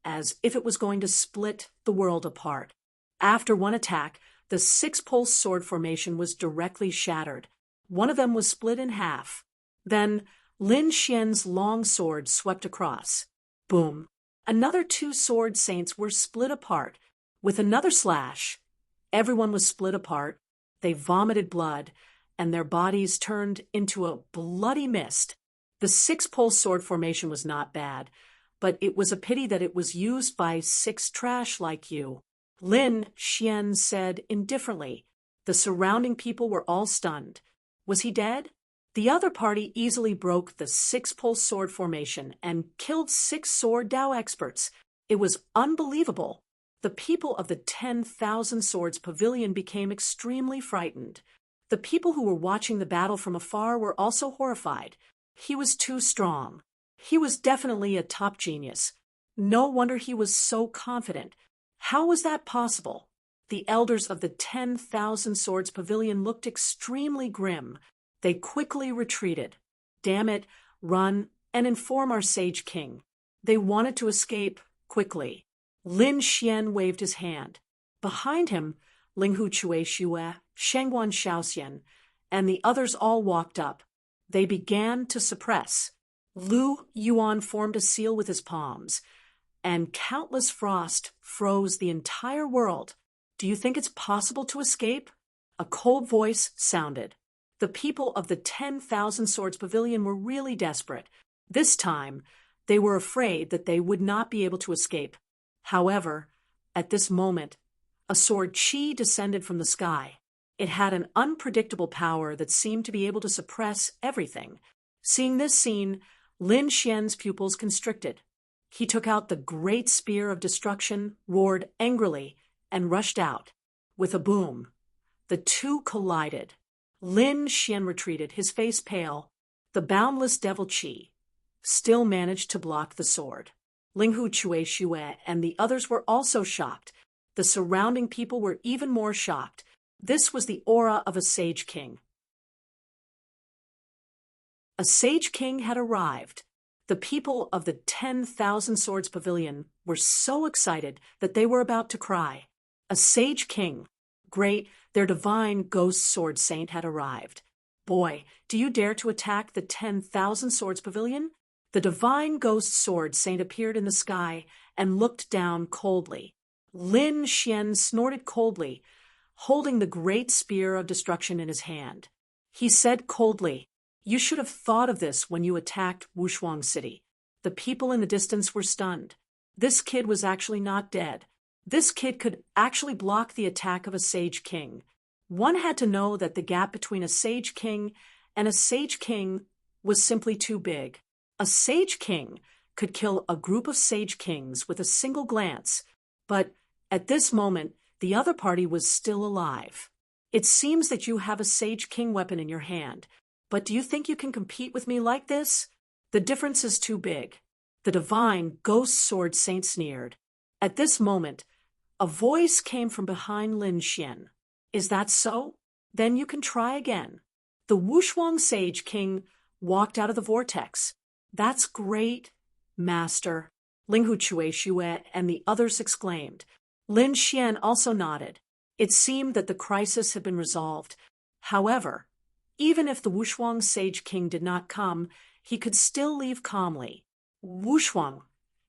as if it was going to split the world apart. After one attack, the 6-pulse sword formation was directly shattered. One of them was split in half. Then Lin Xian's long sword swept across. Boom. Another 2 sword saints were split apart. With another slash, everyone was split apart. They vomited blood, and their bodies turned into a bloody mist. The 6-pulse sword formation was not bad, but it was a pity that it was used by 6 trash like you. Lin Xian said indifferently. The surrounding people were all stunned. Was he dead? The other party easily broke the 6-pulse sword formation and killed 6 sword Dao experts. It was unbelievable. The people of the 10,000 Swords Pavilion became extremely frightened. The people who were watching the battle from afar were also horrified. He was too strong. He was definitely a top genius. No wonder he was so confident. How was that possible? The elders of the 10,000 Swords Pavilion looked extremely grim. They quickly retreated. Damn it, run and inform our Sage King. They wanted to escape quickly. Lin Xian waved his hand. Behind him, Linghu Chueshue, Shengguan Shaoxian, and the others all walked up. They began to suppress. Lu Yuan formed a seal with his palms, and countless frost froze the entire world. Do you think it's possible to escape? A cold voice sounded. The people of the 10,000 Swords Pavilion were really desperate. This time, they were afraid that they would not be able to escape. However, at this moment, a sword chi descended from the sky. It had an unpredictable power that seemed to be able to suppress everything. Seeing this scene, Lin Xian's pupils constricted. He took out the great spear of destruction, roared angrily, and rushed out. With a boom, the two collided. Lin Xian retreated, his face pale. The boundless devil chi still managed to block the sword. Ling Hu Chue Shue and the others were also shocked. The surrounding people were even more shocked. This was the aura of a sage king. A sage king had arrived. The people of the 10,000 Swords Pavilion were so excited that they were about to cry. A sage king, great, their divine ghost sword saint had arrived. Boy, do you dare to attack the 10,000 Swords Pavilion? The divine ghost sword saint appeared in the sky and looked down coldly. Lin Xian snorted coldly, holding the great spear of destruction in his hand. He said coldly, "You should have thought of this when you attacked Wushuang City." The people in the distance were stunned. This kid was actually not dead. This kid could actually block the attack of a sage king. One had to know that the gap between a sage king and a sage king was simply too big. A sage king could kill a group of sage kings with a single glance, but at this moment, the other party was still alive. It seems that you have a sage king weapon in your hand, but do you think you can compete with me like this? The difference is too big. The divine ghost sword saint sneered. At this moment, a voice came from behind Lin Xian. Is that so? Then you can try again. The Wushuang Sage King walked out of the vortex. That's great, Master. Ling Hu Chue Shue and the others exclaimed. Lin Xian also nodded. It seemed that the crisis had been resolved. However, even if the Wushuang Sage King did not come, he could still leave calmly. Wushuang,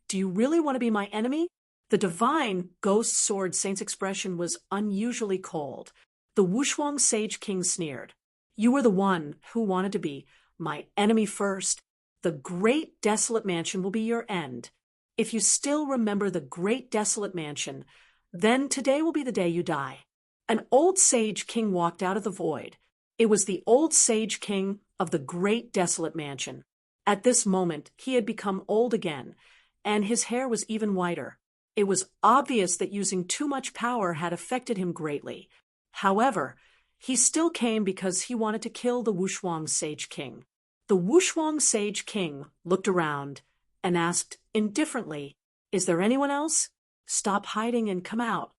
do you really want to be my enemy? The divine ghost sword saint's expression was unusually cold. The Wushuang Sage King sneered. You were the one who wanted to be my enemy first. The great desolate mansion will be your end. If you still remember the great desolate mansion, then today will be the day you die. An old sage king walked out of the void. It was the old sage king of the great desolate mansion. At this moment, he had become old again, and his hair was even whiter. It was obvious that using too much power had affected him greatly. However, he still came because he wanted to kill the Wushuang Sage King. The Wushuang Sage King looked around and asked indifferently, "Is there anyone else? Stop hiding and come out."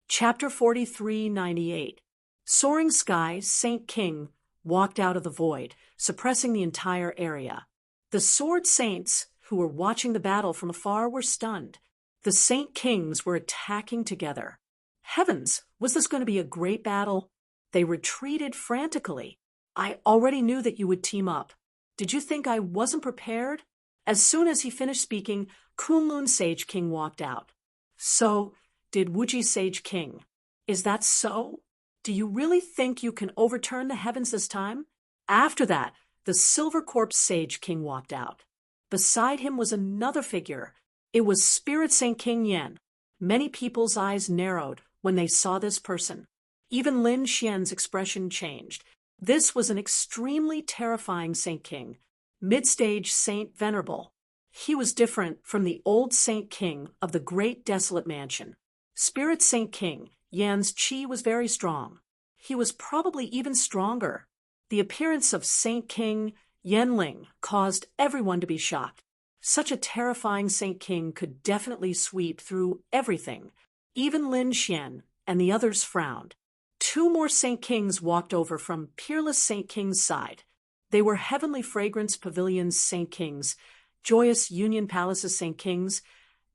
Chapter 4398. Soaring Sky, Saint King walked out of the void, suppressing the entire area. The sword saints, who were watching the battle from afar, were stunned. The Saint Kings were attacking together. Heavens, was this going to be a great battle? They retreated frantically. I already knew that you would team up. Did you think I wasn't prepared? As soon as he finished speaking, Kunlun Sage King walked out. So, did Wuji Sage King. Is that so? Do you really think you can overturn the heavens this time? After that, the Silver Corpse Sage King walked out. Beside him was another figure. It was Spirit Saint King Yen. Many people's eyes narrowed when they saw this person. Even Lin Xian's expression changed. This was an extremely terrifying Saint King, mid-stage Saint Venerable. He was different from the old Saint King of the Great Desolate Mansion. Spirit Saint King Yan's chi was very strong. He was probably even stronger. The appearance of Saint King Yanling caused everyone to be shocked. Such a terrifying Saint King could definitely sweep through everything. Even Lin Xian and the others frowned. Two more Saint Kings walked over from Peerless Saint King's side. They were Heavenly Fragrance Pavilion's Saint Kings, Joyous Union Palace's Saint Kings,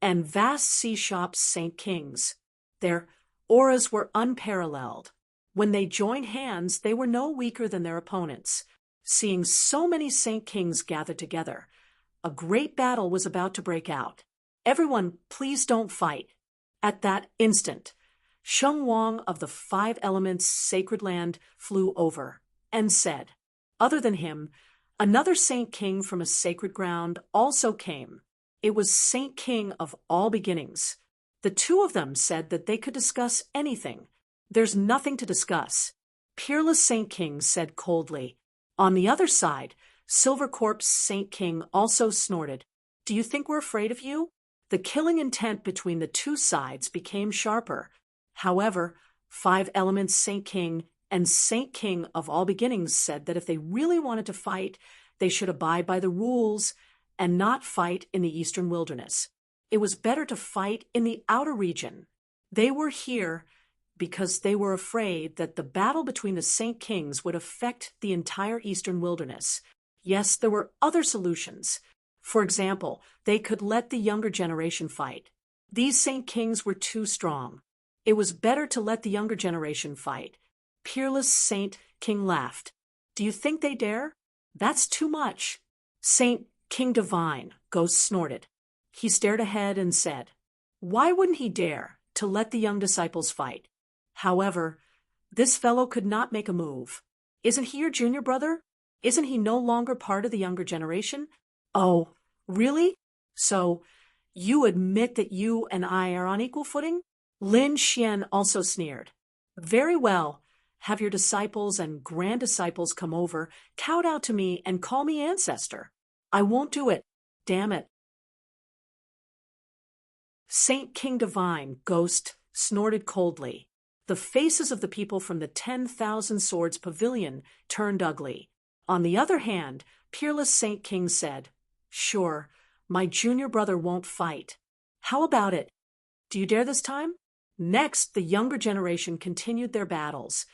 and Vast Sea Shop's Saint Kings. Their auras were unparalleled. When they joined hands, they were no weaker than their opponents. Seeing so many Saint Kings gathered together, a great battle was about to break out. Everyone, please don't fight. At that instant, Sheng Wang of the Five Elements Sacred Land flew over and said, other than him, another Saint King from a sacred ground also came. It was Saint King of all beginnings. The two of them said that they could discuss anything. There's nothing to discuss. Peerless Saint King said coldly. On the other side, Silver Corpse Saint King also snorted. Do you think we're afraid of you? The killing intent between the two sides became sharper. However, Five Elements Saint King and Saint King of all beginnings said that if they really wanted to fight, they should abide by the rules and not fight in the eastern wilderness. It was better to fight in the outer region. They were here because they were afraid that the battle between the Saint Kings would affect the entire eastern wilderness. Yes, there were other solutions. For example, they could let the younger generation fight. These Saint Kings were too strong. It was better to let the younger generation fight. Peerless Saint King laughed. Do you think they dare? That's too much. Saint King Divine, Ghost snorted. He stared ahead and said, why wouldn't he dare to let the young disciples fight? However, this fellow could not make a move. Isn't he your junior brother? Isn't he no longer part of the younger generation? Oh, really? So, you admit that you and I are on equal footing? Lin Xian also sneered. Very well. Have your disciples and grand-disciples come over, kowtow to me, and call me ancestor. I won't do it. Damn it. Saint King Divine, Ghost, snorted coldly. The faces of the people from the 10,000 Swords Pavilion turned ugly. On the other hand, Peerless Saint King said, sure, my junior brother won't fight. How about it? Do you dare this time? Next, the younger generation continued their battles.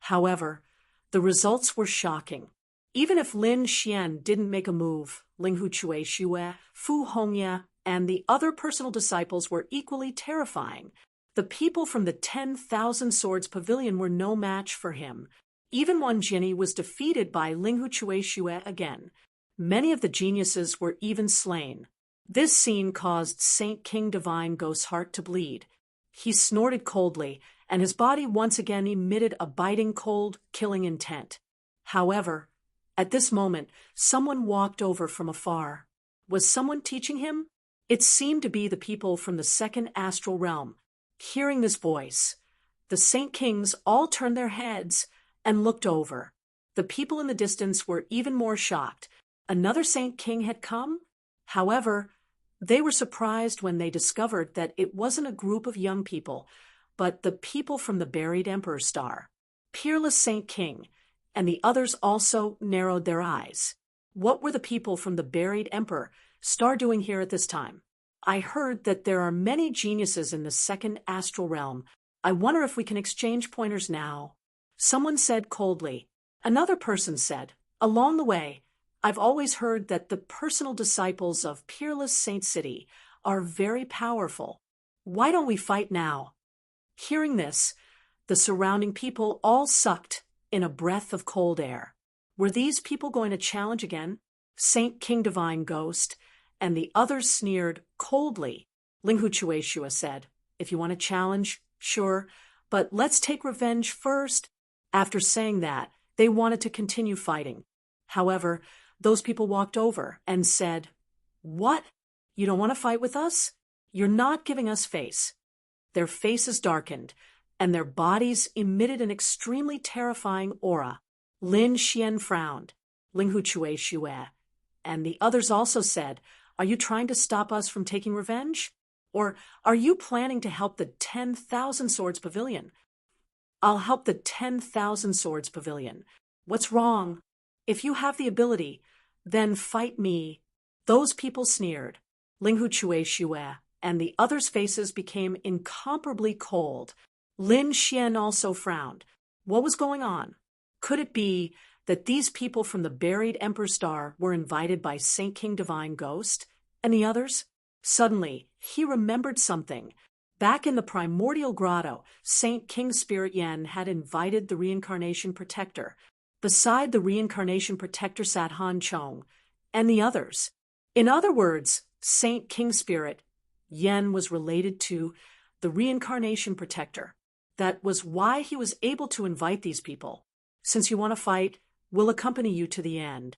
However, the results were shocking. Even if Lin Xian didn't make a move, Linghu Chui Xue, Fu Hongya, and the other personal disciples were equally terrifying. The people from the 10,000 Swords Pavilion were no match for him. Even one Jinni was defeated by Linghu Chui Xue again. Many of the geniuses were even slain. This scene caused Saint King Divine Ghost's heart to bleed. He snorted coldly, and his body once again emitted a biting cold, killing intent. However, at this moment, someone walked over from afar. Was someone teaching him? It seemed to be the people from the second astral realm. Hearing this voice, the Saint Kings all turned their heads and looked over. The people in the distance were even more shocked. Another Saint King had come? However, they were surprised when they discovered that it wasn't a group of young people, but the people from the buried Emperor's Star. Peerless Saint King, and the others also narrowed their eyes. What were the people from the buried Emperor Star doing here at this time? I heard that there are many geniuses in the second astral realm. I wonder if we can exchange pointers now. Someone said coldly. Another person said, along the way, I've always heard that the personal disciples of Peerless Saint City are very powerful. Why don't we fight now? Hearing this, the surrounding people all sucked in a breath of cold air. Were these people going to challenge again? Saint King Divine Ghost and the others sneered coldly. Linghu Chui Xue said, if you want to challenge, sure, but let's take revenge first. After saying that, they wanted to continue fighting. However, those people walked over and said, what? You don't want to fight with us? You're not giving us face. Their faces darkened, and their bodies emitted an extremely terrifying aura. Lin Xian frowned. Linghu Chui Xue. And the others also said, are you trying to stop us from taking revenge? Or are you planning to help the 10,000 Swords Pavilion? I'll help the 10,000 Swords Pavilion. What's wrong? If you have the ability, then fight me. Those people sneered. Linghu Chui Xue and the others' faces became incomparably cold. Lin Xian also frowned. What was going on? Could it be that these people from the buried Emperor's Star were invited by Saint King Divine Ghost? And the others? Suddenly, he remembered something. Back in the primordial grotto, Saint King Spirit Yen had invited the Reincarnation Protector. Beside the Reincarnation Protector sat Han Chong and the others. In other words, Saint King Spirit Yen was related to the Reincarnation Protector. That was why he was able to invite these people. Since you want to fight, we'll accompany you to the end.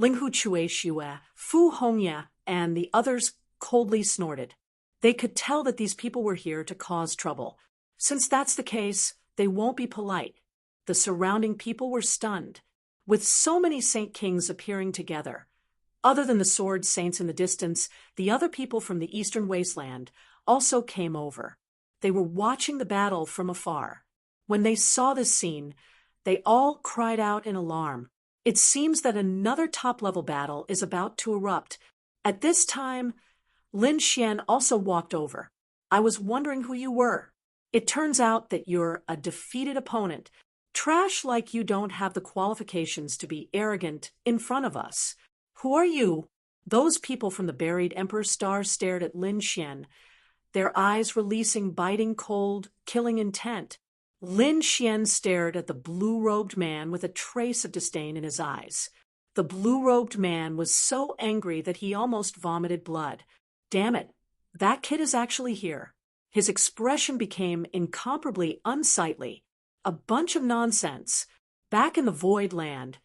Linghu Chui Xue, Fu Hongya, and the others coldly snorted. They could tell that these people were here to cause trouble. Since that's the case, they won't be polite. The surrounding people were stunned. With so many Saint Kings appearing together, other than the sword saints in the distance, the other people from the eastern wasteland also came over. They were watching the battle from afar. When they saw this scene, they all cried out in alarm. It seems that another top-level battle is about to erupt. At this time, Lin Xian also walked over. I was wondering who you were. It turns out that you're a defeated opponent. Trash like you don't have the qualifications to be arrogant in front of us. Who are you? Those people from the buried Emperor's Star stared at Lin Xian, their eyes releasing biting cold, killing intent. Lin Xian stared at the blue-robed man with a trace of disdain in his eyes. The blue-robed man was so angry that he almost vomited blood. Damn it, that kid is actually here. His expression became incomparably unsightly. A bunch of nonsense. Back in the Void Land,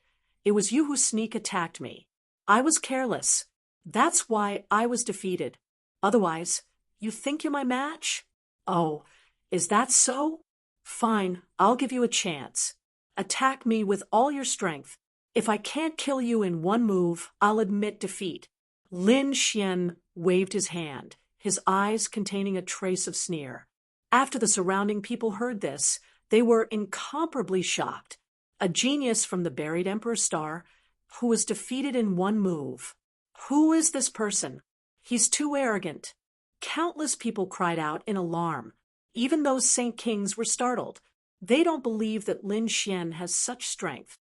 it was you who sneak attacked me. I was careless. That's why I was defeated. Otherwise, you think you're my match? Oh, is that so? Fine, I'll give you a chance. Attack me with all your strength. If I can't kill you in one move, I'll admit defeat. Lin Xian waved his hand, his eyes containing a trace of sneer. After the surrounding people heard this, they were incomparably shocked. A genius from the buried Emperor's Star, who was defeated in one move. Who is this person? He's too arrogant. Countless people cried out in alarm. Even those Saint Kings were startled. They don't believe that Lin Xian has such strength.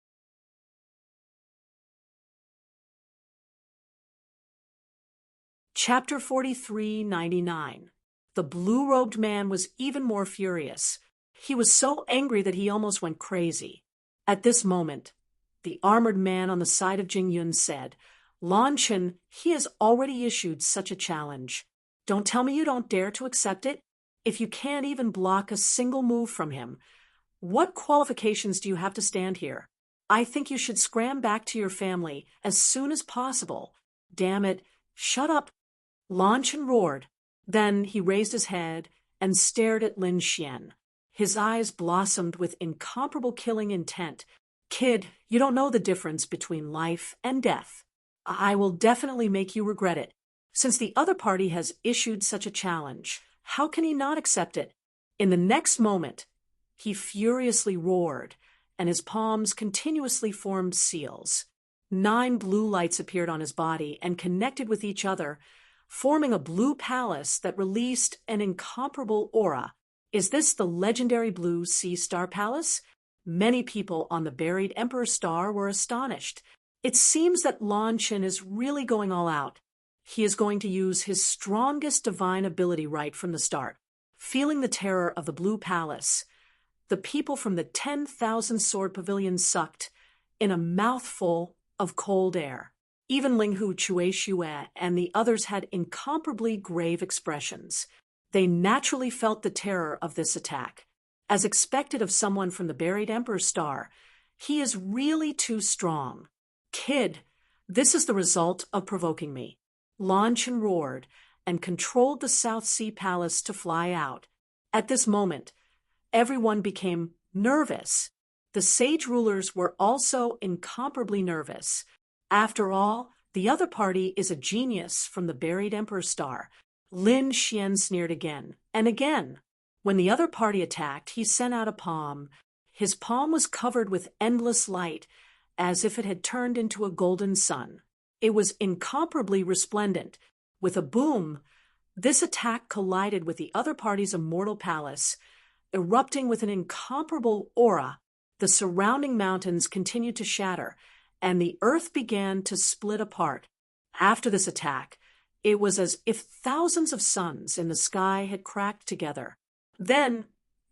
Chapter 43-99. The blue-robed man was even more furious. He was so angry that he almost went crazy. At this moment, the armored man on the side of Jing Yun said, Lan Chen, he has already issued such a challenge. Don't tell me you don't dare to accept it. If you can't even block a single move from him, what qualifications do you have to stand here? I think you should scram back to your family as soon as possible. Damn it, shut up. Lan Chen roared. Then he raised his head and stared at Lin Xian. His eyes blossomed with incomparable killing intent. Kid, you don't know the difference between life and death. I will definitely make you regret it. Since the other party has issued such a challenge, how can he not accept it? In the next moment, he furiously roared, and his palms continuously formed seals. 9 blue lights appeared on his body and connected with each other, forming a blue palace that released an incomparable aura. Is this the legendary blue Sea Star Palace? Many people on the buried Emperor's Star were astonished. It seems that Lan Chen is really going all out. He is going to use his strongest divine ability right from the start. Feeling the terror of the Blue Palace, the people from the 10,000 Sword Pavilion sucked in a mouthful of cold air. Even Ling Hu, Cui Xue, and the others had incomparably grave expressions. They naturally felt the terror of this attack. As expected of someone from the buried Emperor's Star, he is really too strong. Kid, this is the result of provoking me. Lan Chen roared and controlled the South Sea Palace to fly out. At this moment, everyone became nervous. The sage rulers were also incomparably nervous. After all, the other party is a genius from the buried Emperor's Star. Lin Xian sneered again and again. When the other party attacked, he sent out a palm. His palm was covered with endless light, as if it had turned into a golden sun. It was incomparably resplendent. With a boom, this attack collided with the other party's immortal palace, erupting with an incomparable aura. The surrounding mountains continued to shatter, and the earth began to split apart. After this attack, it was as if thousands of suns in the sky had cracked together. Then,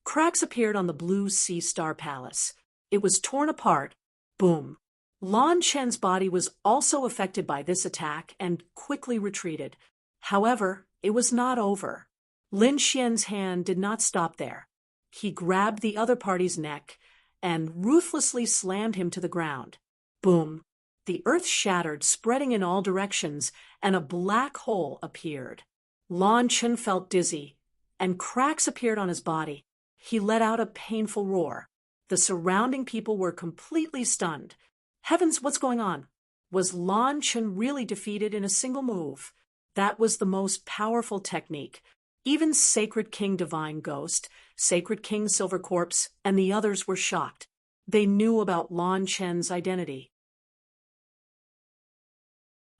cracks appeared on the blue Sea Star Palace. It was torn apart. Boom. Lan Chen's body was also affected by this attack and quickly retreated. However, it was not over. Lin Xian's hand did not stop there. He grabbed the other party's neck and ruthlessly slammed him to the ground. Boom. The earth shattered, spreading in all directions, and a black hole appeared. Lan Chen felt dizzy, and cracks appeared on his body. He let out a painful roar. The surrounding people were completely stunned. Heavens, what's going on? Was Lan Chen really defeated in a single move? That was the most powerful technique. Even Sacred King Divine Ghost, Sacred King Silver Corpse, and the others were shocked. They knew about Lan Chen's identity.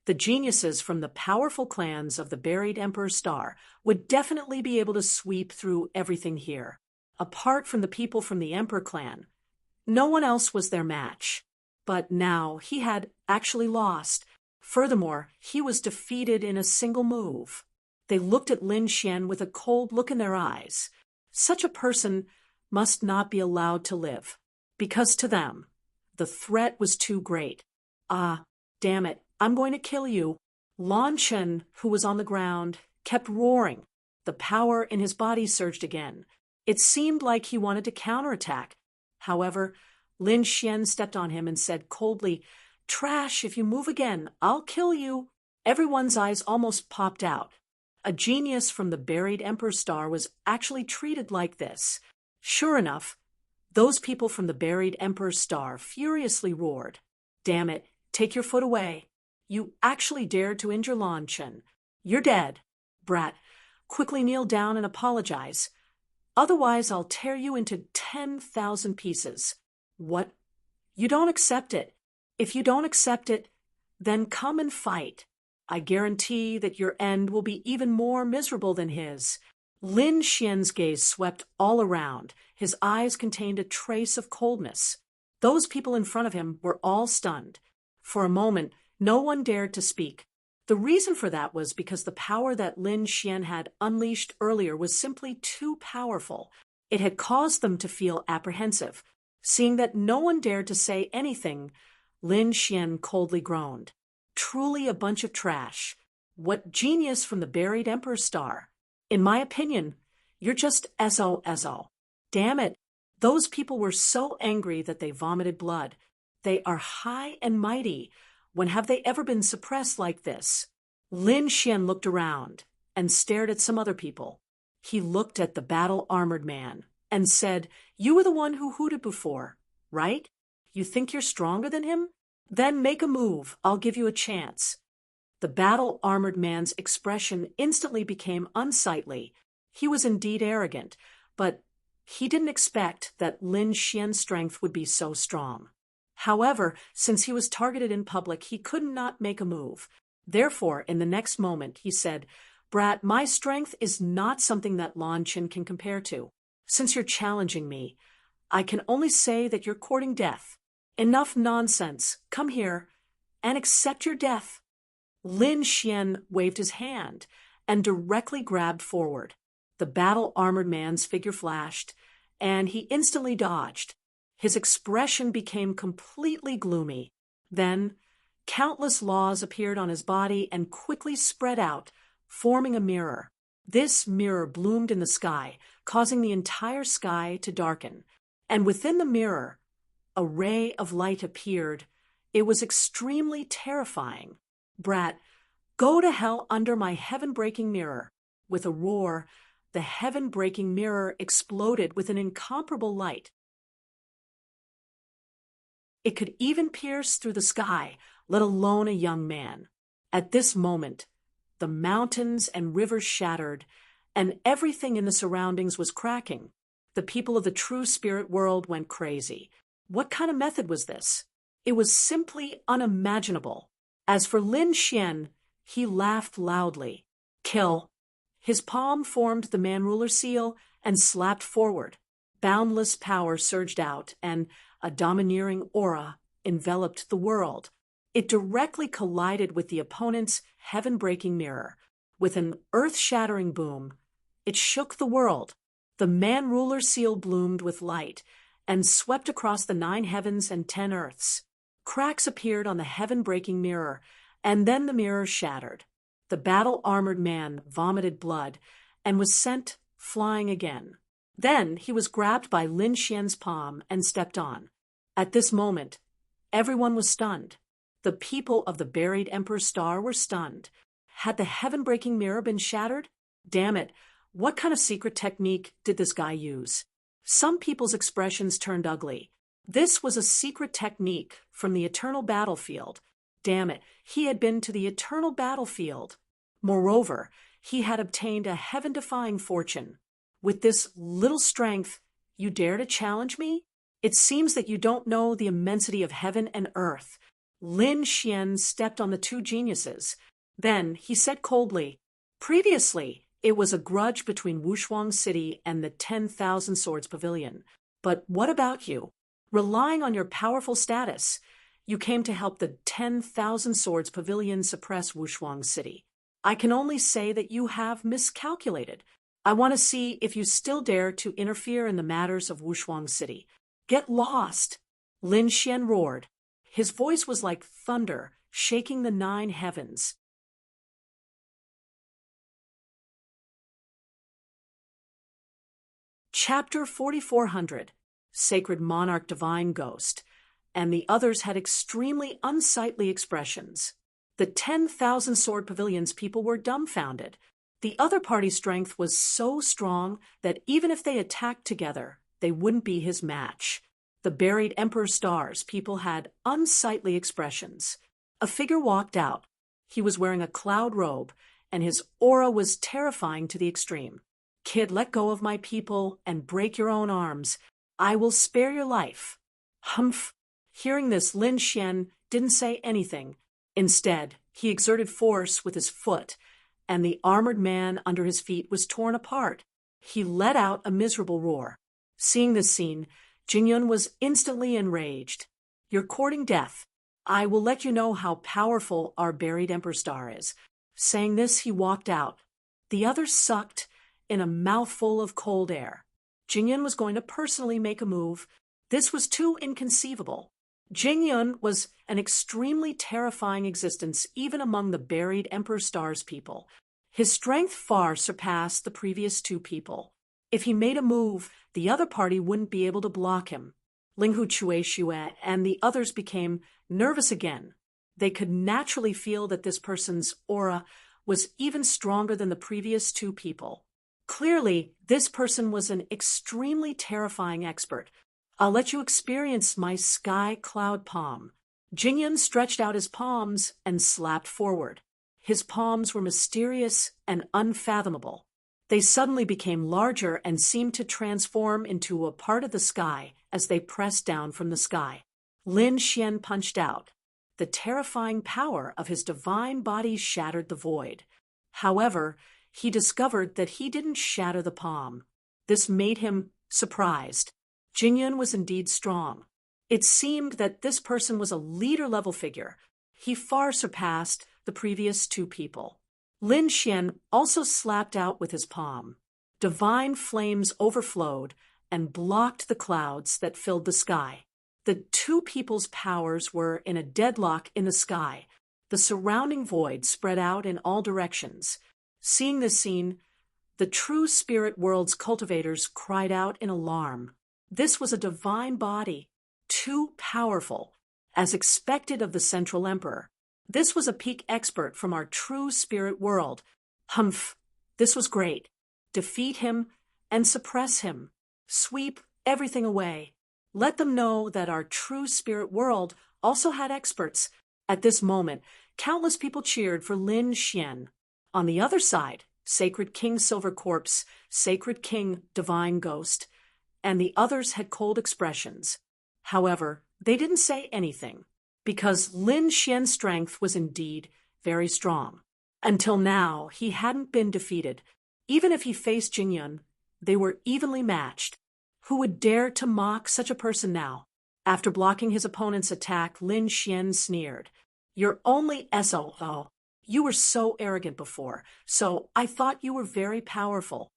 The geniuses from the powerful clans of the buried Emperor Star would definitely be able to sweep through everything here. Apart from the people from the Emperor clan, no one else was their match. But now he had actually lost. Furthermore, he was defeated in a single move. They looked at Lin Xian with a cold look in their eyes. Such a person must not be allowed to live, because to them, the threat was too great. Ah, damn it, I'm going to kill you. Lan Chen, who was on the ground, kept roaring. The power in his body surged again. It seemed like he wanted to counterattack. However, Lin Xian stepped on him and said coldly, "Trash, if you move again, I'll kill you." Everyone's eyes almost popped out. A genius from the buried Emperor Star was actually treated like this. Sure enough, those people from the buried Emperor Star furiously roared, "Damn it, take your foot away. You actually dared to injure Lan Chen. You're dead. Brat, quickly kneel down and apologize. Otherwise, I'll tear you into 10,000 pieces." What? You don't accept it. If you don't accept it, then come and fight. I guarantee that your end will be even more miserable than his. Lin Xian's gaze swept all around. His eyes contained a trace of coldness. Those people in front of him were all stunned. For a moment, no one dared to speak. The reason for that was because the power that Lin Xian had unleashed earlier was simply too powerful. It had caused them to feel apprehensive. Seeing that no one dared to say anything, Lin Xian coldly groaned. Truly a bunch of trash. What genius from the buried Emperor Star. In my opinion, you're just SOSO. Damn it. Those people were so angry that they vomited blood. They are high and mighty. When have they ever been suppressed like this? Lin Xian looked around and stared at some other people. He looked at the battle-armored man and said, "You were the one who hooted before, right? You think you're stronger than him? Then make a move. I'll give you a chance." The battle-armored man's expression instantly became unsightly. He was indeed arrogant, but he didn't expect that Lin Xian's strength would be so strong. However, since he was targeted in public, he could not make a move. Therefore, in the next moment, he said, "Brat, my strength is not something that Lan Chen can compare to. Since you're challenging me, I can only say that you're courting death. Enough nonsense. Come here and accept your death." Lin Xian waved his hand and directly grabbed forward. The battle-armored man's figure flashed, and he instantly dodged. His expression became completely gloomy. Then, countless laws appeared on his body and quickly spread out, forming a mirror. This mirror bloomed in the sky, causing the entire sky to darken. And within the mirror, a ray of light appeared. It was extremely terrifying. "Brat, go to hell under my heaven-breaking mirror." With a roar, the heaven-breaking mirror exploded with an incomparable light. It could even pierce through the sky, let alone a young man. At this moment, the mountains and rivers shattered, and everything in the surroundings was cracking. The people of the true spirit world went crazy. What kind of method was this? It was simply unimaginable. As for Lin Xian, he laughed loudly. "Kill." His palm formed the man-ruler seal and slapped forward. Boundless power surged out, and a domineering aura enveloped the world. It directly collided with the opponent's heaven-breaking mirror. With an earth-shattering boom, it shook the world. The man-ruler seal bloomed with light and swept across the 9 heavens and 10 earths. Cracks appeared on the heaven-breaking mirror, and then the mirror shattered. The battle-armored man vomited blood and was sent flying again. Then he was grabbed by Lin Xian's palm and stepped on. At this moment, everyone was stunned. The people of the buried Emperor Star were stunned. Had the heaven-breaking mirror been shattered? Damn it, what kind of secret technique did this guy use? Some people's expressions turned ugly. This was a secret technique from the eternal battlefield. Damn it, he had been to the eternal battlefield. Moreover, he had obtained a heaven-defying fortune. With this little strength, you dare to challenge me? It seems that you don't know the immensity of heaven and earth. Lin Xian stepped on the two geniuses. Then he said coldly, "Previously, it was a grudge between Wushuang City and the 10,000 Swords Pavilion. But what about you? Relying on your powerful status, you came to help the 10,000 Swords Pavilion suppress Wushuang City. I can only say that you have miscalculated. I want to see if you still dare to interfere in the matters of Wushuang City. Get lost!" Lin Xian roared. His voice was like thunder, shaking the 9 heavens. Chapter 4400, Sacred Monarch Divine Ghost, and the others had extremely unsightly expressions. The 10,000 Sword Pavilion's people were dumbfounded. The other party's strength was so strong that even if they attacked together, they wouldn't be his match. The buried Emperor Star's people had unsightly expressions. A figure walked out. He was wearing a cloud robe, and his aura was terrifying to the extreme. "Kid, let go of my people and break your own arms. I will spare your life." Humph! Hearing this, Lin Xian didn't say anything. Instead, he exerted force with his foot, and the armored man under his feet was torn apart. He let out a miserable roar. Seeing this scene, Jingyun was instantly enraged. "You're courting death. I will let you know how powerful our buried Emperor Star is." Saying this, he walked out. The others sucked in a mouthful of cold air. Jingyun was going to personally make a move. This was too inconceivable. Jingyun was an extremely terrifying existence even among the buried Emperor Star's people. His strength far surpassed the previous 2 people. If he made a move, the other party wouldn't be able to block him. Linghu Chueshue and the others became nervous again. They could naturally feel that this person's aura was even stronger than the previous 2 people. Clearly, this person was an extremely terrifying expert. "I'll let you experience my sky cloud palm." Jingyun stretched out his palms and slapped forward. His palms were mysterious and unfathomable. They suddenly became larger and seemed to transform into a part of the sky as they pressed down from the sky. Lin Xian punched out. The terrifying power of his divine body shattered the void. However, he discovered that he didn't shatter the palm. This made him surprised. Jingyun was indeed strong. It seemed that this person was a leader-level figure. He far surpassed the previous 2 people. Lin Xian also slapped out with his palm. Divine flames overflowed and blocked the clouds that filled the sky. The 2 people's powers were in a deadlock in the sky. The surrounding void spread out in all directions. Seeing this scene, the true spirit world's cultivators cried out in alarm. This was a divine body, too powerful, as expected of the Central Emperor. This was a peak expert from our true spirit world. Humph! This was great. Defeat him and suppress him. Sweep everything away. Let them know that our true spirit world also had experts. At this moment, countless people cheered for Lin Xian. On the other side, Sacred King Silver Corpse, Sacred King Divine Ghost, and the others had cold expressions. However, they didn't say anything, because Lin Xian's strength was indeed very strong. Until now, he hadn't been defeated. Even if he faced Jingyun, they were evenly matched. Who would dare to mock such a person now? After blocking his opponent's attack, Lin Xian sneered. "You're only SOO. You were so arrogant before, so I thought you were very powerful."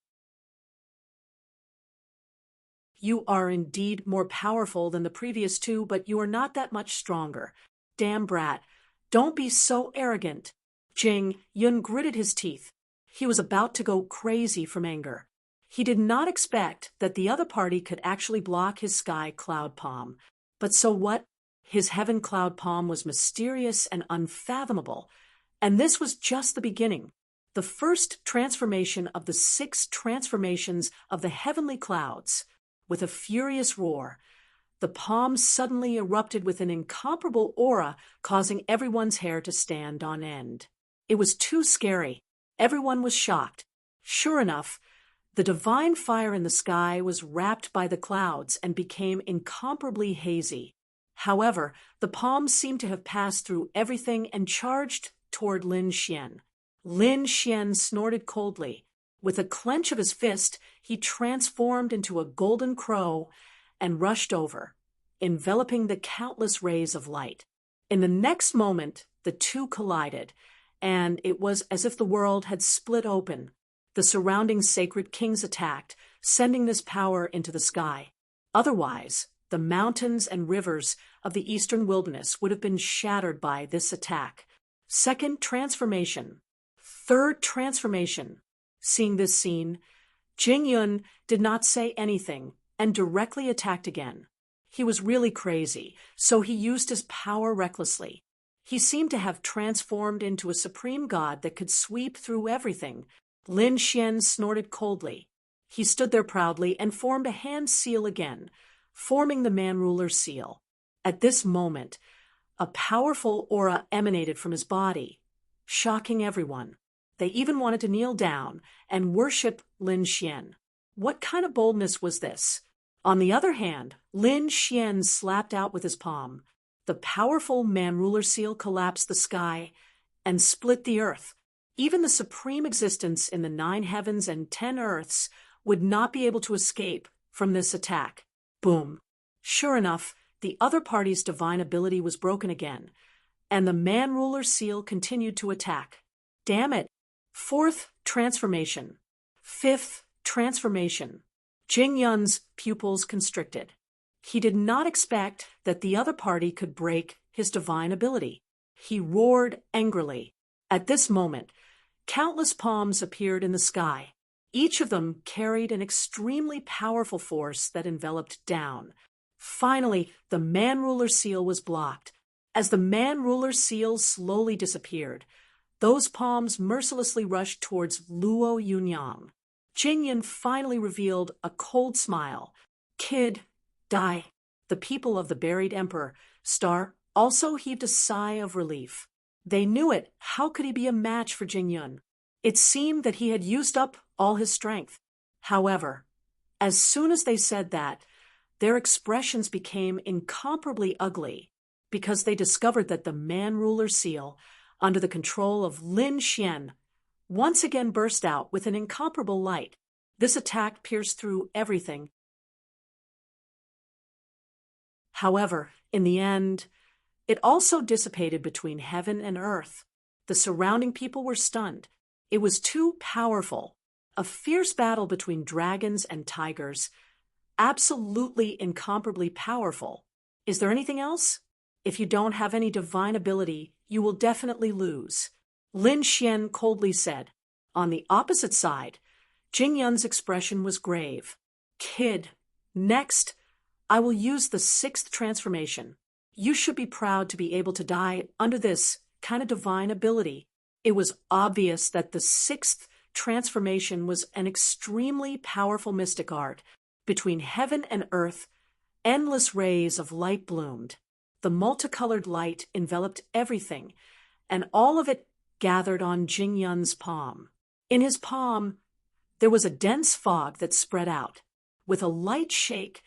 "You are indeed more powerful than the previous 2, but you are not that much stronger. Damn brat, don't be so arrogant." Yun gritted his teeth. He was about to go crazy from anger. He did not expect that the other party could actually block his sky cloud palm. But so what? His heaven cloud palm was mysterious and unfathomable. And this was just the beginning. The first transformation of the 6 transformations of the heavenly clouds. With a furious roar, the palm suddenly erupted with an incomparable aura, causing everyone's hair to stand on end. It was too scary. Everyone was shocked. Sure enough, the divine fire in the sky was wrapped by the clouds and became incomparably hazy. However, the palms seemed to have passed through everything and charged toward Lin Xian. Lin Xian snorted coldly. With a clench of his fist, he transformed into a golden crow and rushed over, enveloping the countless rays of light. In the next moment, the two collided, and it was as if the world had split open. The surrounding sacred kings attacked, sending this power into the sky. Otherwise, the mountains and rivers of the eastern wilderness would have been shattered by this attack. Second transformation. Third transformation. Seeing this scene, Jingyun did not say anything and directly attacked again. He was really crazy, so he used his power recklessly. He seemed to have transformed into a supreme god that could sweep through everything. Lin Xian snorted coldly. He stood there proudly and formed a hand seal again, forming the man-ruler seal. At this moment, a powerful aura emanated from his body, shocking everyone. They even wanted to kneel down and worship Lin Xian. What kind of boldness was this? On the other hand, Lin Xian slapped out with his palm. The powerful man-ruler seal collapsed the sky and split the earth. Even the supreme existence in the 9 heavens and 10 earths would not be able to escape from this attack. Boom. Sure enough, the other party's divine ability was broken again, and the man-ruler seal continued to attack. Damn it. Fourth transformation. Fifth transformation. Jingyun's pupils constricted. He did not expect that the other party could break his divine ability. He roared angrily. At this moment, countless palms appeared in the sky. Each of them carried an extremely powerful force that enveloped down. Finally, the man-ruler seal was blocked. As the man-ruler seal slowly disappeared, those palms mercilessly rushed towards Luo Yunyang. Jingyun finally revealed a cold smile. Kid, die. The people of the buried emperor, Star, also heaved a sigh of relief. They knew it. How could he be a match for Jingyun? It seemed that he had used up all his strength. However, as soon as they said that, their expressions became incomparably ugly because they discovered that the man-ruler seal, under the control of Lin Xian, once again burst out with an incomparable light. This attack pierced through everything. However, in the end, it also dissipated between heaven and earth. The surrounding people were stunned. It was too powerful. A fierce battle between dragons and tigers. Absolutely incomparably powerful. Is there anything else? If you don't have any divine ability, you will definitely lose. Lin Xian coldly said. On the opposite side, Jingyun's expression was grave. Kid, next, I will use the 6th transformation. You should be proud to be able to die under this kind of divine ability. It was obvious that the 6th transformation was an extremely powerful mystic art. Between heaven and earth, endless rays of light bloomed. The multicolored light enveloped everything, and all of it gathered on Jingyun's palm. In his palm, there was a dense fog that spread out. With a light shake,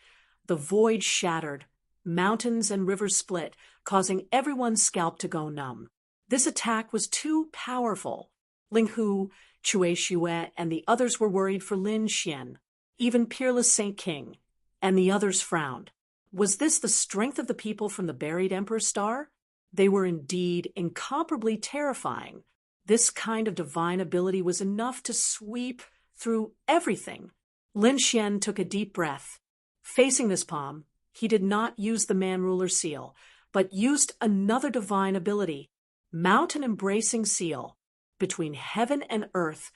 the void shattered. Mountains and rivers split, causing everyone's scalp to go numb. This attack was too powerful. Ling Hu, Cui Xue, and the others were worried for Lin Xian. Even Peerless Saint King and the others frowned. Was this the strength of the people from the buried Emperor Star? They were indeed incomparably terrifying. This kind of divine ability was enough to sweep through everything. Lin Xian took a deep breath. Facing this palm, he did not use the man-ruler seal, but used another divine ability, mountain-embracing seal. Between heaven and earth,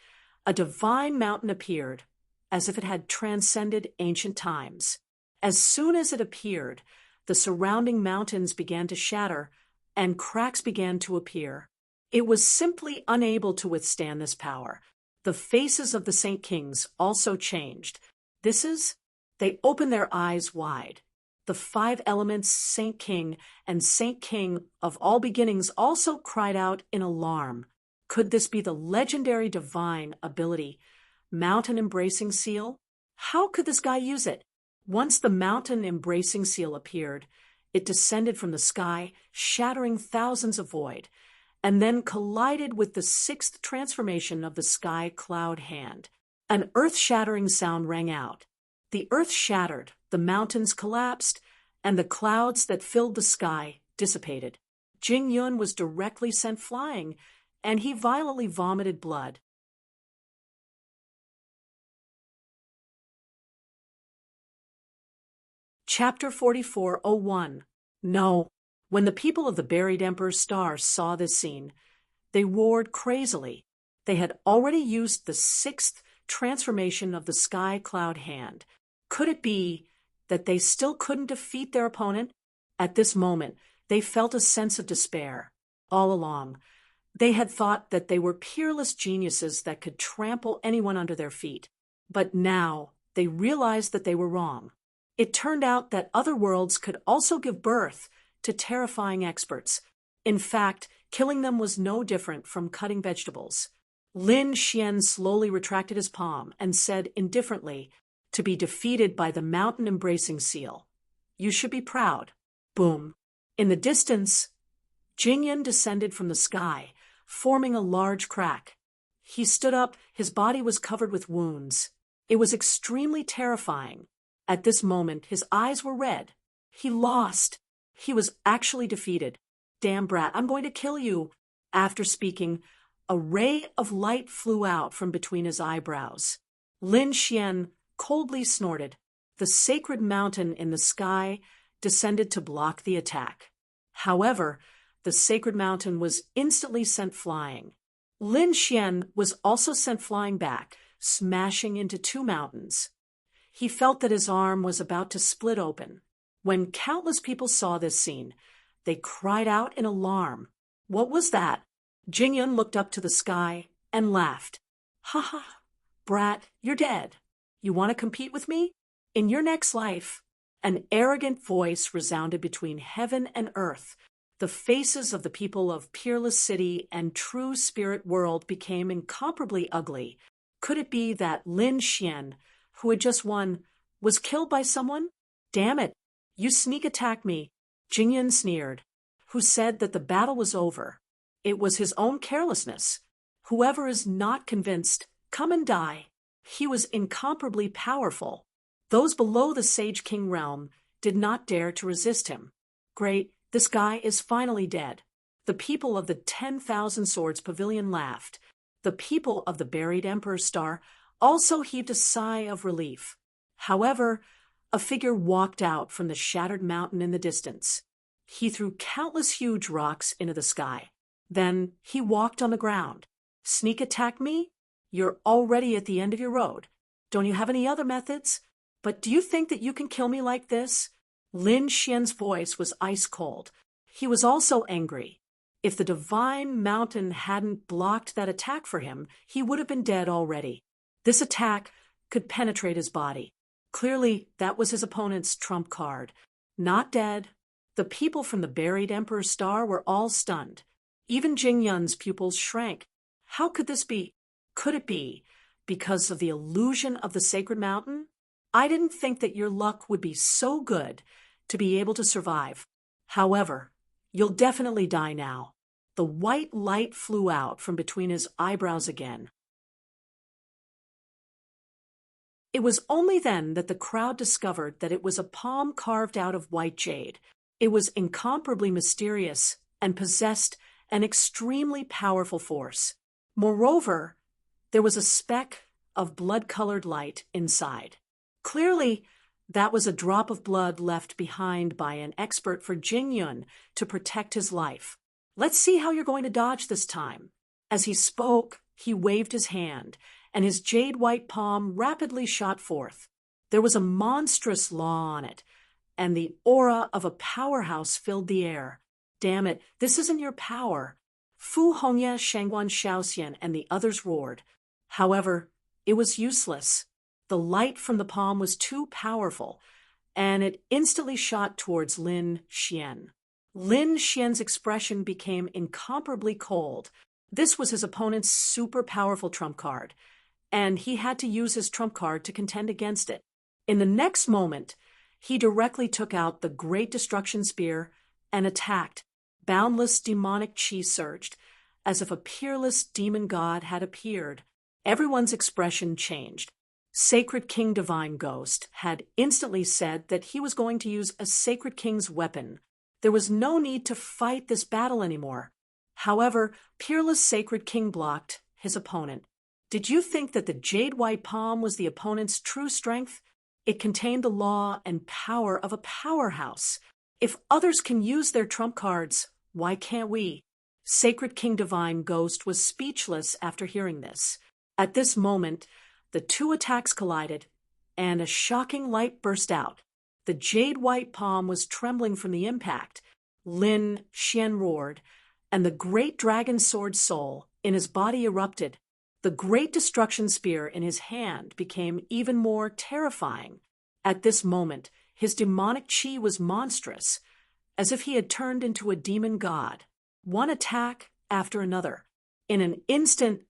a divine mountain appeared, as if it had transcended ancient times. As soon as it appeared, the surrounding mountains began to shatter, and cracks began to appear. It was simply unable to withstand this power. The faces of the Saint Kings also changed. They opened their eyes wide. The 5 elements, Saint King and Saint King of all beginnings, also cried out in alarm. Could this be the legendary divine ability, Mountain Embracing Seal? How could this guy use it? Once the Mountain Embracing Seal appeared, it descended from the sky, shattering thousands of void, and then collided with the sixth transformation of the Sky Cloud Hand. An earth-shattering sound rang out. The earth shattered, the mountains collapsed, and the clouds that filled the sky dissipated. Jing Yun was directly sent flying, and he violently vomited blood. Chapter 44:01. No. When the people of the buried Emperor's Star saw this scene, they roared crazily. They had already used the sixth transformation of the Sky Cloud Hand. Could it be that they still couldn't defeat their opponent? At this moment, they felt a sense of despair. All along, they had thought that they were peerless geniuses that could trample anyone under their feet. But now, they realized that they were wrong. It turned out that other worlds could also give birth to terrifying experts. In fact, killing them was no different from cutting vegetables. Lin Xian slowly retracted his palm and said indifferently, "To be defeated by the Mountain Embracing Seal. You should be proud." Boom. In the distance, Jingyan descended from the sky, forming a large crack. He stood up, his body was covered with wounds. It was extremely terrifying. At this moment, his eyes were red. He lost. He was actually defeated. "Damn brat, I'm going to kill you." After speaking, a ray of light flew out from between his eyebrows. Lin Xian coldly snorted. The sacred mountain in the sky descended to block the attack. However, the sacred mountain was instantly sent flying. Lin Xian was also sent flying back, smashing into two mountains. He felt that his arm was about to split open. When countless people saw this scene, they cried out in alarm. What was that? Jingyun looked up to the sky and laughed. "Ha ha, brat, you're dead. You want to compete with me? In your next life." An arrogant voice resounded between heaven and earth. The faces of the people of Peerless City and True Spirit World became incomparably ugly. Could it be that Lin Xian, who had just won, was killed by someone? "Damn it, you sneak attacked me," Jingyun sneered. Who said that the battle was over? It was his own carelessness. Whoever is not convinced, come and die. He was incomparably powerful. Those below the Sage King realm did not dare to resist him. Great, this guy is finally dead. The people of the 10,000 Swords Pavilion laughed. The people of the buried Emperor's Star also heaved a sigh of relief. However, a figure walked out from the shattered mountain in the distance. He threw countless huge rocks into the sky. Then he walked on the ground. "Sneak attack me? You're already at the end of your road. Don't you have any other methods? But do you think that you can kill me like this?" Lin Xian's voice was ice cold. He was also angry. If the divine mountain hadn't blocked that attack for him, he would have been dead already. This attack could penetrate his body. Clearly, that was his opponent's trump card. Not dead. The people from the buried Emperor's Star were all stunned. Even Jingyun's pupils shrank. How could this be? Could it be because of the illusion of the sacred mountain? I didn't think that your luck would be so good to be able to survive. However, you'll definitely die now. The white light flew out from between his eyebrows again. It was only then that the crowd discovered that it was a palm carved out of white jade. It was incomparably mysterious and possessed an extremely powerful force. Moreover, there was a speck of blood-colored light inside. Clearly, that was a drop of blood left behind by an expert for Jingyun to protect his life. "Let's see how you're going to dodge this time." As he spoke, he waved his hand, and his jade-white palm rapidly shot forth. There was a monstrous law on it, and the aura of a powerhouse filled the air. "Damn it, this isn't your power." Fu Hongya, Shangguan Shaoxian, and the others roared. However, it was useless. The light from the palm was too powerful, and it instantly shot towards Lin Xian. Lin Xian's expression became incomparably cold. This was his opponent's super powerful trump card, and he had to use his trump card to contend against it. In the next moment, he directly took out the Great Destruction Spear and attacked. Boundless demonic chi surged, as if a peerless demon god had appeared. Everyone's expression changed. Sacred King Divine Ghost had instantly said that he was going to use a Sacred King's weapon. There was no need to fight this battle anymore. However, Peerless Sacred King blocked his opponent. Did you think that the Jade White Palm was the opponent's true strength? It contained the law and power of a powerhouse. If others can use their trump cards, why can't we? Sacred King Divine Ghost was speechless after hearing this. At this moment, the two attacks collided, and a shocking light burst out. The Jade White Palm was trembling from the impact. Lin Xian roared, and the great dragon sword soul in his body erupted. The Great Destruction Spear in his hand became even more terrifying. At this moment, his demonic chi was monstrous, as if he had turned into a demon god. One attack after another. In an instant,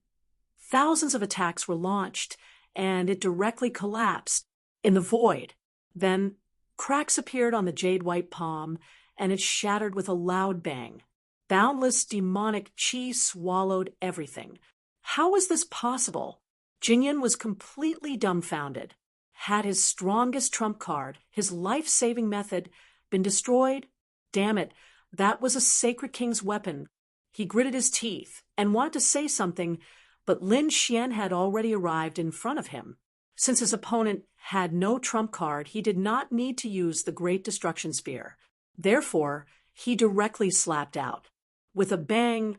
thousands of attacks were launched, and it directly collapsed in the void. Then, cracks appeared on the Jade White Palm, and it shattered with a loud bang. Boundless demonic chi swallowed everything. How was this possible? Jingyun was completely dumbfounded. Had his strongest trump card, his life-saving method, been destroyed? Damn it, that was a Sacred King's weapon. He gritted his teeth and wanted to say something, but Lin Xian had already arrived in front of him. Since his opponent had no trump card, he did not need to use the Great Destruction Spear. Therefore, he directly slapped out. With a bang,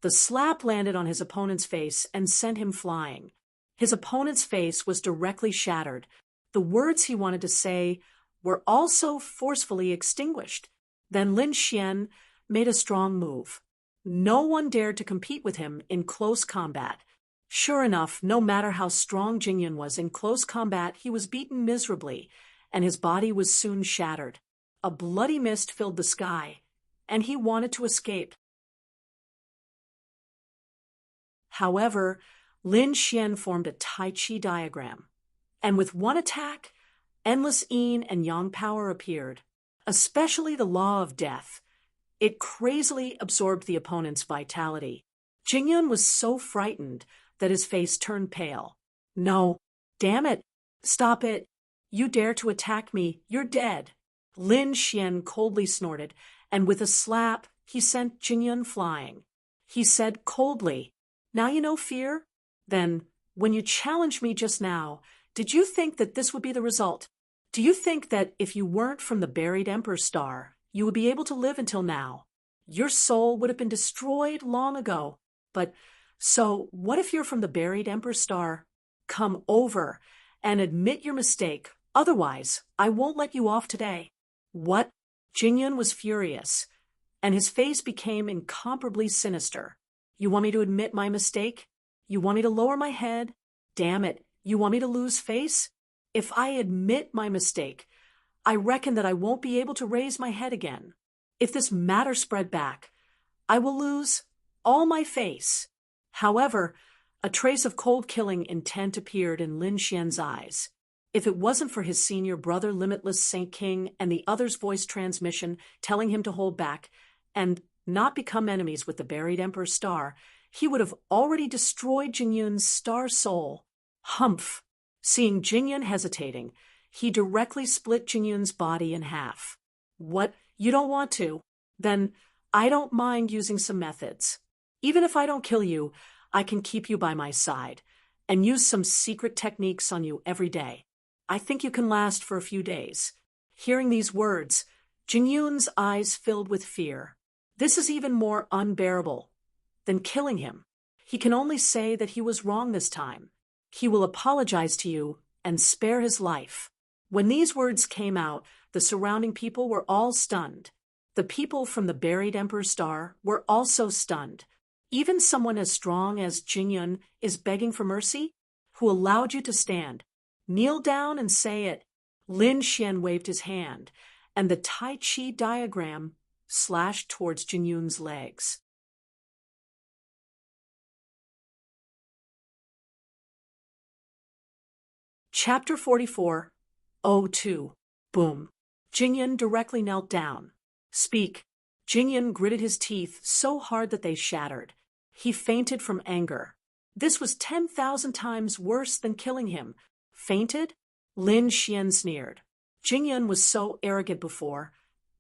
the slap landed on his opponent's face and sent him flying. His opponent's face was directly shattered. The words he wanted to say were also forcefully extinguished. Then Lin Xian made a strong move. No one dared to compete with him in close combat. Sure enough, no matter how strong Jingyun was in close combat, he was beaten miserably, and his body was soon shattered. A bloody mist filled the sky, and he wanted to escape. However, Lin Xian formed a Tai Chi diagram, and with one attack, endless yin and yang power appeared, especially the law of death. It crazily absorbed the opponent's vitality. Jingyun was so frightened that his face turned pale. No, damn it, stop it. You dare to attack me, you're dead. Lin Xian coldly snorted, and with a slap, he sent Jingyun flying. He said coldly, "Now you know fear? Then, when you challenged me just now, did you think that this would be the result? Do you think that if you weren't from the buried Emperor Star, you would be able to live until now? Your soul would have been destroyed long ago. But, so, what if you're from the buried Emperor Star? Come over and admit your mistake. Otherwise, I won't let you off today." What? Jingyun was furious, and his face became incomparably sinister. You want me to admit my mistake? You want me to lower my head? Damn it, you want me to lose face? If I admit my mistake, I reckon that I won't be able to raise my head again. If this matter spread back, I will lose all my face. However, a trace of cold killing intent appeared in Lin Xian's eyes. If it wasn't for his senior brother, Limitless Saint King, and the other's voice transmission telling him to hold back and not become enemies with the buried Emperor Star, he would have already destroyed Jingyun's star soul. Humph! Seeing Jingyun hesitating, he directly split Jingyun's body in half. What? You don't want to? Then I don't mind using some methods. Even if I don't kill you, I can keep you by my side and use some secret techniques on you every day. I think you can last for a few days. Hearing these words, Jingyun's eyes filled with fear. This is even more unbearable than killing him. He can only say that he was wrong this time. He will apologize to you and spare his life. When these words came out, the surrounding people were all stunned. The people from the buried Emperor Star were also stunned. Even someone as strong as Jingyun is begging for mercy? Who allowed you to stand? Kneel down and say it. Lin Xian waved his hand, and the Tai Chi diagram slashed towards Jingyun's legs. Chapter 44. O2. Boom. Jingyan directly knelt down. Speak. Jingyan gritted his teeth so hard that they shattered. He fainted from anger. This was 10,000 times worse than killing him. Fainted? Lin Xian sneered. Jingyan was so arrogant before,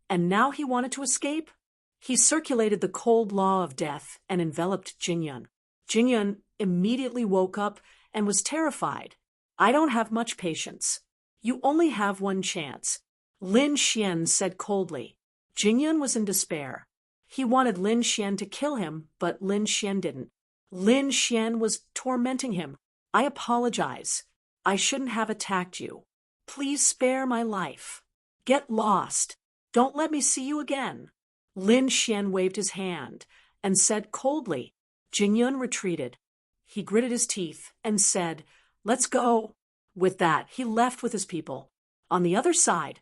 and now he wanted to escape? He circulated the cold law of death and enveloped Jingyan. Jingyan immediately woke up and was terrified. I don't have much patience. You only have one chance, Lin Xian said coldly. Jingyan was in despair. He wanted Lin Xian to kill him, but Lin Xian didn't. Lin Xian was tormenting him. I apologize. I shouldn't have attacked you. Please spare my life. Get lost. Don't let me see you again. Lin Xian waved his hand and said coldly. Jingyan retreated. He gritted his teeth and said, Let's go. With that, he left with his people. On the other side,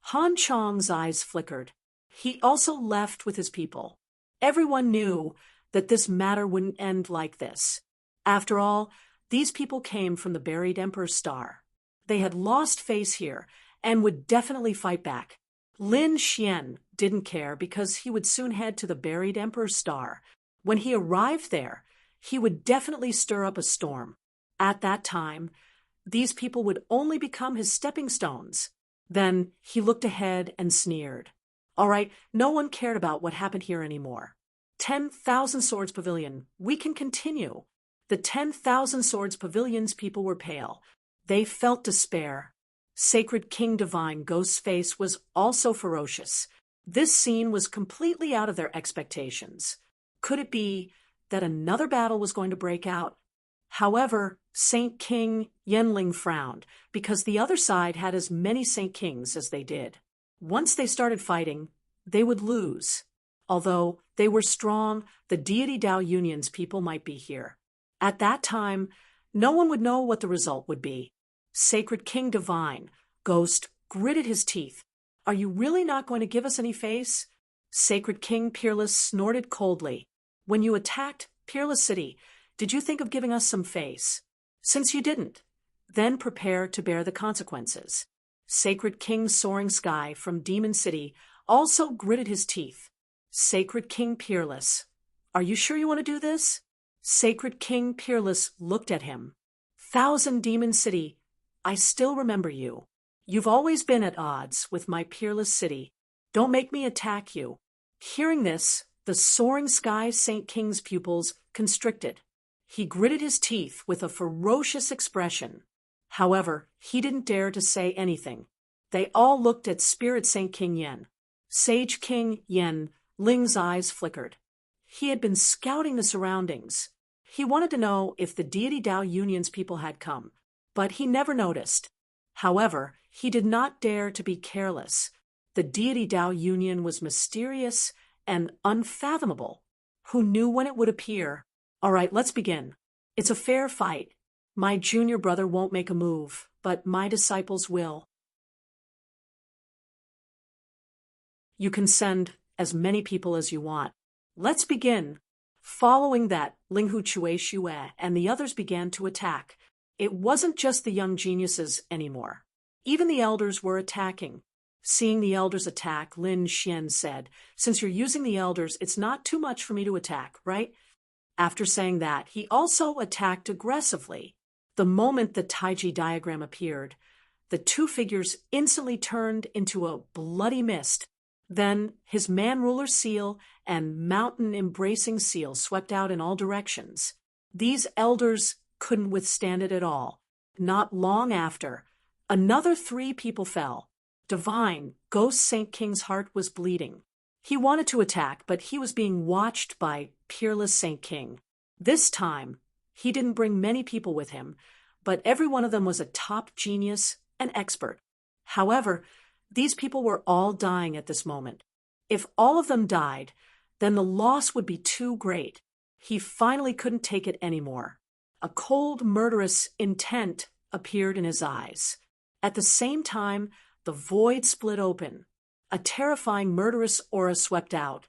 Han Chong's eyes flickered. He also left with his people. Everyone knew that this matter wouldn't end like this. After all, these people came from the buried Emperor's star. They had lost face here and would definitely fight back. Lin Xian didn't care because he would soon head to the buried Emperor's star. When he arrived there, he would definitely stir up a storm. At that time, these people would only become his stepping stones. Then he looked ahead and sneered. All right, no one cared about what happened here anymore. 10,000 Swords Pavilion, we can continue. The 10,000 Swords Pavilion's people were pale. They felt despair. Sacred King Divine Ghost's face was also ferocious. This scene was completely out of their expectations. Could it be that another battle was going to break out? However, Saint King Yenling frowned, because the other side had as many Saint Kings as they did. Once they started fighting, they would lose. Although they were strong, the deity Dao Union's people might be here. At that time, no one would know what the result would be. Sacred King Divine Ghost gritted his teeth. Are you really not going to give us any face? Sacred King Peerless snorted coldly. When you attacked Peerless City, did you think of giving us some face? Since you didn't, then prepare to bear the consequences. Sacred King Soaring Sky from Demon City also gritted his teeth. Sacred King Peerless, are you sure you want to do this? Sacred King Peerless looked at him. Thousand Demon City, I still remember you. You've always been at odds with my Peerless City. Don't make me attack you. Hearing this, the Soaring Sky Saint King's pupils constricted. He gritted his teeth with a ferocious expression. However, he didn't dare to say anything. They all looked at Spirit Saint King Yen. Sage King Yen Ling's eyes flickered. He had been scouting the surroundings. He wanted to know if the deity Dao Union's people had come, but he never noticed. However, he did not dare to be careless. The deity Dao Union was mysterious and unfathomable. Who knew when it would appear? All right, let's begin. It's a fair fight. My junior brother won't make a move, but my disciples will. You can send as many people as you want. Let's begin. Following that, Linghu Chue Shue and the others began to attack. It wasn't just the young geniuses anymore. Even the elders were attacking. Seeing the elders attack, Lin Xian said, Since you're using the elders, it's not too much for me to attack, right? After saying that, he also attacked aggressively. The moment the Taiji diagram appeared, the two figures instantly turned into a bloody mist. Then his man-ruler seal and mountain-embracing seal swept out in all directions. These elders couldn't withstand it at all. Not long after, another 3 people fell. Divine, Ghost Saint King's heart was bleeding. He wanted to attack, but he was being watched by Peerless Saint King. This time, he didn't bring many people with him, but every one of them was a top genius and expert. However, these people were all dying at this moment. If all of them died, then the loss would be too great. He finally couldn't take it anymore. A cold, murderous intent appeared in his eyes. At the same time, the void split open. A terrifying, murderous aura swept out,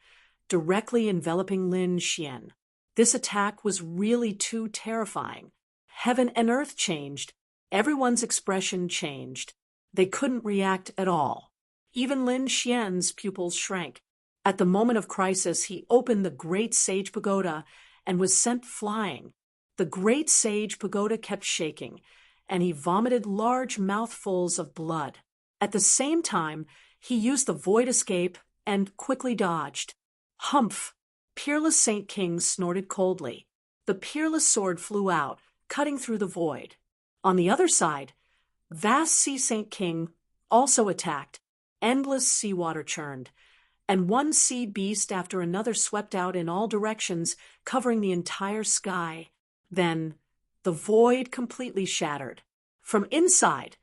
directly enveloping Lin Xian. This attack was really too terrifying. Heaven and earth changed. Everyone's expression changed. They couldn't react at all. Even Lin Xian's pupils shrank. At the moment of crisis, he opened the Great Sage Pagoda and was sent flying. The Great Sage Pagoda kept shaking, and he vomited large mouthfuls of blood. At the same time, he used the void escape and quickly dodged. Humph! Peerless Saint King snorted coldly. The peerless sword flew out, cutting through the void. On the other side, vast Sea Saint King also attacked. Endless seawater churned, and one sea beast after another swept out in all directions, covering the entire sky. Then, the void completely shattered. From inside,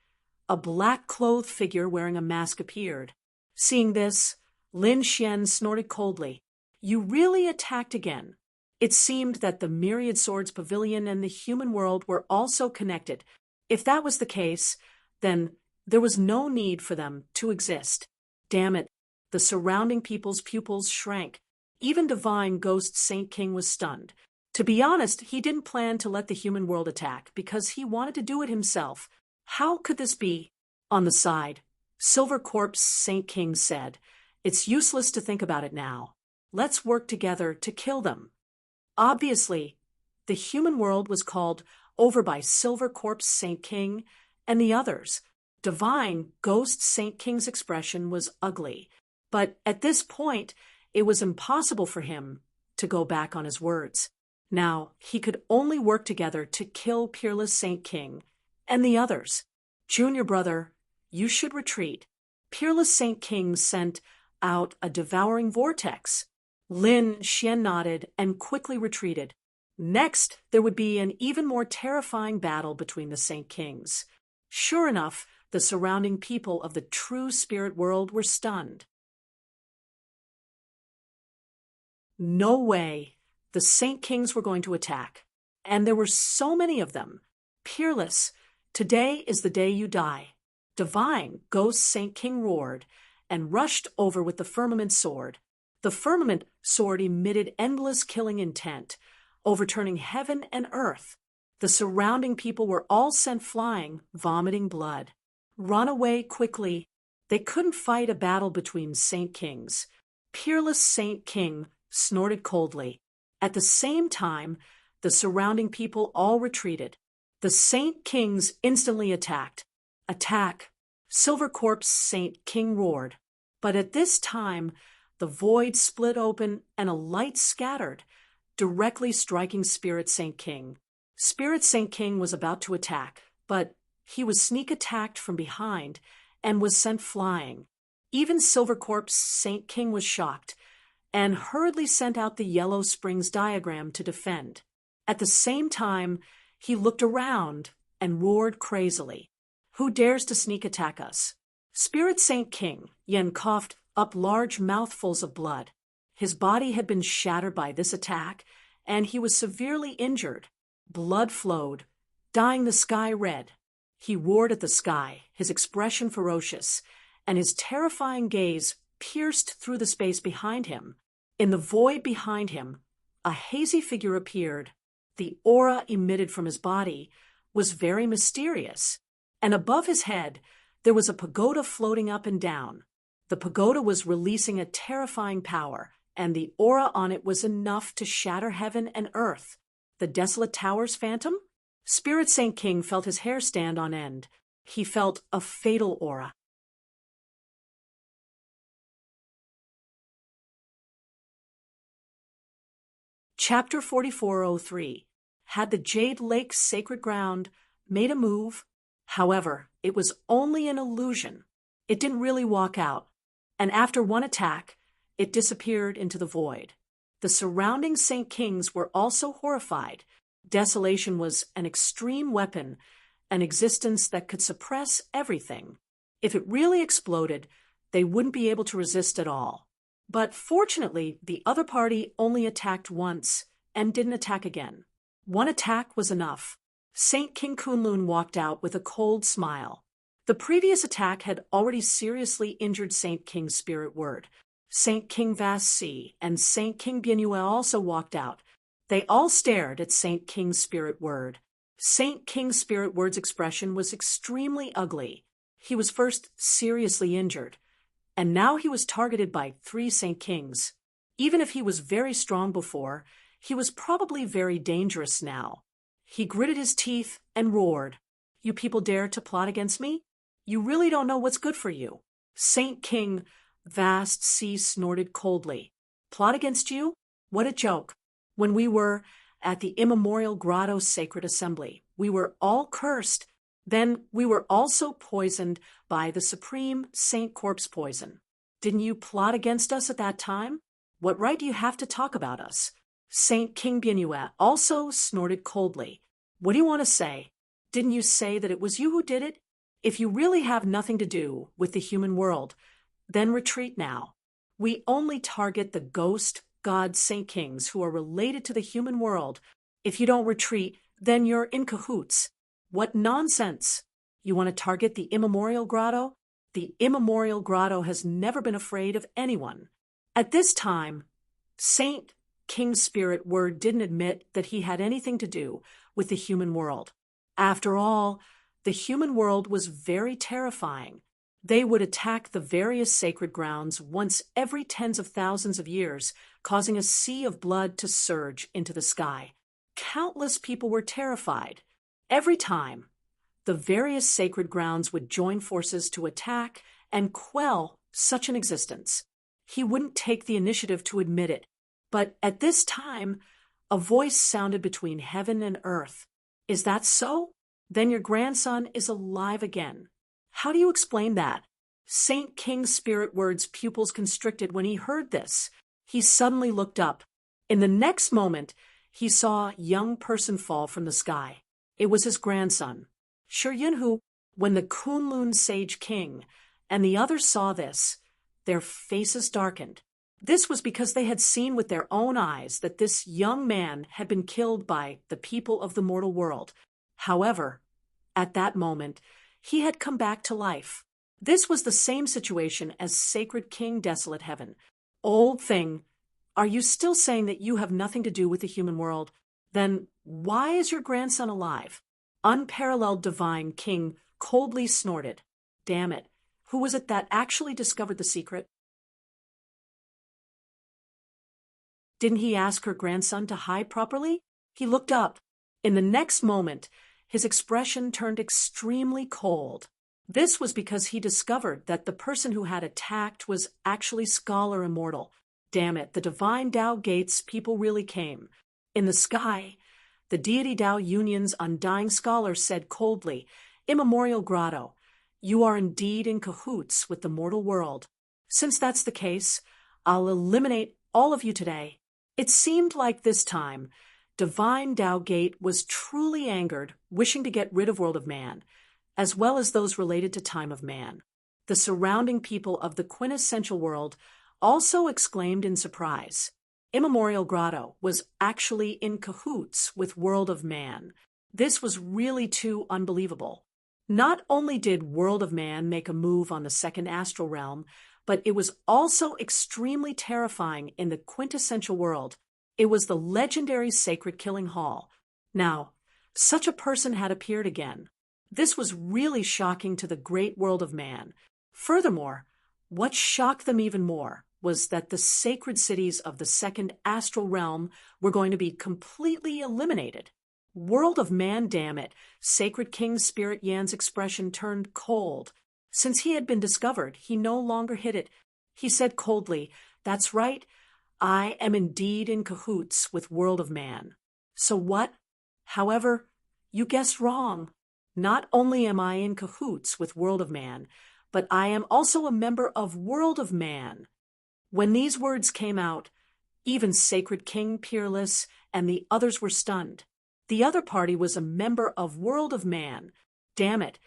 a black-clothed figure wearing a mask appeared. Seeing this, Lin Xian snorted coldly. You really attacked again. It seemed that the Myriad Swords Pavilion and the human world were also connected. If that was the case, then there was no need for them to exist. Damn it, the surrounding people's pupils shrank. Even divine Ghost Saint King was stunned. To be honest, he didn't plan to let the human world attack because he wanted to do it himself. How could this be? On the side, Silver Corpse Saint King said, It's useless to think about it now. Let's work together to kill them. Obviously, the human world was called over by Silver Corpse Saint King and the others. Divine Ghost Saint King's expression was ugly, but at this point, it was impossible for him to go back on his words. Now, he could only work together to kill Peerless Saint King and the others. Junior brother, you should retreat. Peerless Saint King sent out a devouring vortex. Lin Xian nodded and quickly retreated. Next, there would be an even more terrifying battle between the Saint Kings. Sure enough, the surrounding people of the true spirit world were stunned. No way. The Saint Kings were going to attack. And there were so many of them. Peerless, today is the day you die. Divine Ghost Saint King roared and rushed over with the firmament sword. The firmament sword emitted endless killing intent, overturning heaven and earth. The surrounding people were all sent flying, vomiting blood. Run away quickly. They couldn't fight a battle between Saint Kings. Peerless Saint King snorted coldly. At the same time, the surrounding people all retreated. The Saint Kings instantly attacked. Attack! Silver Corpse Saint King roared. But at this time, the void split open and a light scattered, directly striking Spirit Saint King. Spirit Saint King was about to attack, but he was sneak attacked from behind and was sent flying. Even Silver Corpse Saint King was shocked and hurriedly sent out the Yellow Springs diagram to defend. At the same time, he looked around and roared crazily. Who dares to sneak attack us? Spirit Saint King, Yen coughed up large mouthfuls of blood. His body had been shattered by this attack, and he was severely injured. Blood flowed, dyeing the sky red. He roared at the sky, his expression ferocious, and his terrifying gaze pierced through the space behind him. In the void behind him, a hazy figure appeared. The aura emitted from his body was very mysterious, and above his head there was a pagoda floating up and down. The pagoda was releasing a terrifying power, and the aura on it was enough to shatter heaven and earth. The desolate tower's phantom? Spirit Saint King felt his hair stand on end. He felt a fatal aura. Chapter 4403. Had the Jade Lake's sacred ground made a move? However, it was only an illusion. It didn't really walk out, and after one attack, it disappeared into the void. The surrounding Saint Kings were also horrified. Desolation was an extreme weapon, an existence that could suppress everything. If it really exploded, they wouldn't be able to resist at all. But fortunately, the other party only attacked once and didn't attack again. One attack was enough. Saint King Kunlun walked out with a cold smile. The previous attack had already seriously injured Saint King's spirit word. Saint King Vast Sea and Saint King Bienue also walked out. They all stared at Saint King's spirit word. Saint King Spirit Word's expression was extremely ugly. He was first seriously injured, and now he was targeted by 3 Saint Kings. Even if he was very strong before, he was probably very dangerous now. He gritted his teeth and roared, "You people dare to plot against me? You really don't know what's good for you." Saint King Vast Sea snorted coldly. "Plot against you? What a joke. When we were at the immemorial grotto sacred assembly, we were all cursed. Then we were also poisoned by the supreme Saint Corpse poison. Didn't you plot against us at that time? What right do you have to talk about us?" Saint King Biennuet also snorted coldly. "What do you want to say? Didn't you say that it was you who did it? If you really have nothing to do with the human world, then retreat now. We only target the ghost god Saint Kings who are related to the human world. If you don't retreat, then you're in cahoots. What nonsense! You want to target the immemorial grotto? The immemorial grotto has never been afraid of anyone." At this time, Saint King Spirit Word didn't admit that he had anything to do with the human world. After all, the human world was very terrifying. They would attack the various sacred grounds once every tens of thousands of years, causing a sea of blood to surge into the sky. Countless people were terrified. Every time, the various sacred grounds would join forces to attack and quell such an existence. He wouldn't take the initiative to admit it, but at this time, a voice sounded between heaven and earth. "Is that so? Then your grandson is alive again. How do you explain that?" Saint King Spirit Word's pupils constricted when he heard this. He suddenly looked up. In the next moment, he saw a young person fall from the sky. It was his grandson, Shi Yunhu. When the Kunlun Sage King and the others saw this, their faces darkened. This was because they had seen with their own eyes that this young man had been killed by the people of the mortal world. However, at that moment, he had come back to life. This was the same situation as Sacred King Desolate Heaven. "Old thing, are you still saying that you have nothing to do with the human world? Then why is your grandson alive?" Unparalleled Divine King coldly snorted. "Damn it. Who was it that actually discovered the secret? Didn't he ask her grandson to hide properly?" He looked up. In the next moment, his expression turned extremely cold. This was because he discovered that the person who had attacked was actually Scholar Immortal. Damn it, the divine Tao gates people really came. In the sky, the deity Tao Union's undying scholar said coldly, "Immemorial Grotto, you are indeed in cahoots with the mortal world. Since that's the case, I'll eliminate all of you today." It seemed like this time, Divine Tao Gate was truly angered, wishing to get rid of World of Man, as well as those related to Time of Man. The surrounding people of the quintessential world also exclaimed in surprise. Immemorial Grotto was actually in cahoots with World of Man. This was really too unbelievable. Not only did World of Man make a move on the second astral realm, but it was also extremely terrifying in the quintessential world. It was the legendary Sacred Killing Hall. Now, such a person had appeared again. This was really shocking to the great World of Man. Furthermore, what shocked them even more was that the sacred cities of the second astral realm were going to be completely eliminated. World of Man, damn it, Sacred King Spirit Yan's expression turned cold. Since he had been discovered, he no longer hid it. He said coldly, "That's right, I am indeed in cahoots with World of Man." "So what?" "However, you guessed wrong. Not only am I in cahoots with World of Man, but I am also a member of World of Man." When these words came out, even Sacred King Peerless and the others were stunned. The other party was a member of World of Man. Damn it.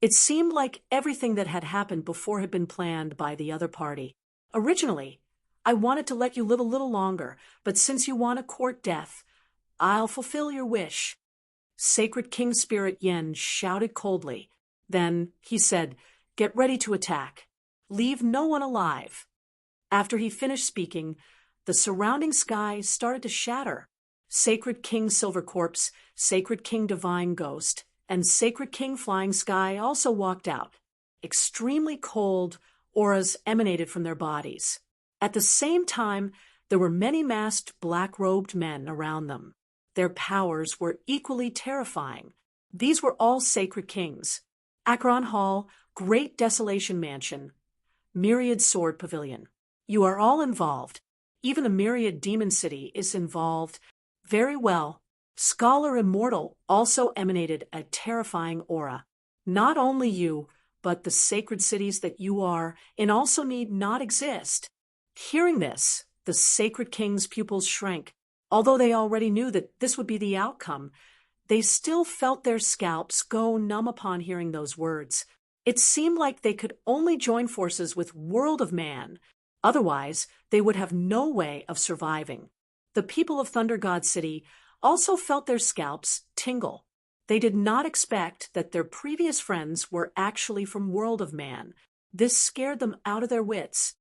It seemed like everything that had happened before had been planned by the other party. Originally, I wanted to let you live a little longer, but since you want to court death, I'll fulfill your wish. Sacred King Spirit Yen shouted coldly. Then he said, "Get ready to attack. Leave no one alive." After he finished speaking, the surrounding sky started to shatter. Sacred King Silver Corpse, Sacred King Divine Ghost, and Sacred King Flying Sky also walked out. Extremely cold auras emanated from their bodies. At the same time, there were many masked black-robed men around them. Their powers were equally terrifying. These were all sacred kings. Acheron Hall, Great Desolation Mansion, Myriad Sword Pavilion. You are all involved. Even a Myriad Demon City is involved. Very well. Scholar Immortal also emanated a terrifying aura. Not only you, but the sacred cities that you are in also need not exist. Hearing this, the sacred king's pupils shrank. Although they already knew that this would be the outcome, they still felt their scalps go numb upon hearing those words. It seemed like they could only join forces with World of Man. Otherwise, they would have no way of surviving. The people of Thunder God City also felt their scalps tingle. They did not expect that their previous friends were actually from World of Man. This scared them out of their wits.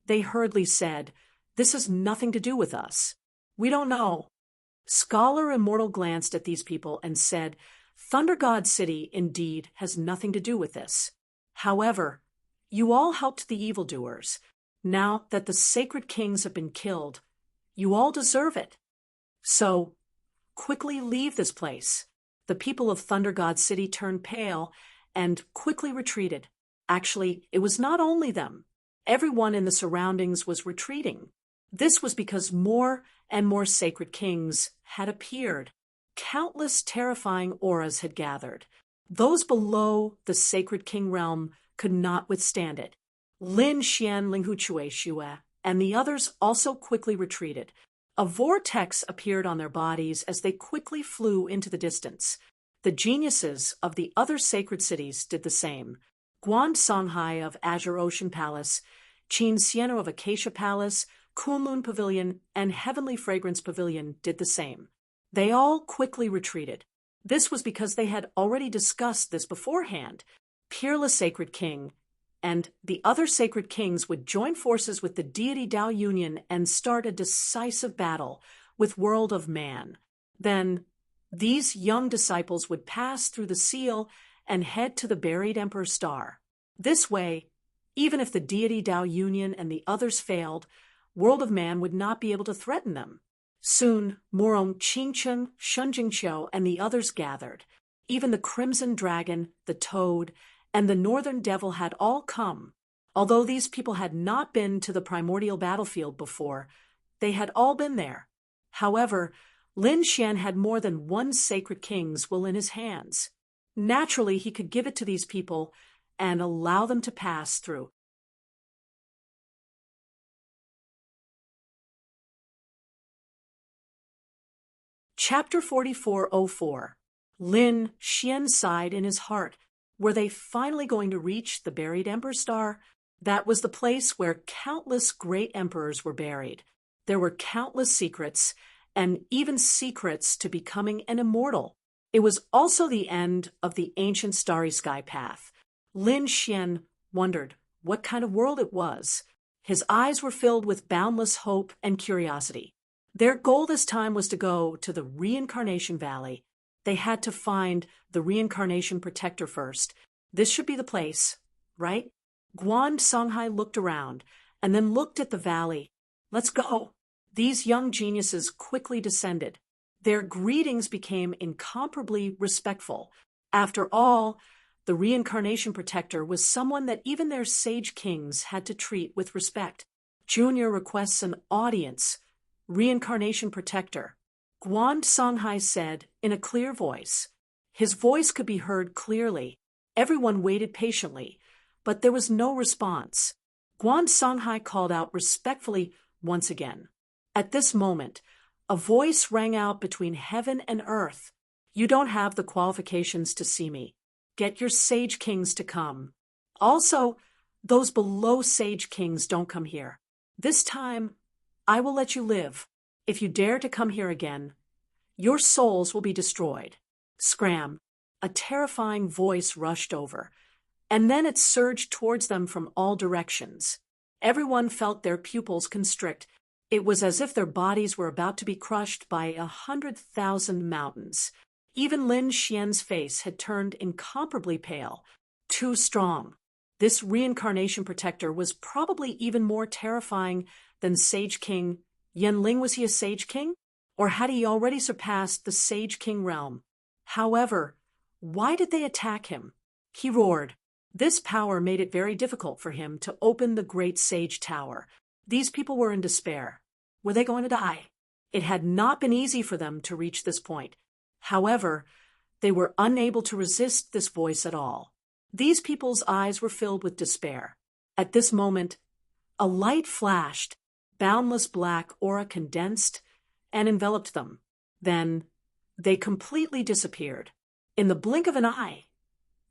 They hurriedly said, "This has nothing to do with us. We don't know." Scholar Immortal glanced at these people and said, "Thunder God City indeed has nothing to do with this. However, you all helped the evildoers. Now that the sacred kings have been killed, you all deserve it. So, quickly leave this place." The people of Thunder God City turned pale and quickly retreated. Actually, it was not only them. Everyone in the surroundings was retreating. This was because more and more sacred kings had appeared. Countless terrifying auras had gathered. Those below the sacred king realm could not withstand it. Lin Xian Linghu Chue Xue and the others also quickly retreated. A vortex appeared on their bodies as they quickly flew into the distance. The geniuses of the other sacred cities did the same. Guan Songhai of Azure Ocean Palace, Qin Xiano of Acacia Palace, Kunlun Pavilion, and Heavenly Fragrance Pavilion did the same. They all quickly retreated. This was because they had already discussed this beforehand. Peerless Sacred King and the other sacred kings would join forces with the deity Dao Union and start a decisive battle with World of Man. Then, these young disciples would pass through the seal and head to the buried Emperor Star. This way, even if the deity Dao Union and the others failed, World of Man would not be able to threaten them. Soon, Morong Qingcheng, Shunjingqiu, and the others gathered. Even the Crimson Dragon, the Toad, and the Northern Devil had all come. Although these people had not been to the primordial battlefield before, they had all been there. However, Lin Xian had more than one sacred king's will in his hands. Naturally, he could give it to these people and allow them to pass through. Chapter 4404. Lin Xian sighed in his heart. Were they finally going to reach the buried Emperor Star? That was the place where countless great emperors were buried. There were countless secrets, and even secrets to becoming an immortal. It was also the end of the ancient starry sky path. Lin Xian wondered what kind of world it was. His eyes were filled with boundless hope and curiosity. Their goal this time was to go to the Reincarnation Valley. They had to find the Reincarnation Protector first. This should be the place, right? Guan Songhai looked around and then looked at the valley. "Let's go." These young geniuses quickly descended. Their greetings became incomparably respectful. After all, the Reincarnation Protector was someone that even their sage kings had to treat with respect. Junior requests an audience. Reincarnation Protector. Guan Songhai said in a clear voice. His voice could be heard clearly. Everyone waited patiently, but there was no response. Guan Songhai called out respectfully once again. At this moment, a voice rang out between heaven and earth. "You don't have the qualifications to see me. Get your sage kings to come. Also, those below sage kings don't come here. This time, I will let you live. If you dare to come here again, your souls will be destroyed." Scram! A terrifying voice rushed over, and then it surged towards them from all directions. Everyone felt their pupils constrict. It was as if their bodies were about to be crushed by 100,000 mountains. Even Lin Xian's face had turned incomparably pale. Too strong. This reincarnation protector was probably even more terrifying than Sage King Yanling. Was he a Sage King? Or had he already surpassed the Sage King realm? However, why did they attack him? He roared. This power made it very difficult for him to open the Great Sage Tower. These people were in despair. Were they going to die? It had not been easy for them to reach this point. However, they were unable to resist this voice at all. These people's eyes were filled with despair. At this moment, a light flashed, boundless black aura condensed and enveloped them. Then, they completely disappeared. In the blink of an eye,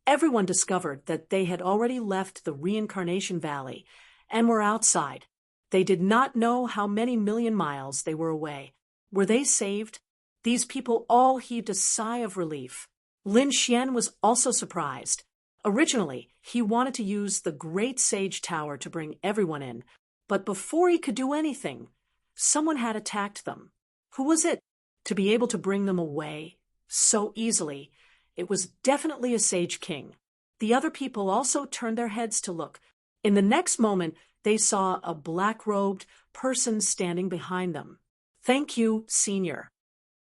everyone discovered that they had already left the Reincarnation Valley and were outside. They did not know how many million miles they were away. Were they saved? These people all heaved a sigh of relief. Lin Xian was also surprised. Originally, he wanted to use the Great Sage Tower to bring everyone in, but before he could do anything, someone had attacked them. Who was it? To be able to bring them away so easily, it was definitely a Sage King. The other people also turned their heads to look. In the next moment, they saw a black-robed person standing behind them. "Thank you, Senior,"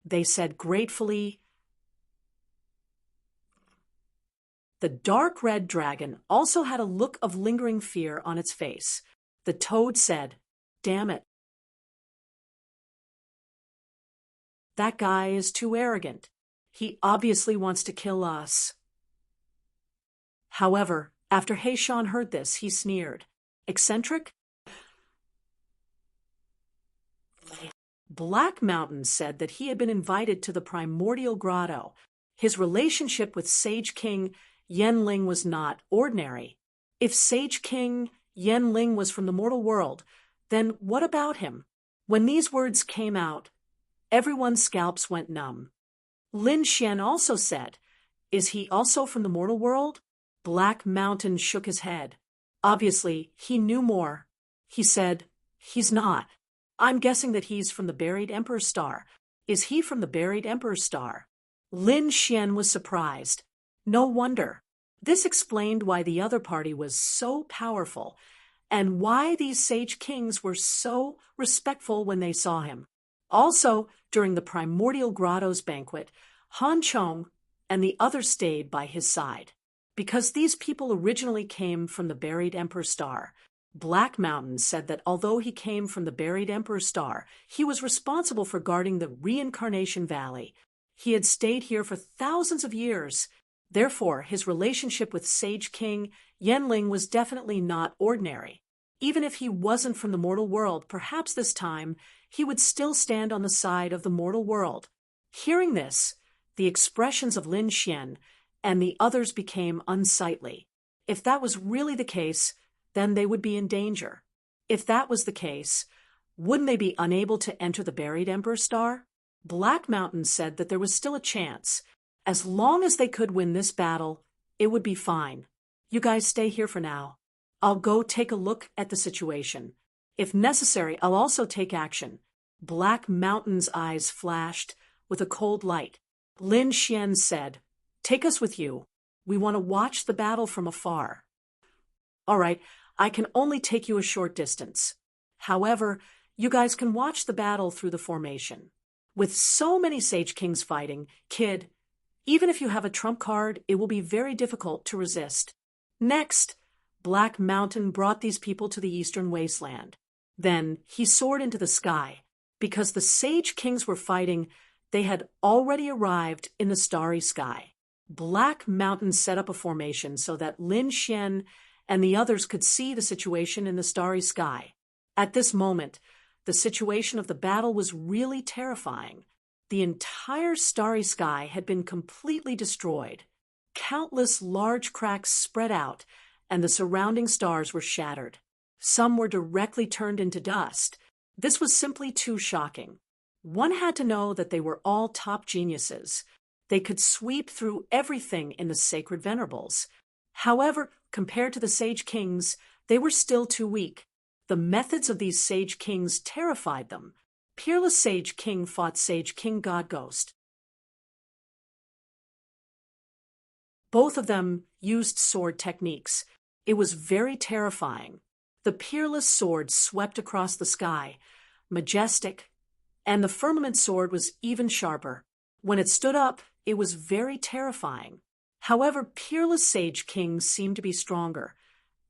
they said gratefully. The dark red dragon also had a look of lingering fear on its face. The toad said, "Damn it. That guy is too arrogant. He obviously wants to kill us." However, after Heishan heard this, he sneered. "Eccentric?" Black Mountain said that he had been invited to the primordial grotto. His relationship with Sage King Yanling was not ordinary. If Sage King Yanling was from the mortal world, then what about him? When these words came out, everyone's scalps went numb. Lin Xian also said, "Is he also from the mortal world?" Black Mountain shook his head. Obviously, he knew more. He said, "He's not. I'm guessing that he's from the buried Emperor's Star." "Is he from the buried Emperor's Star?" Lin Xian was surprised. No wonder. This explained why the other party was so powerful, and why these Sage Kings were so respectful when they saw him. Also, during the Primordial Grotto's banquet, Han Chong and the others stayed by his side. Because these people originally came from the buried Emperor's Star, Black Mountain said that although he came from the buried Emperor's Star, he was responsible for guarding the Reincarnation Valley. He had stayed here for thousands of years. Therefore, his relationship with Sage King Yanling was definitely not ordinary. Even if he wasn't from the mortal world, perhaps this time he would still stand on the side of the mortal world. Hearing this, the expressions of Lin Xian and the others became unsightly. If that was really the case, then they would be in danger. If that was the case, wouldn't they be unable to enter the buried Emperor's Star? Black Mountain said that there was still a chance. As long as they could win this battle, it would be fine. "You guys stay here for now. I'll go take a look at the situation. If necessary, I'll also take action." Black Mountain's eyes flashed with a cold light. Lin Xian said, "Take us with you. We want to watch the battle from afar." "All right, I can only take you a short distance. However, you guys can watch the battle through the formation. With so many Sage Kings fighting, kid, even if you have a trump card, it will be very difficult to resist." Next, Black Mountain brought these people to the eastern wasteland. Then he soared into the sky. Because the Sage Kings were fighting, they had already arrived in the starry sky. Black Mountain set up a formation so that Lin Xian and the others could see the situation in the starry sky. At this moment, the situation of the battle was really terrifying. The entire starry sky had been completely destroyed. Countless large cracks spread out, and the surrounding stars were shattered. Some were directly turned into dust. This was simply too shocking. One had to know that they were all top geniuses. They could sweep through everything in the sacred venerables. However, compared to the Sage Kings, they were still too weak. The methods of these sage kings terrified them. Peerless Sage King fought Sage King God Ghost. Both of them used sword techniques. It was very terrifying. The peerless sword swept across the sky, majestic, and the firmament sword was even sharper. When it stood up, it was very terrifying. However, Peerless Sage King seemed to be stronger,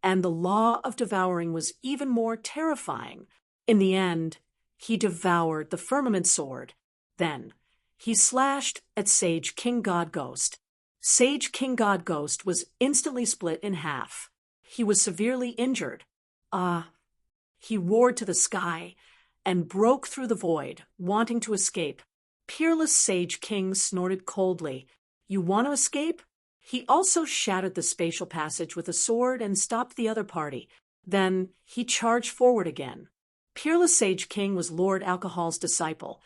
and the law of devouring was even more terrifying. In the end, he devoured the firmament sword. Then, he slashed at Sage King God Ghost. Sage King God Ghost was instantly split in half. He was severely injured. He roared to the sky and broke through the void, wanting to escape. Peerless Sage King snorted coldly. You want to escape? He also shattered the spatial passage with a sword and stopped the other party. Then he charged forward again. Peerless Sage King was Lord Alcohol's disciple,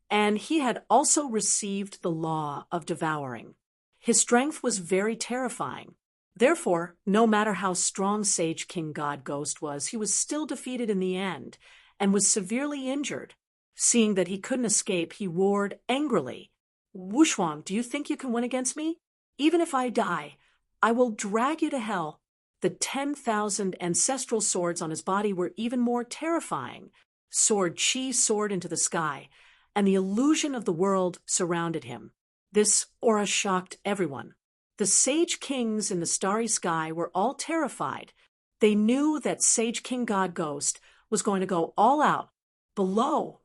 and he had also received the law of devouring. His strength was very terrifying. Therefore, no matter how strong Sage King God Ghost was, he was still defeated in the end and was severely injured. Seeing that he couldn't escape, he roared angrily, Wushwang, do you think you can win against me? Even if I die, I will drag you to hell. The 10,000 ancestral swords on his body were even more terrifying. Sword Chi soared into the sky, and the illusion of the world surrounded him. This aura shocked everyone. The Sage Kings in the starry sky were all terrified. They knew that Sage King God Ghost was going to go all out. Below,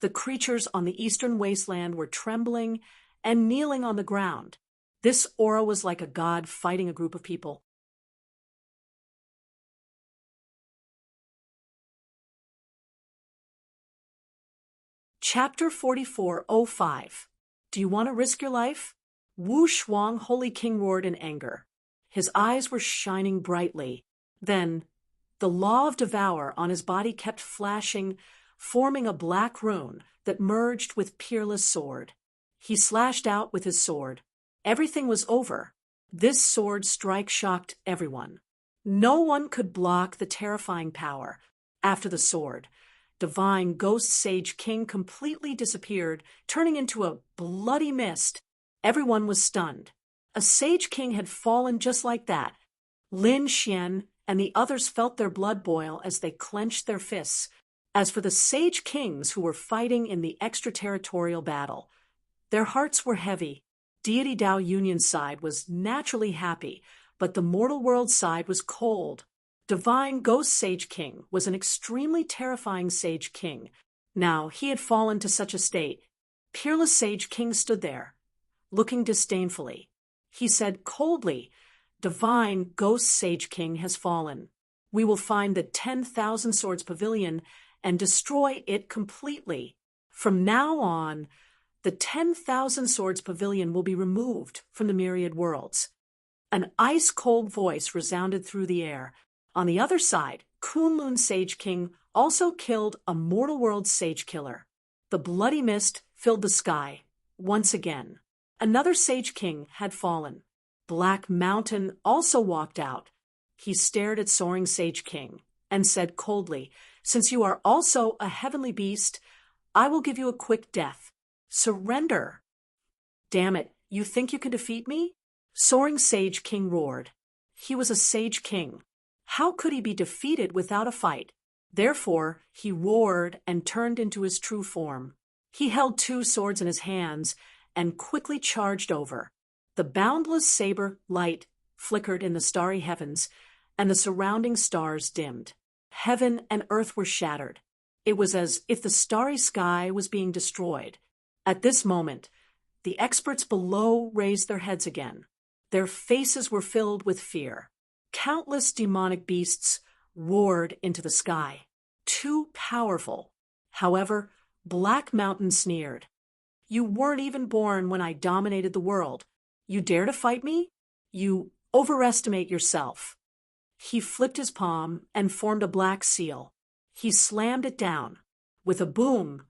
the creatures on the eastern wasteland were trembling and kneeling on the ground. This aura was like a god fighting a group of people. Chapter 44:05. Do you want to risk your life? Wu Shuang, Holy King, roared in anger. His eyes were shining brightly. Then, the law of devour on his body kept flashing, forming a black rune that merged with Peerless Sword. He slashed out with his sword. Everything was over. This sword strike shocked everyone. No one could block the terrifying power. After the sword, Divine Ghost Sage King completely disappeared, turning into a bloody mist. Everyone was stunned. A Sage King had fallen just like that. Lin Xian and the others felt their blood boil as they clenched their fists. As for the Sage Kings who were fighting in the extraterritorial battle, their hearts were heavy. Deity Dao Union's side was naturally happy, but the mortal world side was cold. Divine Ghost Sage King was an extremely terrifying Sage King. Now he had fallen to such a state. Peerless Sage King stood there, looking disdainfully. He said coldly, Divine Ghost Sage King has fallen. We will find the 10,000 Swords Pavilion and destroy it completely. From now on, the 10,000 Swords Pavilion will be removed from the myriad worlds. An ice-cold voice resounded through the air. On the other side, Kunlun Sage King also killed a mortal world sage killer. The bloody mist filled the sky. Once again, another Sage King had fallen. Black Mountain also walked out. He stared at Soaring Sage King and said coldly, Since you are also a heavenly beast, I will give you a quick death. Surrender. Damn it, you think you can defeat me? Soaring Sage King roared. He was a Sage King. How could he be defeated without a fight? Therefore, he roared and turned into his true form. He held two swords in his hands and quickly charged over. The boundless saber light flickered in the starry heavens, and the surrounding stars dimmed. Heaven and earth were shattered. It was as if the starry sky was being destroyed. At this moment, the experts below raised their heads again. Their faces were filled with fear. Countless demonic beasts roared into the sky. Too powerful. However, Black Mountain sneered. You weren't even born when I dominated the world. You dare to fight me? You overestimate yourself. He flipped his palm and formed a black seal. He slammed it down. With a boom,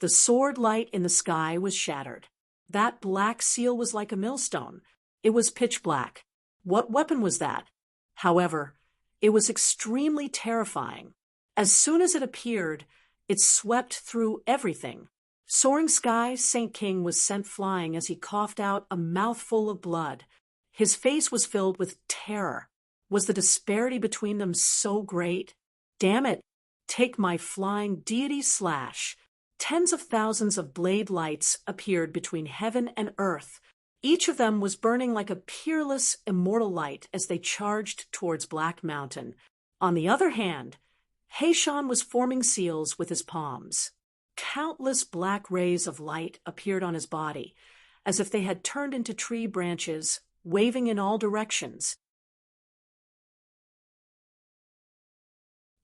the sword light in the sky was shattered. That black seal was like a millstone. It was pitch black. What weapon was that? However, it was extremely terrifying. As soon as it appeared, it swept through everything. Soaring Sky Saint King was sent flying as he coughed out a mouthful of blood. His face was filled with terror. Was the disparity between them so great? Damn it! Take my flying deity slash! Tens of thousands of blade lights appeared between heaven and earth. Each of them was burning like a peerless, immortal light as they charged towards Black Mountain. On the other hand, Haishan was forming seals with his palms. Countless black rays of light appeared on his body, as if they had turned into tree branches, waving in all directions.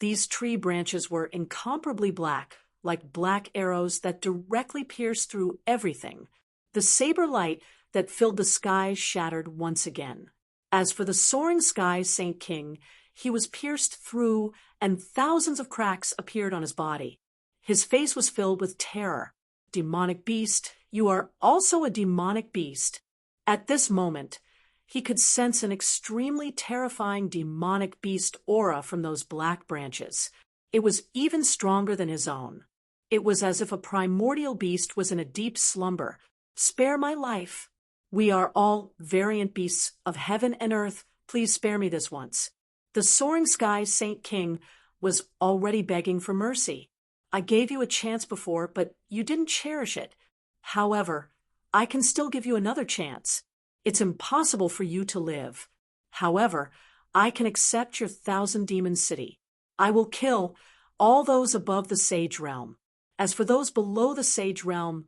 These tree branches were incomparably black, like black arrows that directly pierced through everything. The saber light that filled the sky shattered once again. As for the Soaring Sky Saint King, he was pierced through, and thousands of cracks appeared on his body. His face was filled with terror. Demonic beast, you are also a demonic beast. At this moment, he could sense an extremely terrifying demonic beast aura from those black branches. It was even stronger than his own. It was as if a primordial beast was in a deep slumber. Spare my life. We are all variant beasts of heaven and earth. Please spare me this once. The Soaring Sky Saint King was already begging for mercy. I gave you a chance before, but you didn't cherish it. However, I can still give you another chance. It's impossible for you to live. However, I can accept your 1,000-demon city. I will kill all those above the Sage Realm. As for those below the Sage Realm,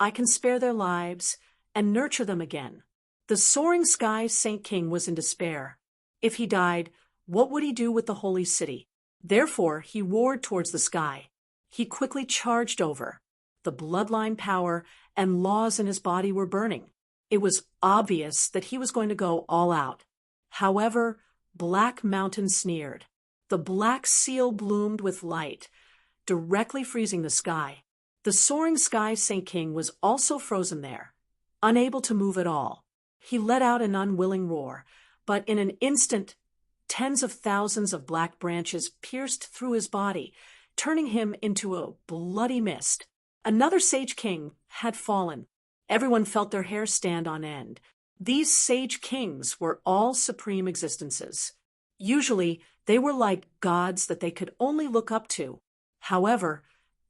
I can spare their lives and nurture them again. The Soaring Sky Saint King was in despair. If he died, what would he do with the holy city? Therefore, he roared towards the sky. He quickly charged over. The bloodline power and laws in his body were burning. It was obvious that he was going to go all out. However, Black Mountain sneered. The black seal bloomed with light, directly freezing the sky. The Soaring Sky Saint King was also frozen there, unable to move at all. He let out an unwilling roar, but in an instant, tens of thousands of black branches pierced through his body, turning him into a bloody mist. Another Sage King had fallen. Everyone felt their hair stand on end. These Sage Kings were all supreme existences. Usually, they were like gods that they could only look up to. However,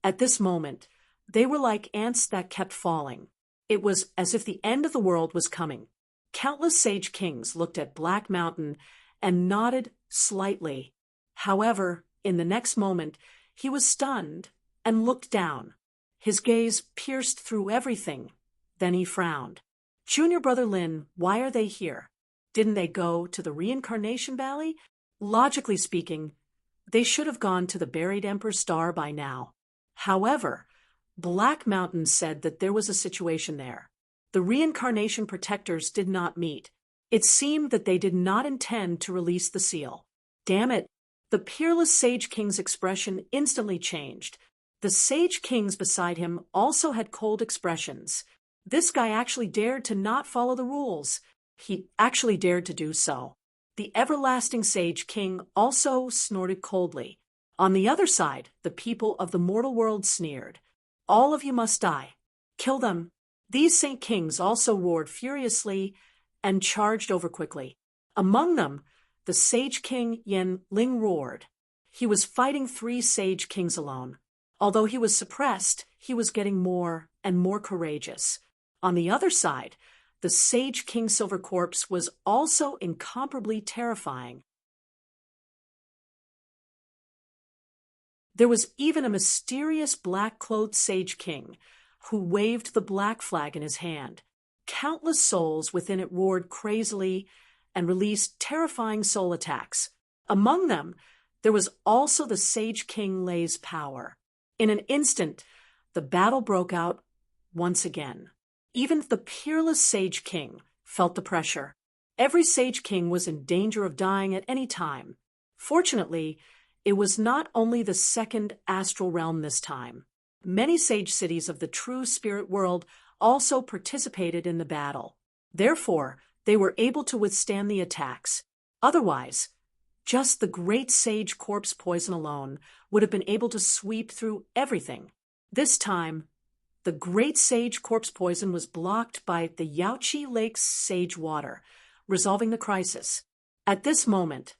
at this moment, they were like ants that kept falling. It was as if the end of the world was coming. Countless Sage Kings looked at Black Mountain and nodded slightly. However, in the next moment, he was stunned and looked down. His gaze pierced through everything. Then he frowned. Junior Brother Lin, why are they here? Didn't they go to the Reincarnation Valley? Logically speaking, they should have gone to the buried Emperor's Star by now. However, Black Mountain said that there was a situation there. The Reincarnation Protectors did not meet. It seemed that they did not intend to release the seal. Damn it! The peerless Sage King's expression instantly changed. The Sage Kings beside him also had cold expressions. This guy actually dared to not follow the rules. He actually dared to do so. The everlasting Sage King also snorted coldly. On the other side, the people of the mortal world sneered. All of you must die. Kill them. These Saint Kings also roared furiously and charged over quickly. Among them, the Sage King Yen Ling roared. He was fighting 3 Sage Kings alone. Although he was suppressed, he was getting more and more courageous. On the other side, the Sage King Silver Corpse was also incomparably terrifying. There was even a mysterious black-clothed Sage King who waved the black flag in his hand. Countless souls within it roared crazily and released terrifying soul attacks. Among them, there was also the Sage King Lei's power. In an instant, the battle broke out once again. Even the peerless Sage King felt the pressure. Every Sage King was in danger of dying at any time. Fortunately, it was not only the second astral realm this time. Many Sage cities of the true spirit world also participated in the battle. Therefore, they were able to withstand the attacks. Otherwise, Just the great sage corpse poison alone would have been able to sweep through everything. This time, the great sage corpse poison was blocked by the Yaoqi Lake's sage water, resolving the crisis. At this moment,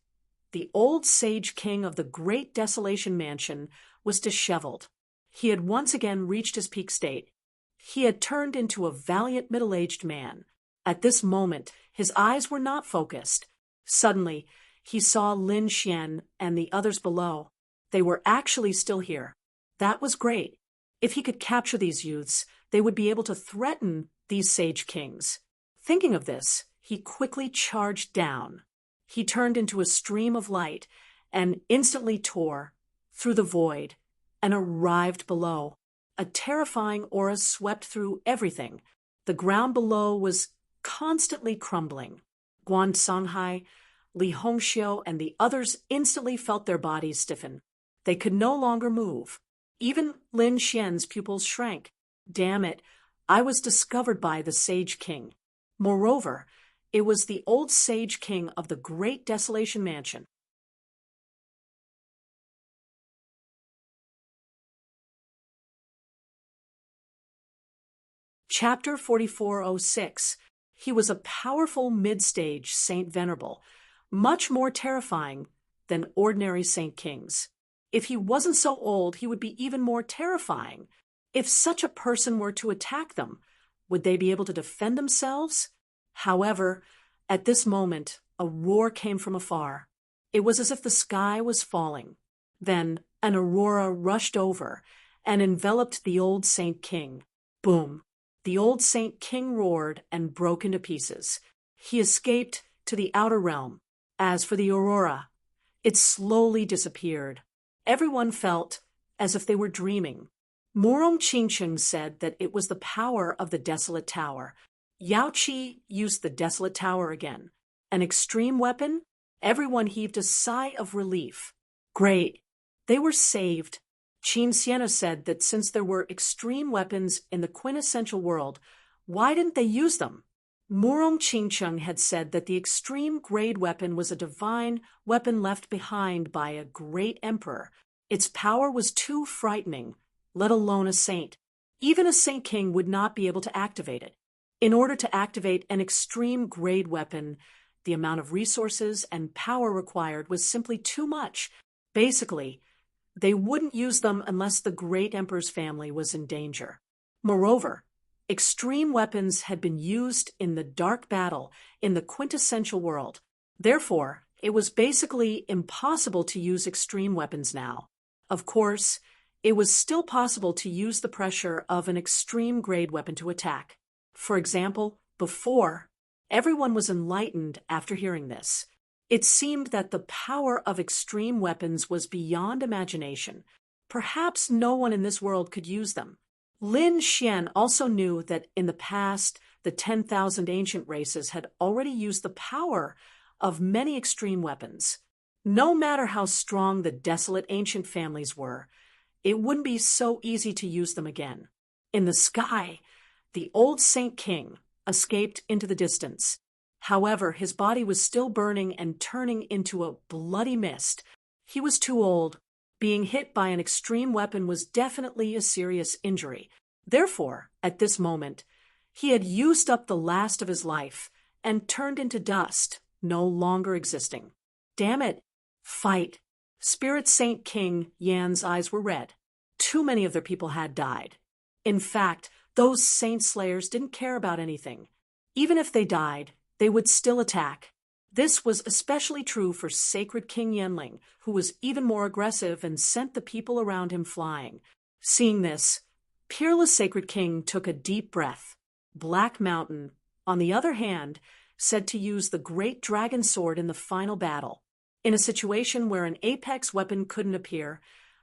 the old sage king of the Great Desolation Mansion was disheveled. He had once again reached his peak state. He had turned into a valiant middle-aged man. At this moment, his eyes were not focused. Suddenly, he saw Lin Xian and the others below. They were actually still here. That was great. If he could capture these youths, they would be able to threaten these sage kings. Thinking of this, he quickly charged down. He turned into a stream of light and instantly tore through the void and arrived below. A terrifying aura swept through everything. The ground below was constantly crumbling. Guan Songhai, Li Hongxiu, and the others instantly felt their bodies stiffen. They could no longer move. Even Lin Xian's pupils shrank. Damn it, I was discovered by the Sage King. Moreover, it was the old Sage King of the Great Desolation Mansion. Chapter 4406. He was a powerful mid-stage Saint Venerable, much more terrifying than ordinary Saint Kings. If he wasn't so old, he would be even more terrifying. If such a person were to attack them, would they be able to defend themselves? However, at this moment, a roar came from afar. It was as if the sky was falling. Then an aurora rushed over and enveloped the old Saint King. Boom! The old Saint King roared and broke into pieces. He escaped to the outer realm. As for the aurora, it slowly disappeared. Everyone felt as if they were dreaming. Murong Qingcheng said that it was the power of the Desolate Tower. Yao Qi used the Desolate Tower again. An extreme weapon? Everyone heaved a sigh of relief. Great. They were saved. Qin Sienna said that since there were extreme weapons in the quintessential world, why didn't they use them? Murong Qingcheng had said that the extreme grade weapon was a divine weapon left behind by a great emperor. Its power was too frightening, let alone a saint. Even a Saint King would not be able to activate it. In order to activate an extreme grade weapon, the amount of resources and power required was simply too much. Basically, they wouldn't use them unless the great emperor's family was in danger. Moreover, extreme weapons had been used in the dark battle in the quintessential world. Therefore, it was basically impossible to use extreme weapons now. Of course, it was still possible to use the pressure of an extreme grade weapon to attack. For example, before, everyone was enlightened after hearing this. It seemed that the power of extreme weapons was beyond imagination. Perhaps no one in this world could use them. Lin Xian also knew that in the past, the 10,000 ancient races had already used the power of many extreme weapons. No matter how strong the desolate ancient families were, it wouldn't be so easy to use them again. In the sky, the old Saint King escaped into the distance. However, his body was still burning and turning into a bloody mist. He was too old. Being hit by an extreme weapon was definitely a serious injury. Therefore, at this moment, he had used up the last of his life and turned into dust, no longer existing. Damn it! Fight! Spirit Saint King Yan's eyes were red. Too many of their people had died. In fact, those saint slayers didn't care about anything. Even if they died, they would still attack. This was especially true for Sacred King Yanling, who was even more aggressive and sent the people around him flying. Seeing this, Peerless Sacred King took a deep breath. Black Mountain, on the other hand, said to use the Great Dragon Sword in the final battle. In a situation where an apex weapon couldn't appear,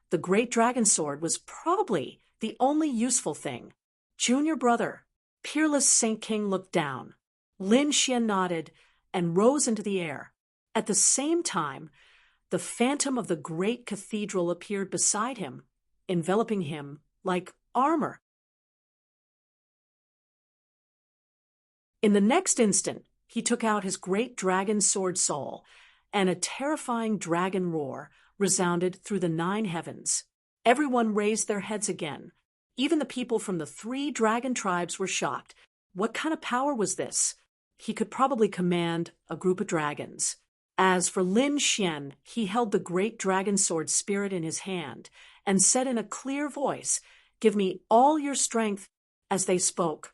the Great Dragon Sword was probably the only useful thing. Junior brother, Peerless Saint King looked down. Lin Xian nodded and rose into the air. At the same time, the phantom of the great cathedral appeared beside him, enveloping him like armor. In the next instant, he took out his great dragon sword soul and a terrifying dragon roar resounded through the 9 heavens. Everyone raised their heads again. Even the people from the 3 dragon tribes were shocked. What kind of power was this? He could probably command a group of dragons. As for Lin Xian, he held the great dragon sword spirit in his hand and said in a clear voice, "Give me all your strength." As they spoke,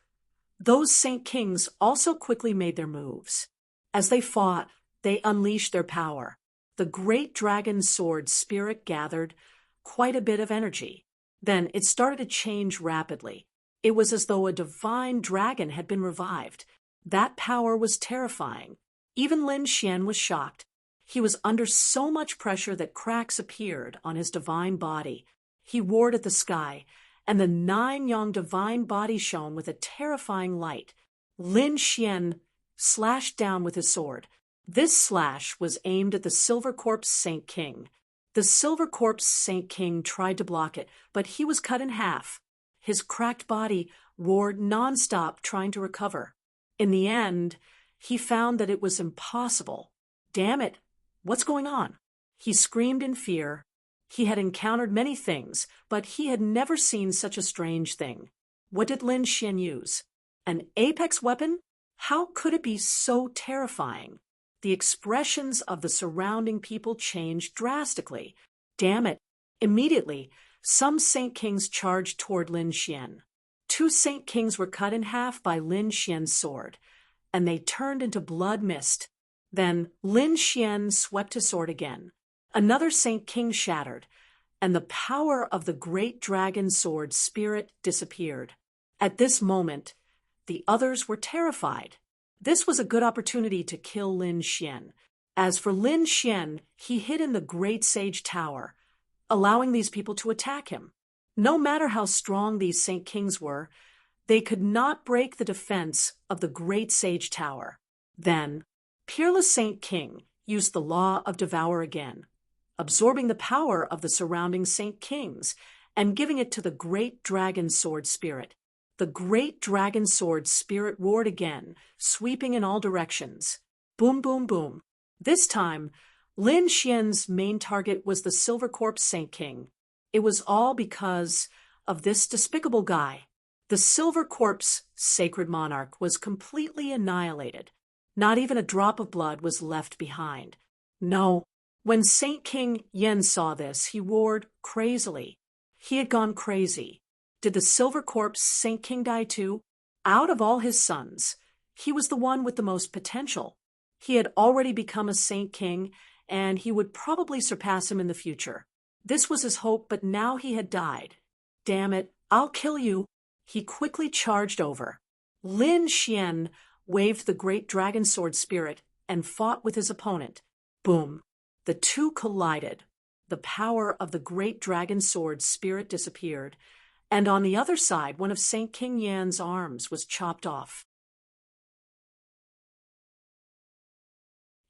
those Saint Kings also quickly made their moves. As they fought, they unleashed their power. The great dragon sword spirit gathered quite a bit of energy. Then it started to change rapidly. It was as though a divine dragon had been revived. That power was terrifying. Even Lin Xian was shocked. He was under so much pressure that cracks appeared on his divine body. He roared at the sky, and the 9 young divine bodies shone with a terrifying light. Lin Xian slashed down with his sword. This slash was aimed at the Silver Corpse Saint King. The Silver Corpse Saint King tried to block it, but he was cut in half. His cracked body roared nonstop, trying to recover. In the end, he found that it was impossible. "Damn it, what's going on?" He screamed in fear. He had encountered many things, but he had never seen such a strange thing. What did Lin Xian use? An apex weapon? How could it be so terrifying? The expressions of the surrounding people changed drastically. Damn it! Immediately, some Saint Kings charged toward Lin Xian. 2 Saint Kings were cut in half by Lin Xian's sword, and they turned into blood mist. Then Lin Xian swept his sword again. Another Saint King shattered, and the power of the great dragon sword spirit disappeared. At this moment, the others were terrified. This was a good opportunity to kill Lin Xian. As for Lin Xian, he hid in the great sage tower, allowing these people to attack him. No matter how strong these Saint Kings were, they could not break the defense of the great sage tower. Then, Peerless Saint King used the law of devour again, absorbing the power of the surrounding Saint Kings and giving it to the great dragon sword spirit. The great dragon sword spirit roared again, sweeping in all directions. Boom, boom, boom. This time, Lin Xian's main target was the Silver Corpse Saint King. It was all because of this despicable guy. The Silver Corpse sacred monarch was completely annihilated. Not even a drop of blood was left behind. No. When Saint King Yen saw this, he roared crazily. He had gone crazy. Did the Silver Corpse Saint King die too? Out of all his sons, he was the one with the most potential. He had already become a Saint King, and he would probably surpass him in the future. This was his hope, but now he had died. Damn it, I'll kill you. He quickly charged over. Lin Xian waved the great dragon sword spirit and fought with his opponent. Boom. The 2 collided. The power of the great dragon sword spirit disappeared, and on the other side, one of Saint King Yan's arms was chopped off.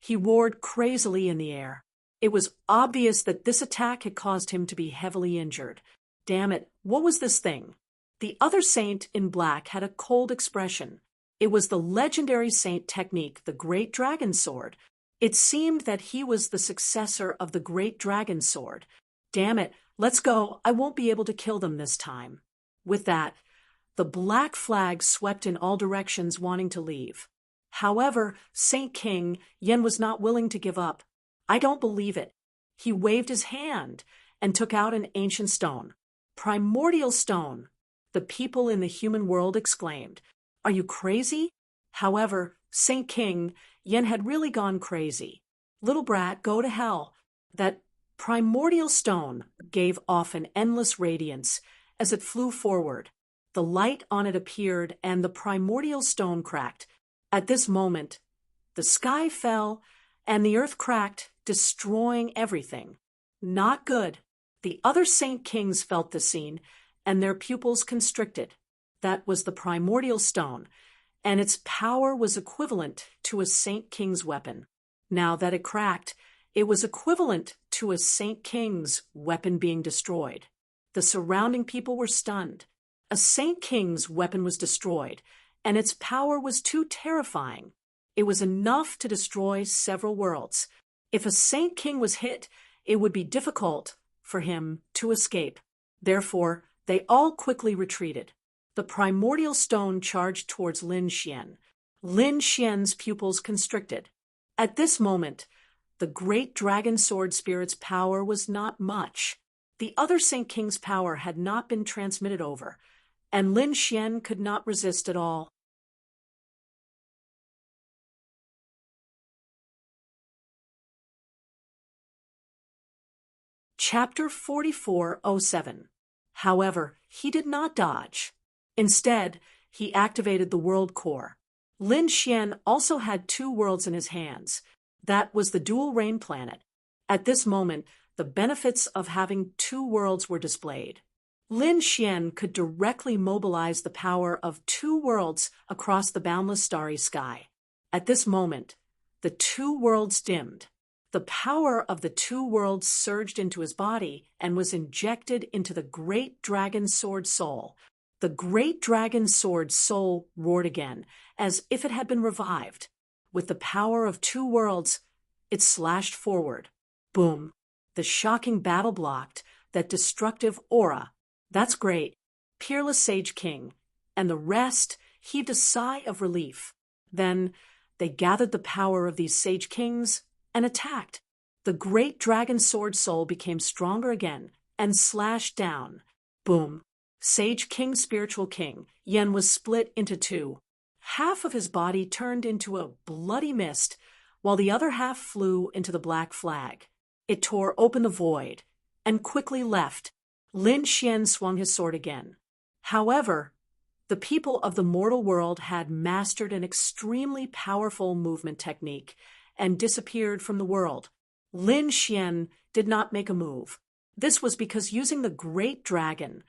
He roared crazily in the air. It was obvious that this attack had caused him to be heavily injured. Damn it, what was this thing? The other saint in black had a cold expression. It was the legendary saint technique, the Great Dragon Sword. It seemed that he was the successor of the Great Dragon Sword. Damn it, let's go. I won't be able to kill them this time. With that, the black flag swept in all directions, wanting to leave. However, Saint King Yen was not willing to give up. I don't believe it. He waved his hand and took out an ancient stone. Primordial stone, the people in the human world exclaimed. Are you crazy? However, Saint King Yen had really gone crazy. Little brat, go to hell. That primordial stone gave off an endless radiance as it flew forward. The light on it appeared, and the primordial stone cracked. At this moment, the sky fell, and the earth cracked, destroying everything. Not good. The other Saint Kings felt the scene, and their pupils constricted. That was the primordial stone, and its power was equivalent to a Saint King's weapon. Now that it cracked, it was equivalent to a Saint King's weapon being destroyed. The surrounding people were stunned. A Saint King's weapon was destroyed, and its power was too terrifying. It was enough to destroy several worlds. If a Saint King was hit, it would be difficult for him to escape. Therefore, they all quickly retreated. The primordial stone charged towards Lin Xian. Lin Xian's pupils constricted. At this moment, the great dragon sword spirit's power was not much. The other Saint King's power had not been transmitted over, and Lin Xian could not resist at all. Chapter 4407. However, he did not dodge. Instead, he activated the world core. Lin Xian also had 2 worlds in his hands. That was the dual rain planet. At this moment, the benefits of having 2 worlds were displayed. Lin Xian could directly mobilize the power of 2 worlds across the boundless starry sky. At this moment, the 2 worlds dimmed. The power of the 2 worlds surged into his body and was injected into the great dragon sword soul. The great dragon sword soul roared again, as if it had been revived. With the power of 2 worlds, it slashed forward. Boom! The shocking battle blocked that destructive aura. That's great. Peerless Sage King. And the rest heaved a sigh of relief. Then they gathered the power of these Sage Kings and attacked. The great dragon sword soul became stronger again and slashed down. Boom! Sage King, Spiritual King, Yen was split into 2. Half of his body turned into a bloody mist, while the other half flew into the black flag. It tore open the void and quickly left. Lin Xian swung his sword again. However, the people of the mortal world had mastered an extremely powerful movement technique and disappeared from the world. Lin Xian did not make a move. This was because using the great dragon,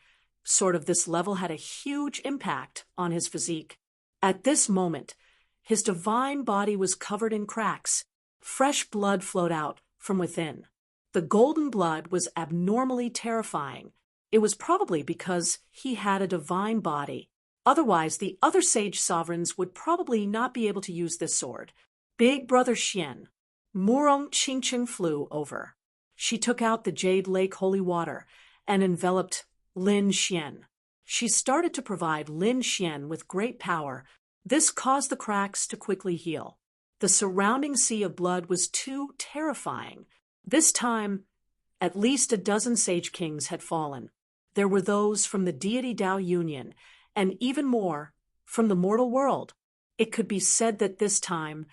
this level had a huge impact on his physique. At this moment, his divine body was covered in cracks. Fresh blood flowed out from within. The golden blood was abnormally terrifying. It was probably because he had a divine body. Otherwise, the other sage sovereigns would probably not be able to use this sword. Big Brother Xian. Murong Qingqing flew over. She took out the Jade Lake holy water and enveloped Lin Xian. She started to provide Lin Xian with great power. This caused the cracks to quickly heal. The surrounding sea of blood was too terrifying. This time, at least a dozen Sage Kings had fallen. There were those from the deity Dao Union, and even more from the mortal world. It could be said that this time,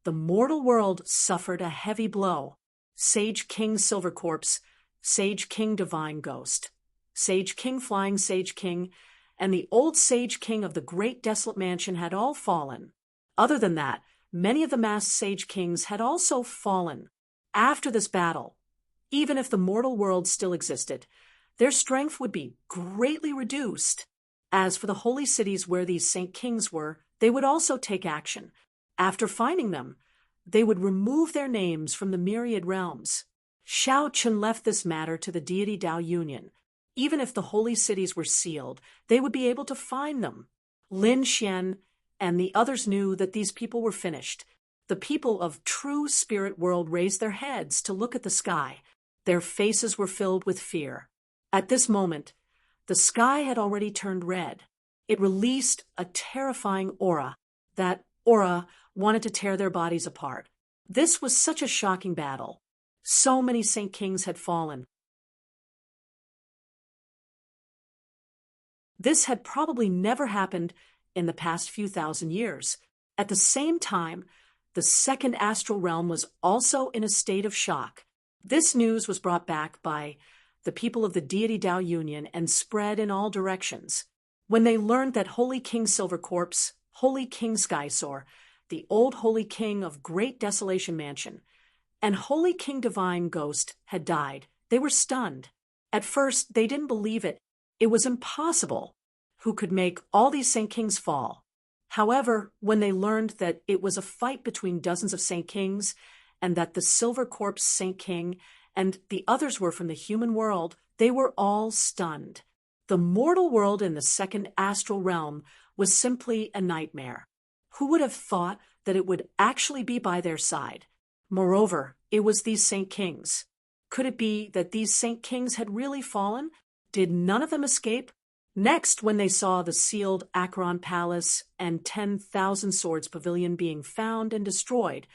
the mortal world suffered a heavy blow. Sage King Silver Corpse, Sage King Divine Ghost, Sage King Flying Sage King, and the old Sage King of the Great Desolate Mansion had all fallen. Other than that, many of the masked Sage Kings had also fallen. After this battle, even if the mortal world still existed, their strength would be greatly reduced. As for the holy cities where these Saint Kings were, they would also take action. After finding them, they would remove their names from the myriad realms. Xiao Chun left this matter to the deity Dao Union. Even if the holy cities were sealed, they would be able to find them. Lin Xian and the others knew that these people were finished. The people of true spirit world raised their heads to look at the sky. Their faces were filled with fear. At this moment, the sky had already turned red. It released a terrifying aura. That aura wanted to tear their bodies apart. This was such a shocking battle. So many Saint Kings had fallen. This had probably never happened in the past few thousand years. At the same time, the second astral realm was also in a state of shock. This news was brought back by the people of the deity Dao Union and spread in all directions. When they learned that Holy King Silver Corpse, Holy King Skysoar, the old Holy King of Great Desolation Mansion, and Holy King Divine Ghost had died, they were stunned. At first, they didn't believe it. It was impossible. Who could make all these Saint Kings fall? However, when they learned that it was a fight between dozens of Saint Kings, and that the Silver Corpse Saint King and the others were from the human world, they were all stunned. The mortal world in the second astral realm was simply a nightmare. Who would have thought that it would actually be by their side? Moreover, It was these Saint Kings. Could it be that these Saint Kings had really fallen? Did none of them escape? Next, when they saw the sealed Acheron Palace and 10,000 Swords Pavilion being found and destroyed,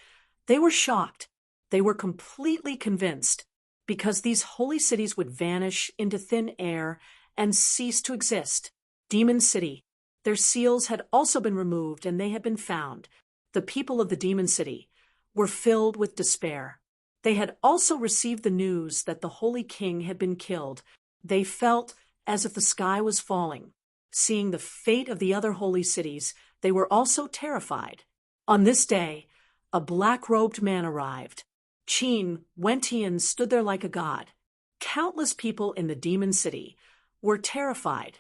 they were shocked. They were completely convinced, because these holy cities would vanish into thin air and cease to exist. Demon City. Their seals had also been removed and they had been found. The people of the Demon City were filled with despair. They had also received the news that the Holy King had been killed. They felt as if the sky was falling. Seeing the fate of the other holy cities, they were also terrified. On this day, a black-robed man arrived. Qin Wentian stood there like a god. Countless people in the Demon City were terrified.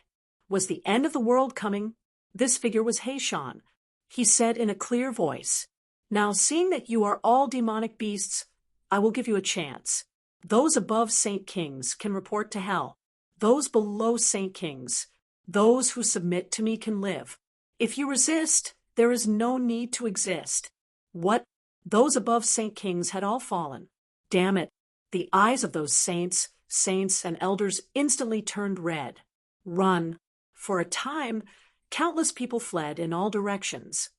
Was the end of the world coming? This figure was Heishan. He said in a clear voice, "Now, seeing that you are all demonic beasts, I will give you a chance. Those above Saint Kings can report to hell. Those below Saint Kings, those who submit to me can live. If you resist, there is no need to exist." What? Those above Saint Kings had all fallen. Damn it. The eyes of those saints, and elders instantly turned red. Run. For a time, countless people fled in all directions.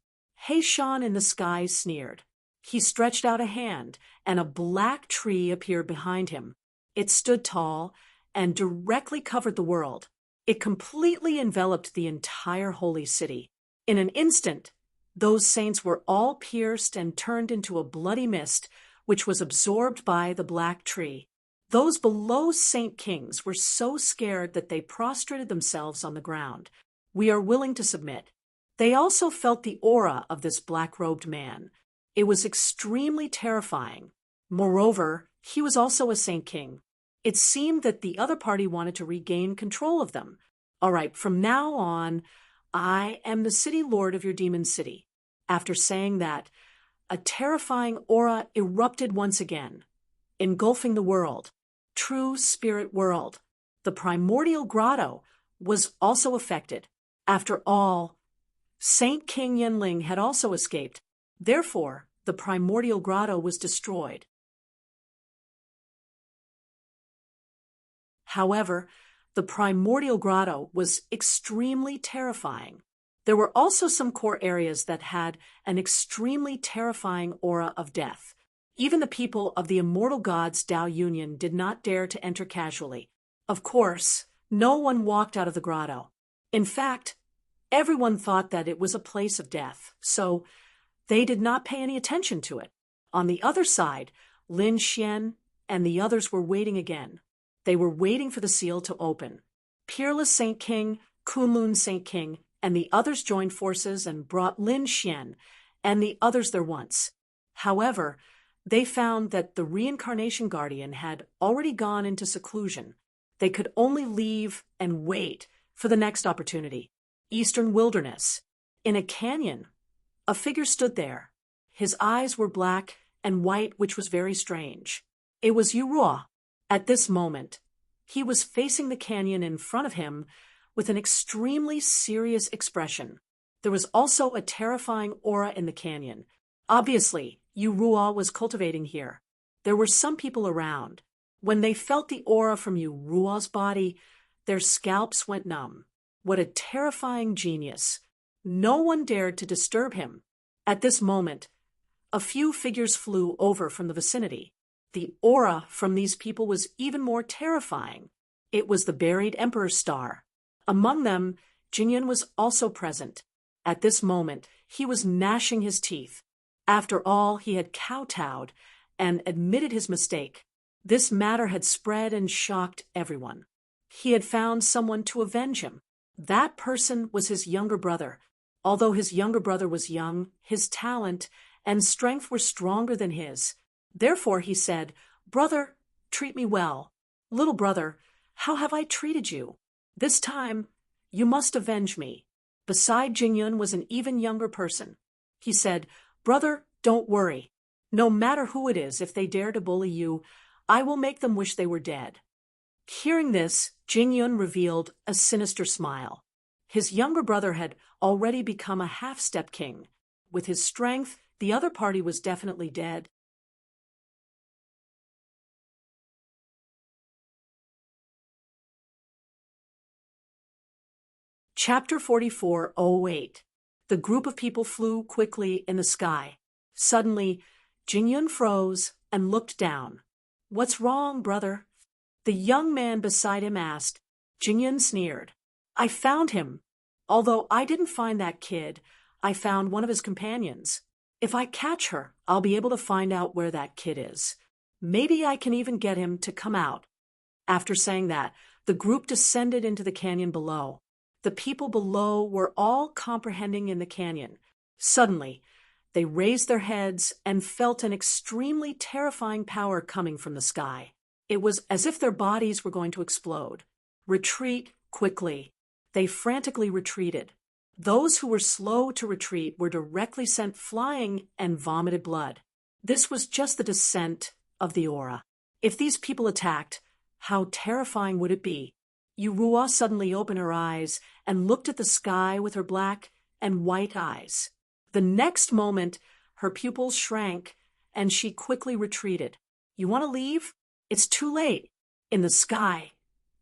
Heishan in the sky sneered. He stretched out a hand, and a black tree appeared behind him. It stood tall and directly covered the world. It completely enveloped the entire holy city. In an instant, those saints were all pierced and turned into a bloody mist, which was absorbed by the black tree. Those below Saint Kings were so scared that they prostrated themselves on the ground. We are willing to submit. They also felt the aura of this black-robed man. It was extremely terrifying. Moreover, he was also a Saint King. It seemed that the other party wanted to regain control of them. All right, from now on, I am the city lord of your demon city. After saying that, a terrifying aura erupted once again, engulfing the world. True spirit world. The primordial grotto was also affected. After all, Saint King Yenling had also escaped. Therefore, the primordial grotto was destroyed. However, the primordial grotto was extremely terrifying. There were also some core areas that had an extremely terrifying aura of death. Even the people of the immortal gods Tao Union did not dare to enter casually. Of course, no one walked out of the grotto. In fact, everyone thought that it was a place of death, so they did not pay any attention to it. On the other side, Lin Xian and the others were waiting again. They were waiting for the seal to open. Peerless Saint King, Kunlun Saint King, and the others joined forces and brought Lin Xian and the others there once. However, they found that the reincarnation guardian had already gone into seclusion. They could only leave and wait for the next opportunity. Eastern wilderness. In a canyon, a figure stood there. His eyes were black and white, which was very strange. It was Yurua. At this moment, he was facing the canyon in front of him with an extremely serious expression. There was also a terrifying aura in the canyon. Obviously, Yurua was cultivating here. There were some people around. When they felt the aura from Yurua's body, their scalps went numb. What a terrifying genius. No one dared to disturb him. At this moment, a few figures flew over from the vicinity. The aura from these people was even more terrifying. It was the buried Emperor's star. Among them, Jinyan was also present. At this moment, he was gnashing his teeth. After all, he had kowtowed and admitted his mistake. This matter had spread and shocked everyone. He had found someone to avenge him. That person was his younger brother. Although his younger brother was young, his talent and strength were stronger than his. Therefore, he said, "Brother, treat me well. Little brother, how have I treated you? This time, you must avenge me." Beside Jingyun was an even younger person. He said, "Brother, don't worry. No matter who it is, if they dare to bully you, I will make them wish they were dead." Hearing this, Jingyun revealed a sinister smile. His younger brother had already become a half-step king. With his strength, the other party was definitely dead. Chapter 44:08. The group of people flew quickly in the sky. Suddenly, Jingyun froze and looked down. "What's wrong, brother?" The young man beside him asked. Jingyun sneered. "I found him. Although I didn't find that kid, I found one of his companions. If I catch her, I'll be able to find out where that kid is. Maybe I can even get him to come out." After saying that, the group descended into the canyon below. The people below were all comprehending in the canyon. Suddenly, they raised their heads and felt an extremely terrifying power coming from the sky. It was as if their bodies were going to explode. "Retreat quickly." They frantically retreated. Those who were slow to retreat were directly sent flying and vomited blood. This was just the descent of the aura. If these people attacked, how terrifying would it be? Yurua suddenly opened her eyes and looked at the sky with her black and white eyes. The next moment, her pupils shrank and she quickly retreated. "You want to leave? It's too late." In the sky,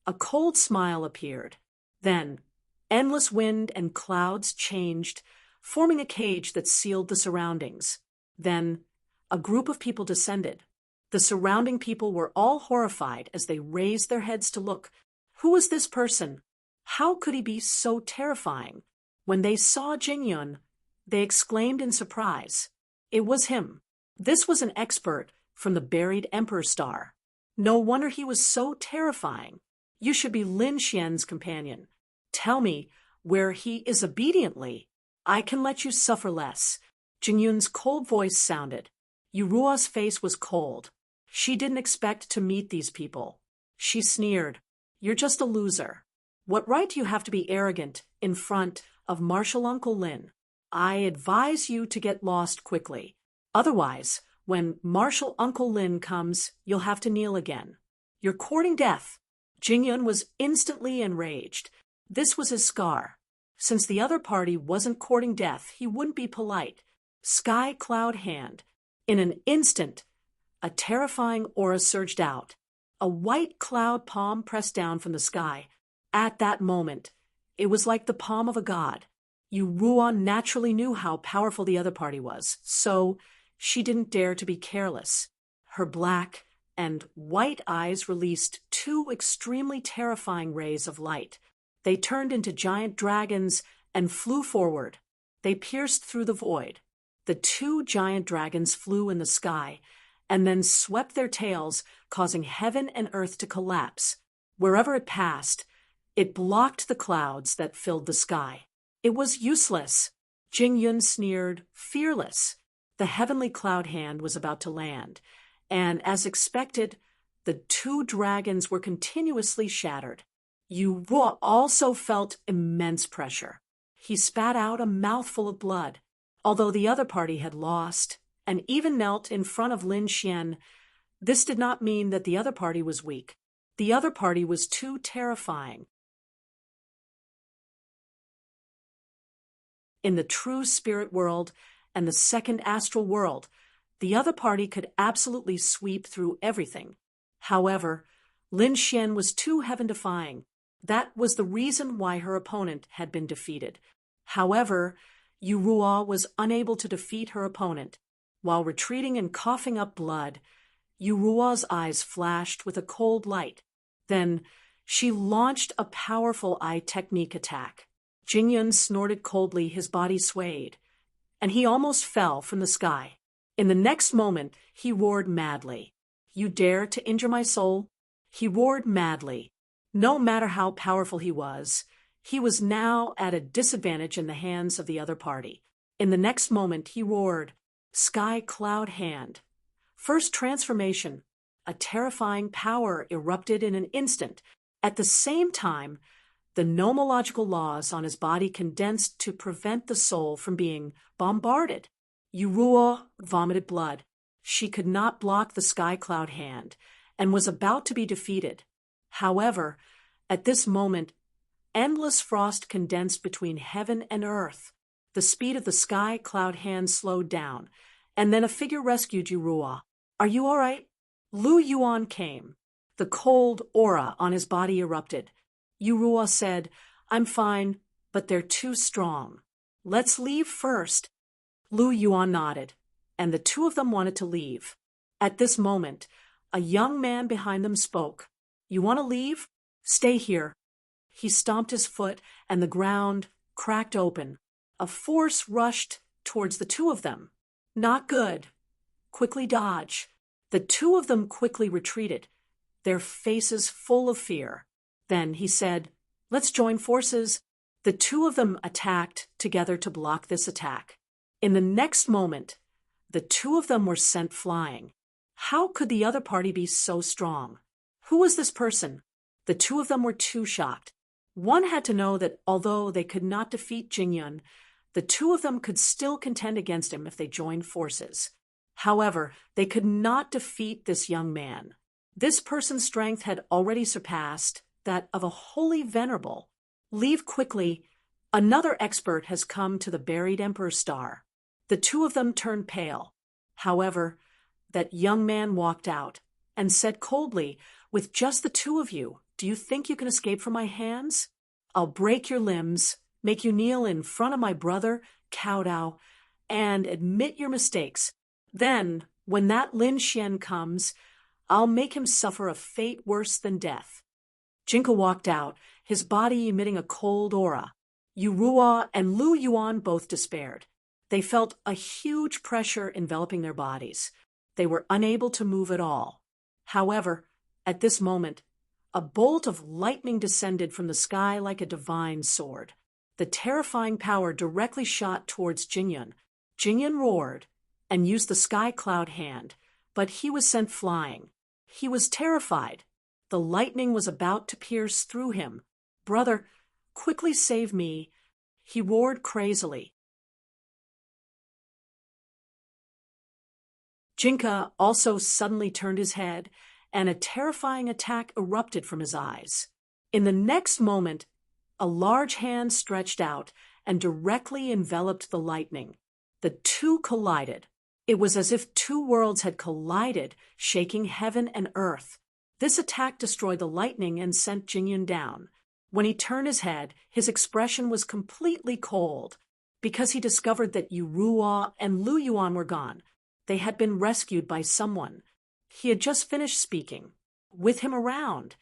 a cold smile appeared. Then, endless wind and clouds changed, forming a cage that sealed the surroundings. Then, a group of people descended. The surrounding people were all horrified as they raised their heads to look. Who was this person? How could he be so terrifying? When they saw Jingyun, they exclaimed in surprise. It was him. This was an expert from the buried Emperor Star. No wonder he was so terrifying. "You should be Lin Xian's companion. Tell me where he is obediently. I can let you suffer less." Jingyun's cold voice sounded. Yurua's face was cold. She didn't expect to meet these people. She sneered. "You're just a loser. What right do you have to be arrogant in front of Martial Uncle Lin? I advise you to get lost quickly. Otherwise, when Martial Uncle Lin comes, you'll have to kneel again. You're courting death." Jingyun was instantly enraged. This was his scar. Since the other party wasn't courting death, he wouldn't be polite. Sky Cloud Hand. In an instant, a terrifying aura surged out. A white cloud palm pressed down from the sky. At that moment, it was like the palm of a god. Yurua naturally knew how powerful the other party was, so she didn't dare to be careless. Her black and white eyes released two extremely terrifying rays of light. They turned into giant dragons and flew forward. They pierced through the void. The two giant dragons flew in the sky and then swept their tails, causing heaven and earth to collapse. Wherever it passed, it blocked the clouds that filled the sky. It was useless. Jingyun sneered, fearless. The heavenly cloud hand was about to land, and as expected, the two dragons were continuously shattered. Yurua also felt immense pressure. He spat out a mouthful of blood. Although the other party had lost, and even knelt in front of Lin Xian, this did not mean that the other party was weak. The other party was too terrifying. In the true spirit world and the second astral world, the other party could absolutely sweep through everything. However, Lin Xian was too heaven-defying. That was the reason why her opponent had been defeated. However, Yurua was unable to defeat her opponent. While retreating and coughing up blood, Yurua's eyes flashed with a cold light. Then, she launched a powerful eye technique attack. Jingyun snorted coldly, his body swayed, and he almost fell from the sky. In the next moment, he roared madly. "You dare to injure my soul?" He roared madly. No matter how powerful he was now at a disadvantage in the hands of the other party. In the next moment, he roared, "Sky Cloud Hand." First transformation. A terrifying power erupted in an instant. At the same time, the nomological laws on his body condensed to prevent the soul from being bombarded. Yurua vomited blood. She could not block the Sky Cloud Hand and was about to be defeated. However, at this moment, endless frost condensed between heaven and earth. The speed of the Sky Cloud Hand slowed down, and then a figure rescued Yurua. "Are you all right?" Lu Yuan came. The cold aura on his body erupted. Yurua said, "I'm fine. but they're too strong. Let's leave first. Lu Yuan nodded, and the two of them wanted to leave. At this moment, a young man behind them spoke. You want to leave? Stay here. He stomped his foot, and the ground cracked open. A force rushed towards the two of them. Not good. Quickly dodge. The two of them quickly retreated, their faces full of fear. Then he said, Let's join forces. The two of them attacked together to block this attack. In the next moment, the two of them were sent flying. How could the other party be so strong? Who was this person? The two of them were too shocked. One had to know that although they could not defeat Jingyun, the two of them could still contend against him if they joined forces. However, they could not defeat this young man. This person's strength had already surpassed that of a holy venerable. Leave quickly. Another expert has come to the buried Emperor's star. The two of them turned pale. However, that young man walked out and said coldly, With just the two of you, do you think you can escape from my hands? I'll break your limbs, make you kneel in front of my brother, Cao Dao, and admit your mistakes. Then, when that Lin Xian comes, I'll make him suffer a fate worse than death. Jinka walked out, his body emitting a cold aura. Yu Ruo and Lu Yuan both despaired. They felt a huge pressure enveloping their bodies. They were unable to move at all. However, at this moment, a bolt of lightning descended from the sky like a divine sword. The terrifying power directly shot towards Jingyun. Jingyun roared and used the sky cloud hand, but he was sent flying. He was terrified. The lightning was about to pierce through him. Brother, quickly save me, he roared crazily. Jinka also suddenly turned his head, and a terrifying attack erupted from his eyes. In the next moment, a large hand stretched out and directly enveloped the lightning. The two collided. It was as if two worlds had collided, shaking heaven and earth. This attack destroyed the lightning and sent Jingyun down. When he turned his head, his expression was completely cold, because he discovered that Yu Ruo and Lu Yuan were gone. They had been rescued by someone. He had just finished speaking. With him around,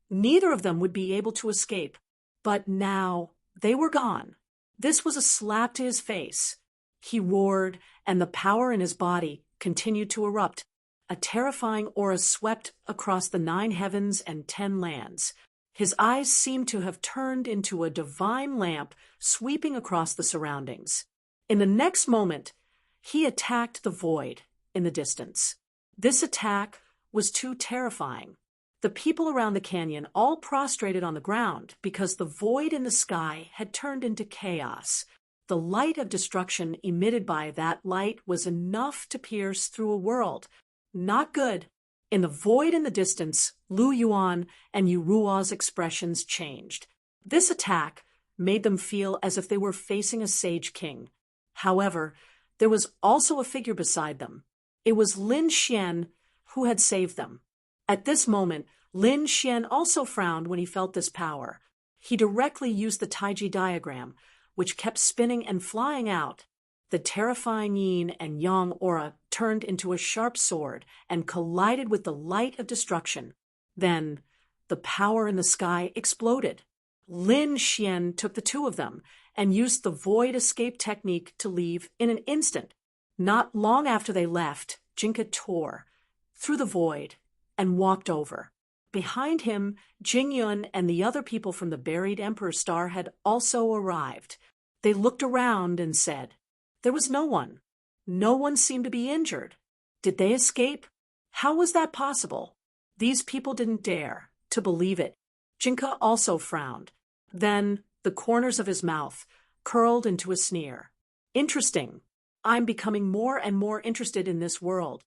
neither of them would be able to escape. But now they were gone. This was a slap to his face. He roared, and the power in his body continued to erupt. A terrifying aura swept across the 9 heavens and 10 lands. His eyes seemed to have turned into a divine lamp sweeping across the surroundings. In the next moment, he attacked the void in the distance. This attack was too terrifying. The people around the canyon all prostrated on the ground because the void in the sky had turned into chaos. The light of destruction emitted by that light was enough to pierce through a world. Not good. In the void in the distance, Lu Yuan and Yu Ruo's expressions changed. This attack made them feel as if they were facing a sage king. However, there was also a figure beside them. It was Lin Xian who had saved them. At this moment, Lin Xian also frowned when he felt this power. He directly used the Taiji diagram, which kept spinning and flying out. The terrifying yin and yang aura turned into a sharp sword and collided with the light of destruction. Then, the power in the sky exploded. Lin Xian took the two of them and used the void escape technique to leave in an instant. Not long after they left, Jinka tore through the void and walked over. Behind him, Jingyun and the other people from the buried Emperor's star had also arrived. They looked around and said, There was no one. No one seemed to be injured. Did they escape? How was that possible? These people didn't dare to believe it. Jinka also frowned. Then the corners of his mouth curled into a sneer. Interesting. I'm becoming more and more interested in this world.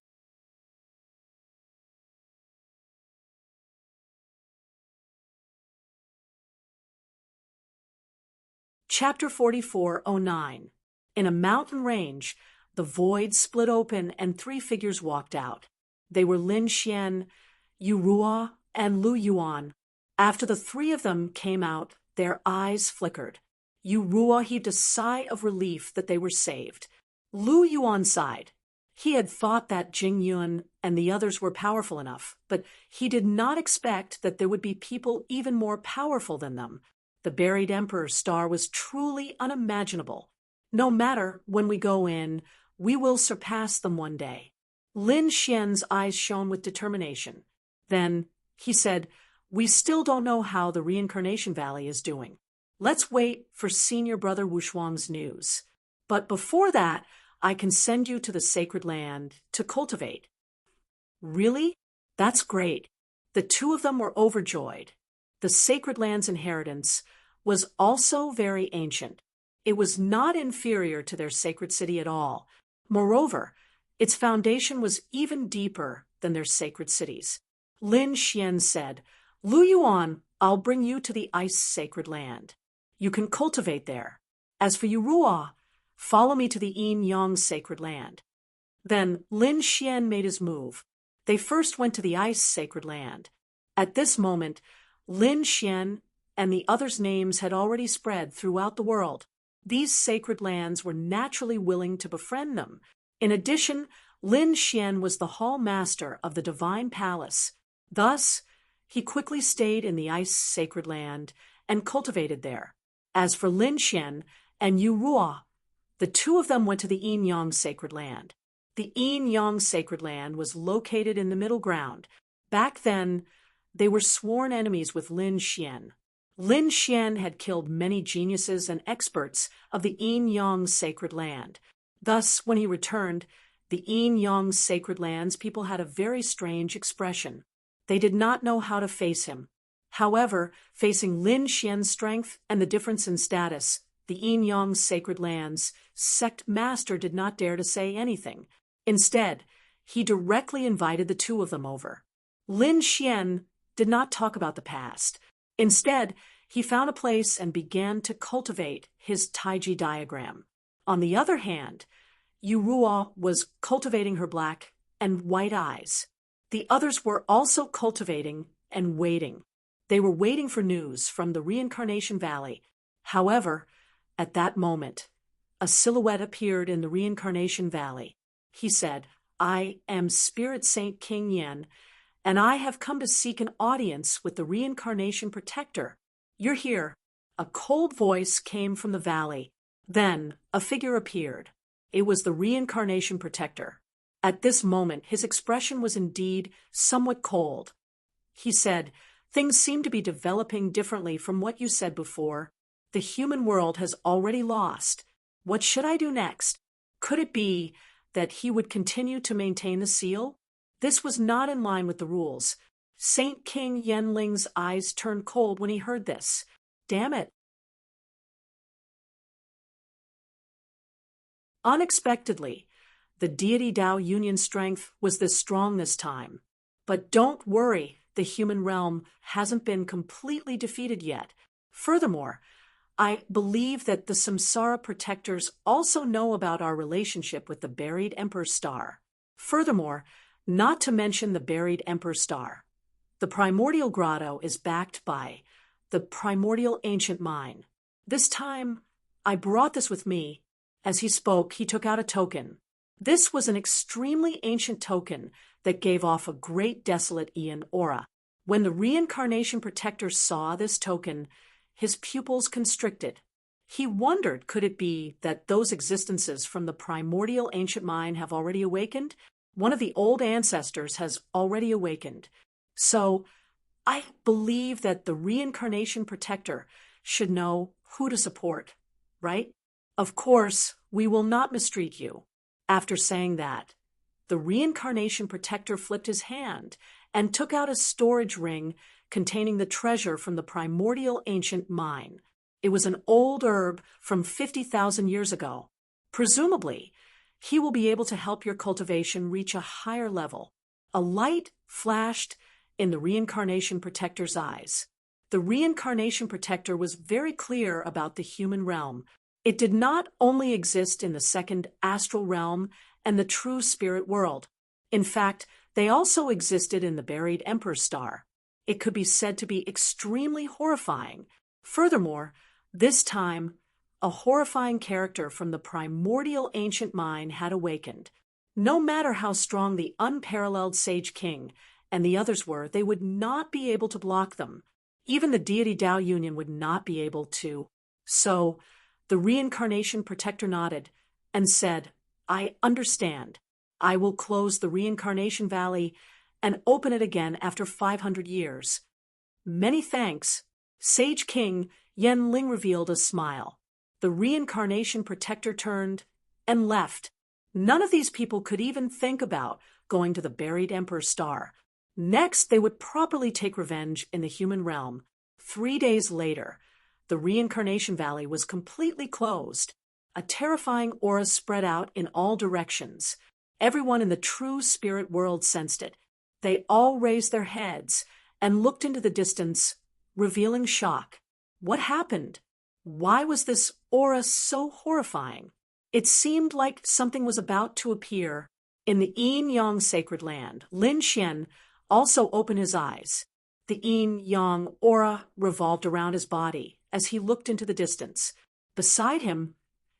Chapter 4409. In a mountain range, the void split open and 3 figures walked out. They were Lin Xian, Yu Ruo, and Lu Yuan. After the 3 of them came out, their eyes flickered. Yu Ruo heaved a sigh of relief that they were saved. Lu Yuan sighed. He had thought that Jing Yun and the others were powerful enough, but he did not expect that there would be people even more powerful than them. The buried Emperor's star was truly unimaginable. No matter when we go in, we will surpass them one day. Lin Xian's eyes shone with determination. Then he said, "We still don't know how the Reincarnation Valley is doing. Let's wait for Senior Brother Wushuang's news. But before that, I can send you to the sacred land to cultivate." Really? That's great. The two of them were overjoyed. The sacred land's inheritance was also very ancient. It was not inferior to their sacred city at all. Moreover, its foundation was even deeper than their sacred cities. Lin Xian said, "Lu Yuan, I'll bring you to the ice sacred land. You can cultivate there. As for you, Ruo, follow me to the Yin Yang sacred land." Then Lin Xian made his move. They first went to the ice sacred land. At this moment, Lin Xian and the others' names had already spread throughout the world. These sacred lands were naturally willing to befriend them. In addition, Lin Xian was the hall master of the divine palace. Thus, he quickly stayed in the ice sacred land and cultivated there. As for Lin Xian and Yu Ruo, the two of them went to the Yin Yang sacred land. The Yin Yang sacred land was located in the middle ground. Back then, they were sworn enemies with Lin Xian. Lin Xian had killed many geniuses and experts of the Yin Yang sacred land. Thus, when he returned, the Yin Yang sacred land's people had a very strange expression. They did not know how to face him. However, facing Lin Xian's strength and the difference in status, the Yin Yang sacred land's sect master did not dare to say anything. Instead, he directly invited the two of them over. Lin Xian did not talk about the past. Instead, he found a place and began to cultivate his Taiji diagram. On the other hand, Yu Ruo was cultivating her black and white eyes. The others were also cultivating and waiting. They were waiting for news from the Reincarnation Valley. However, at that moment, a silhouette appeared in the Reincarnation Valley. He said, "I am Spirit Saint King Yen, and I have come to seek an audience with the Reincarnation Protector. You're here." A cold voice came from the valley. Then a figure appeared. It was the Reincarnation Protector. At this moment, his expression was indeed somewhat cold. He said, "Things seem to be developing differently from what you said before. The human world has already lost. What should I do next?" Could it be that he would continue to maintain the seal? This was not in line with the rules. Saint King Yenling's eyes turned cold when he heard this. Damn it. Unexpectedly, the deity Tao Union strength was this strong this time. But don't worry, the human realm hasn't been completely defeated yet. Furthermore, I believe that the Samsara protectors also know about our relationship with the buried Emperor Star. Furthermore, not to mention the buried Emperor Star, the primordial grotto is backed by the primordial ancient mine. This time, I brought this with me. As he spoke, he took out a token. This was an extremely ancient token that gave off a great desolate Aeon aura. When the Reincarnation Protector saw this token, his pupils constricted. He wondered, could it be that those existences from the primordial ancient mine have already awakened? One of the old ancestors has already awakened. So, I believe that the Reincarnation Protector should know who to support, right? Of course, we will not mistreat you. After saying that, the Reincarnation Protector flipped his hand and took out a storage ring containing the treasure from the primordial ancient mine. It was an old herb from 50,000 years ago. Presumably, he will be able to help your cultivation reach a higher level. A light flashed in the Reincarnation Protector's eyes. The Reincarnation Protector was very clear about the human realm. It did not only exist in the second astral realm and the true spirit world. In fact, they also existed in the buried Emperor Star. It could be said to be extremely horrifying. Furthermore, this time, A horrifying character from the primordial ancient mind had awakened. No matter how strong the unparalleled Sage King and the others were, they would not be able to block them. Even the deity Tao Union would not be able to. So, the reincarnation protector nodded and said, "I understand. I will close the reincarnation valley and open it again after 500 years. Many thanks." Sage King Yen Ling revealed a smile. The reincarnation protector turned and left. None of these people could even think about going to the buried Emperor Star. Next, they would properly take revenge in the human realm. 3 days later, the reincarnation valley was completely closed. A terrifying aura spread out in all directions. Everyone in the true spirit world sensed it. They all raised their heads and looked into the distance, revealing shock. What happened? Why was this aura so horrifying? It seemed like something was about to appear. In the Yin Yang sacred land, Lin Xian also opened his eyes. The Yin Yang aura revolved around his body as he looked into the distance. Beside him,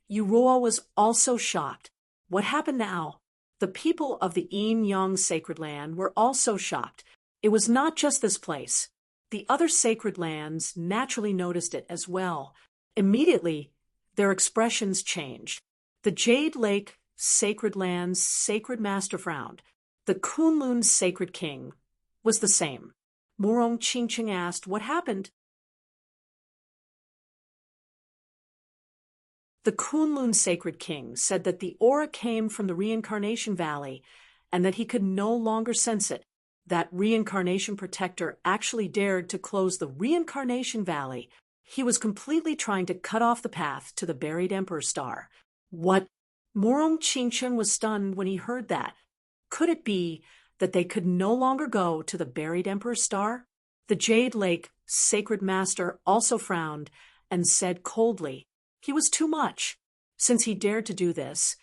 Yuruo was also shocked. What happened now? The people of the Yin Yang sacred land were also shocked. It was not just this place. The other sacred lands naturally noticed it as well. Immediately, their expressions changed. The Jade Lake sacred land's sacred master frowned. The Kunlun sacred king was the same. Murong Qingqing asked, "What happened?" The Kunlun sacred king said that the aura came from the reincarnation valley and that he could no longer sense it. That reincarnation protector actually dared to close the reincarnation valley. He was completely trying to cut off the path to the buried Emperor Star. What? Murong Qingchen was stunned when he heard that. Could it be that they could no longer go to the buried Emperor Star? The Jade Lake sacred master also frowned and said coldly, he was too much. Since he dared to do this,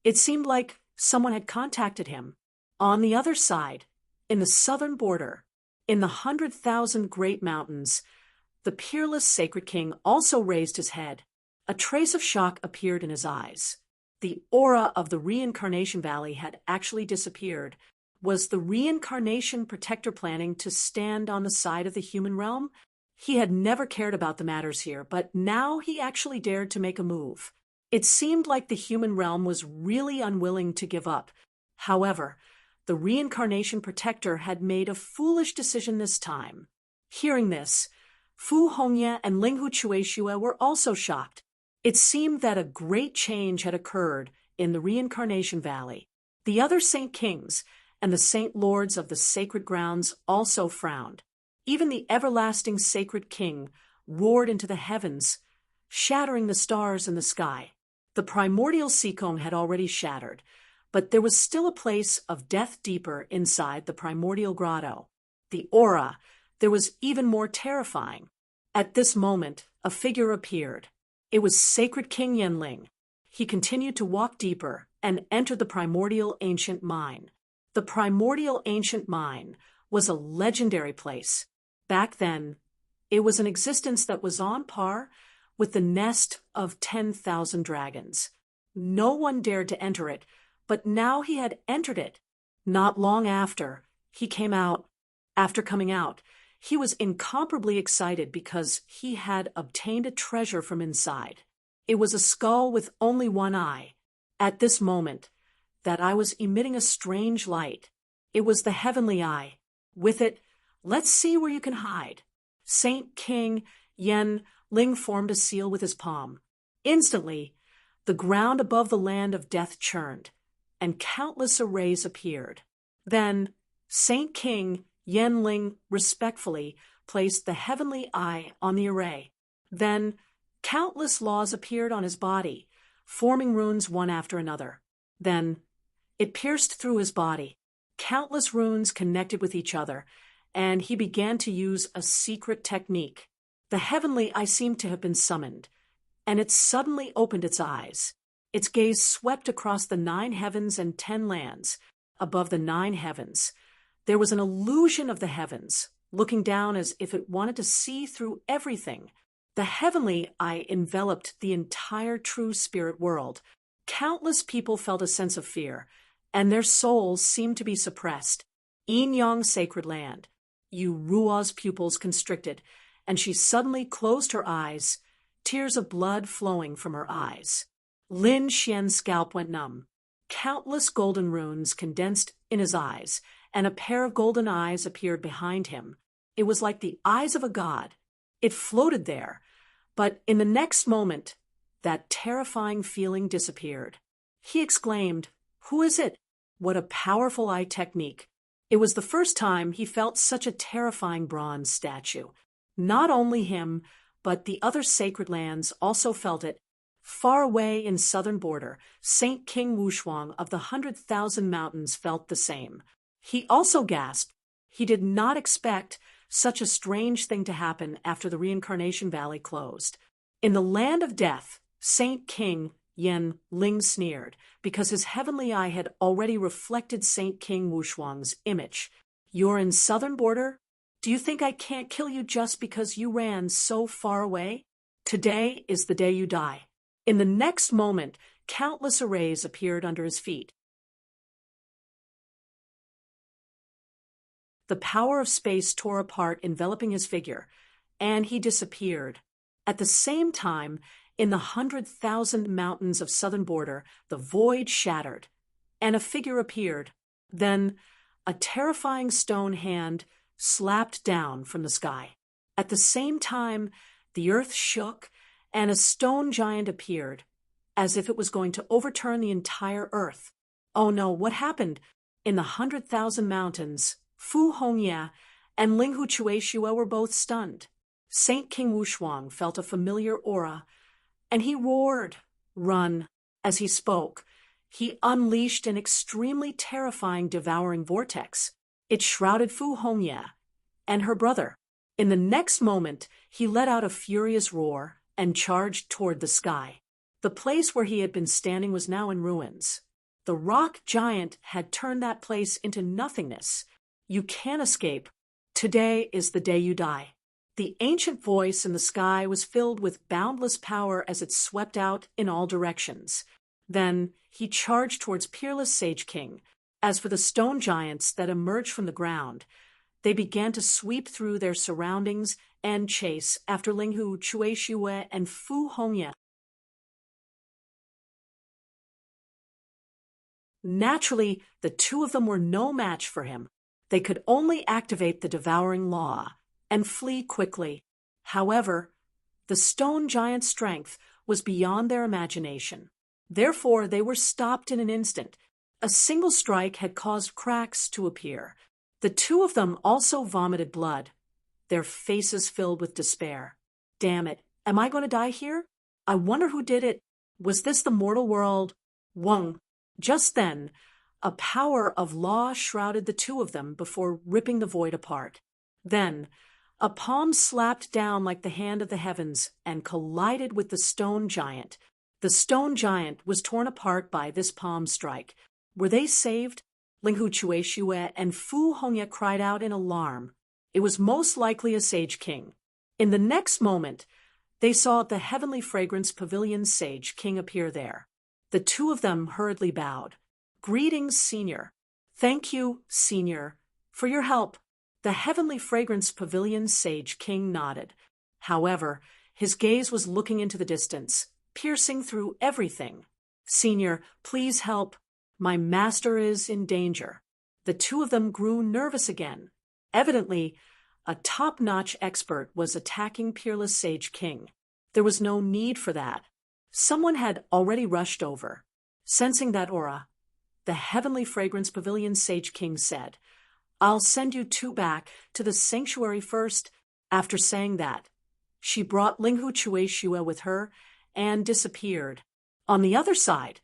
it seemed like someone had contacted him. On the other side, in the southern border, in the 100,000 great mountains, the peerless sacred king also raised his head. A trace of shock appeared in his eyes. The aura of the reincarnation valley had actually disappeared. Was the reincarnation protector planning to stand on the side of the human realm? He had never cared about the matters here, but now he actually dared to make a move. It seemed like the human realm was really unwilling to give up. However, the reincarnation protector had made a foolish decision this time. Hearing this, Fu Hongye and Linghu Chueshue were also shocked. It seemed that a great change had occurred in the reincarnation valley. The other saint kings and the saint lords of the sacred grounds also frowned. Even the everlasting sacred king roared into the heavens, shattering the stars in the sky. The primordial Sikong had already shattered, but there was still a place of death deeper inside the primordial grotto. The aura, there was even more terrifying. At this moment, a figure appeared. It was Sacred King Yenling. He continued to walk deeper and entered the primordial ancient mine. The primordial ancient mine was a legendary place. Back then, it was an existence that was on par with the nest of 10,000 dragons. No one dared to enter it, but now he had entered it. Not long after, he came out. After coming out, he was incomparably excited because he had obtained a treasure from inside. It was a skull with only one eye. At this moment, that eye was emitting a strange light. It was the heavenly eye. With it, let's see where you can hide. Saint King Yen Ling formed a seal with his palm. Instantly, the ground above the land of death churned, and countless arrays appeared. Then, Saint King Yen Ling respectfully placed the heavenly eye on the array. Then, countless laws appeared on his body, forming runes one after another. Then, it pierced through his body. Countless runes connected with each other, and he began to use a secret technique. The heavenly eye seemed to have been summoned, and it suddenly opened its eyes. Its gaze swept across the 9 heavens and 10 lands. Above the 9 heavens, there was an illusion of the heavens, looking down as if it wanted to see through everything. The heavenly eye enveloped the entire true spirit world. Countless people felt a sense of fear, and their souls seemed to be suppressed. Yin sacred land. Yu Rua's pupils constricted, and she suddenly closed her eyes, tears of blood flowing from her eyes. Lin Xian's scalp went numb. Countless golden runes condensed in his eyes, and a pair of golden eyes appeared behind him. It was like the eyes of a god. It floated there, but in the next moment, that terrifying feeling disappeared. He exclaimed, "Who is it?" What a powerful eye technique. It was the first time he felt such a terrifying bronze statue. Not only him, but the other sacred lands also felt it. Far away in southern border, Saint King Wushuang of the 100,000 mountains felt the same. He also gasped. He did not expect such a strange thing to happen after the reincarnation valley closed. In the land of death, Saint King Yen Ling sneered, because his heavenly eye had already reflected Saint King Wushuang's image. "You're in southern border? Do you think I can't kill you just because you ran so far away? Today is the day you die." In the next moment, countless arrays appeared under his feet. The power of space tore apart, enveloping his figure, and he disappeared. At the same time, in the 100,000 mountains of southern border, the void shattered, and a figure appeared. Then, a terrifying stone hand slapped down from the sky. At the same time, the earth shook, and a stone giant appeared, as if it was going to overturn the entire earth. Oh no, what happened? In the 100,000 mountains, Fu Hongye and Linghu Chueshua were both stunned. Saint King Wushuang felt a familiar aura, and he roared, "Run!" As he spoke, he unleashed an extremely terrifying devouring vortex. It shrouded Fu Hongye and her brother. In the next moment, he let out a furious roar and charged toward the sky. The place where he had been standing was now in ruins. The rock giant had turned that place into nothingness. "You can't escape. Today is the day you die." The ancient voice in the sky was filled with boundless power as it swept out in all directions. Then he charged towards Peerless Sage King. As for the stone giants that emerged from the ground, they began to sweep through their surroundings and chase after Linghu Chueshue and Fu Hongye. Naturally, the two of them were no match for him. They could only activate the devouring law and flee quickly. However, the stone giant's strength was beyond their imagination. Therefore, they were stopped in an instant. A single strike had caused cracks to appear. The two of them also vomited blood, their faces filled with despair. "Damn it, am I going to die here? I wonder who did it. Was this the mortal world?" Wung. Just then, a power of law shrouded the two of them before ripping the void apart. Then, a palm slapped down like the hand of the heavens and collided with the stone giant. The stone giant was torn apart by this palm strike. Were they saved? Linghu Chueshue and Fu Hongye cried out in alarm. It was most likely a Sage King. In the next moment, they saw the heavenly fragrance pavilion Sage King appear there. The two of them hurriedly bowed. "Greetings, Senior." "Thank you, Senior, for your help." The heavenly fragrance pavilion Sage King nodded. However, his gaze was looking into the distance, piercing through everything. "Senior, please help. My master is in danger." The two of them grew nervous again. Evidently, a top-notch expert was attacking Peerless Sage King. There was no need for that. Someone had already rushed over. Sensing that aura, the heavenly fragrance pavilion Sage King said, "I'll send you two back to the sanctuary first." After saying that, she brought Linghu Chueshue with her and disappeared. On the other side,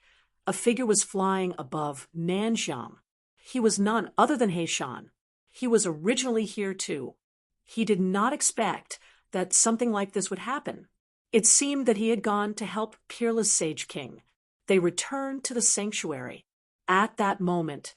a figure was flying above Nanxiang. He was none other than Heishan. He was originally here too. He did not expect that something like this would happen. It seemed that he had gone to help Peerless Sage King. They returned to the sanctuary. At that moment,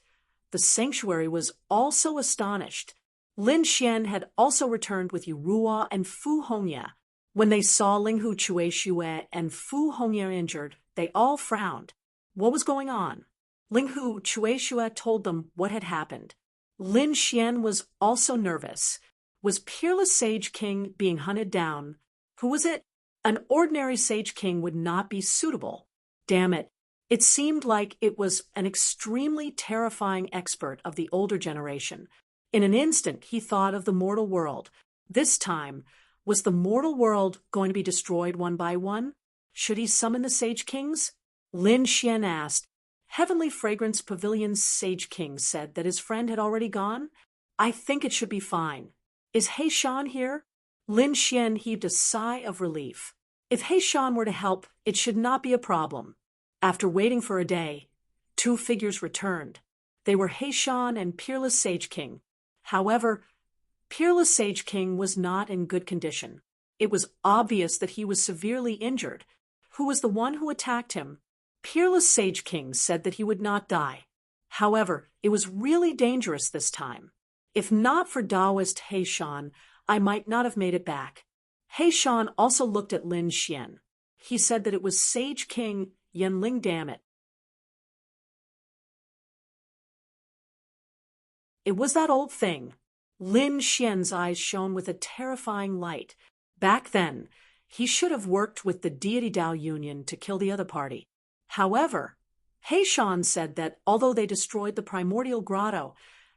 the sanctuary was also astonished. Lin Xian had also returned with Yu Rua and Fu Hongye. When they saw Ling Hu Chueshue and Fu Hongye injured, they all frowned. What was going on? Ling Hu Chueshue told them what had happened. Lin Xian was also nervous. Was Peerless Sage King being hunted down? Who was it? An ordinary Sage King would not be suitable. Damn it. It seemed like it was an extremely terrifying expert of the older generation. In an instant, he thought of the mortal world. This time, was the mortal world going to be destroyed one by one? Should he summon the Sage Kings? Lin Xian asked. Heavenly Fragrance Pavilion's Sage King said that his friend had already gone. I think it should be fine. Is He Shan here? Lin Xian heaved a sigh of relief. If He Shan were to help, it should not be a problem. After waiting for a day, two figures returned. They were He Shan and Peerless Sage King. However, Peerless Sage King was not in good condition. It was obvious that he was severely injured. Who was the one who attacked him? Peerless Sage King said that he would not die. However, it was really dangerous this time. If not for Taoist He Shan, I might not have made it back. He Shan also looked at Lin Xian. He said that it was Sage King Yanling, damn it. It was that old thing. Lin Xian's eyes shone with a terrifying light. Back then, he should have worked with the Deity Dao Union to kill the other party. However, He Shan said that although they destroyed the primordial grotto,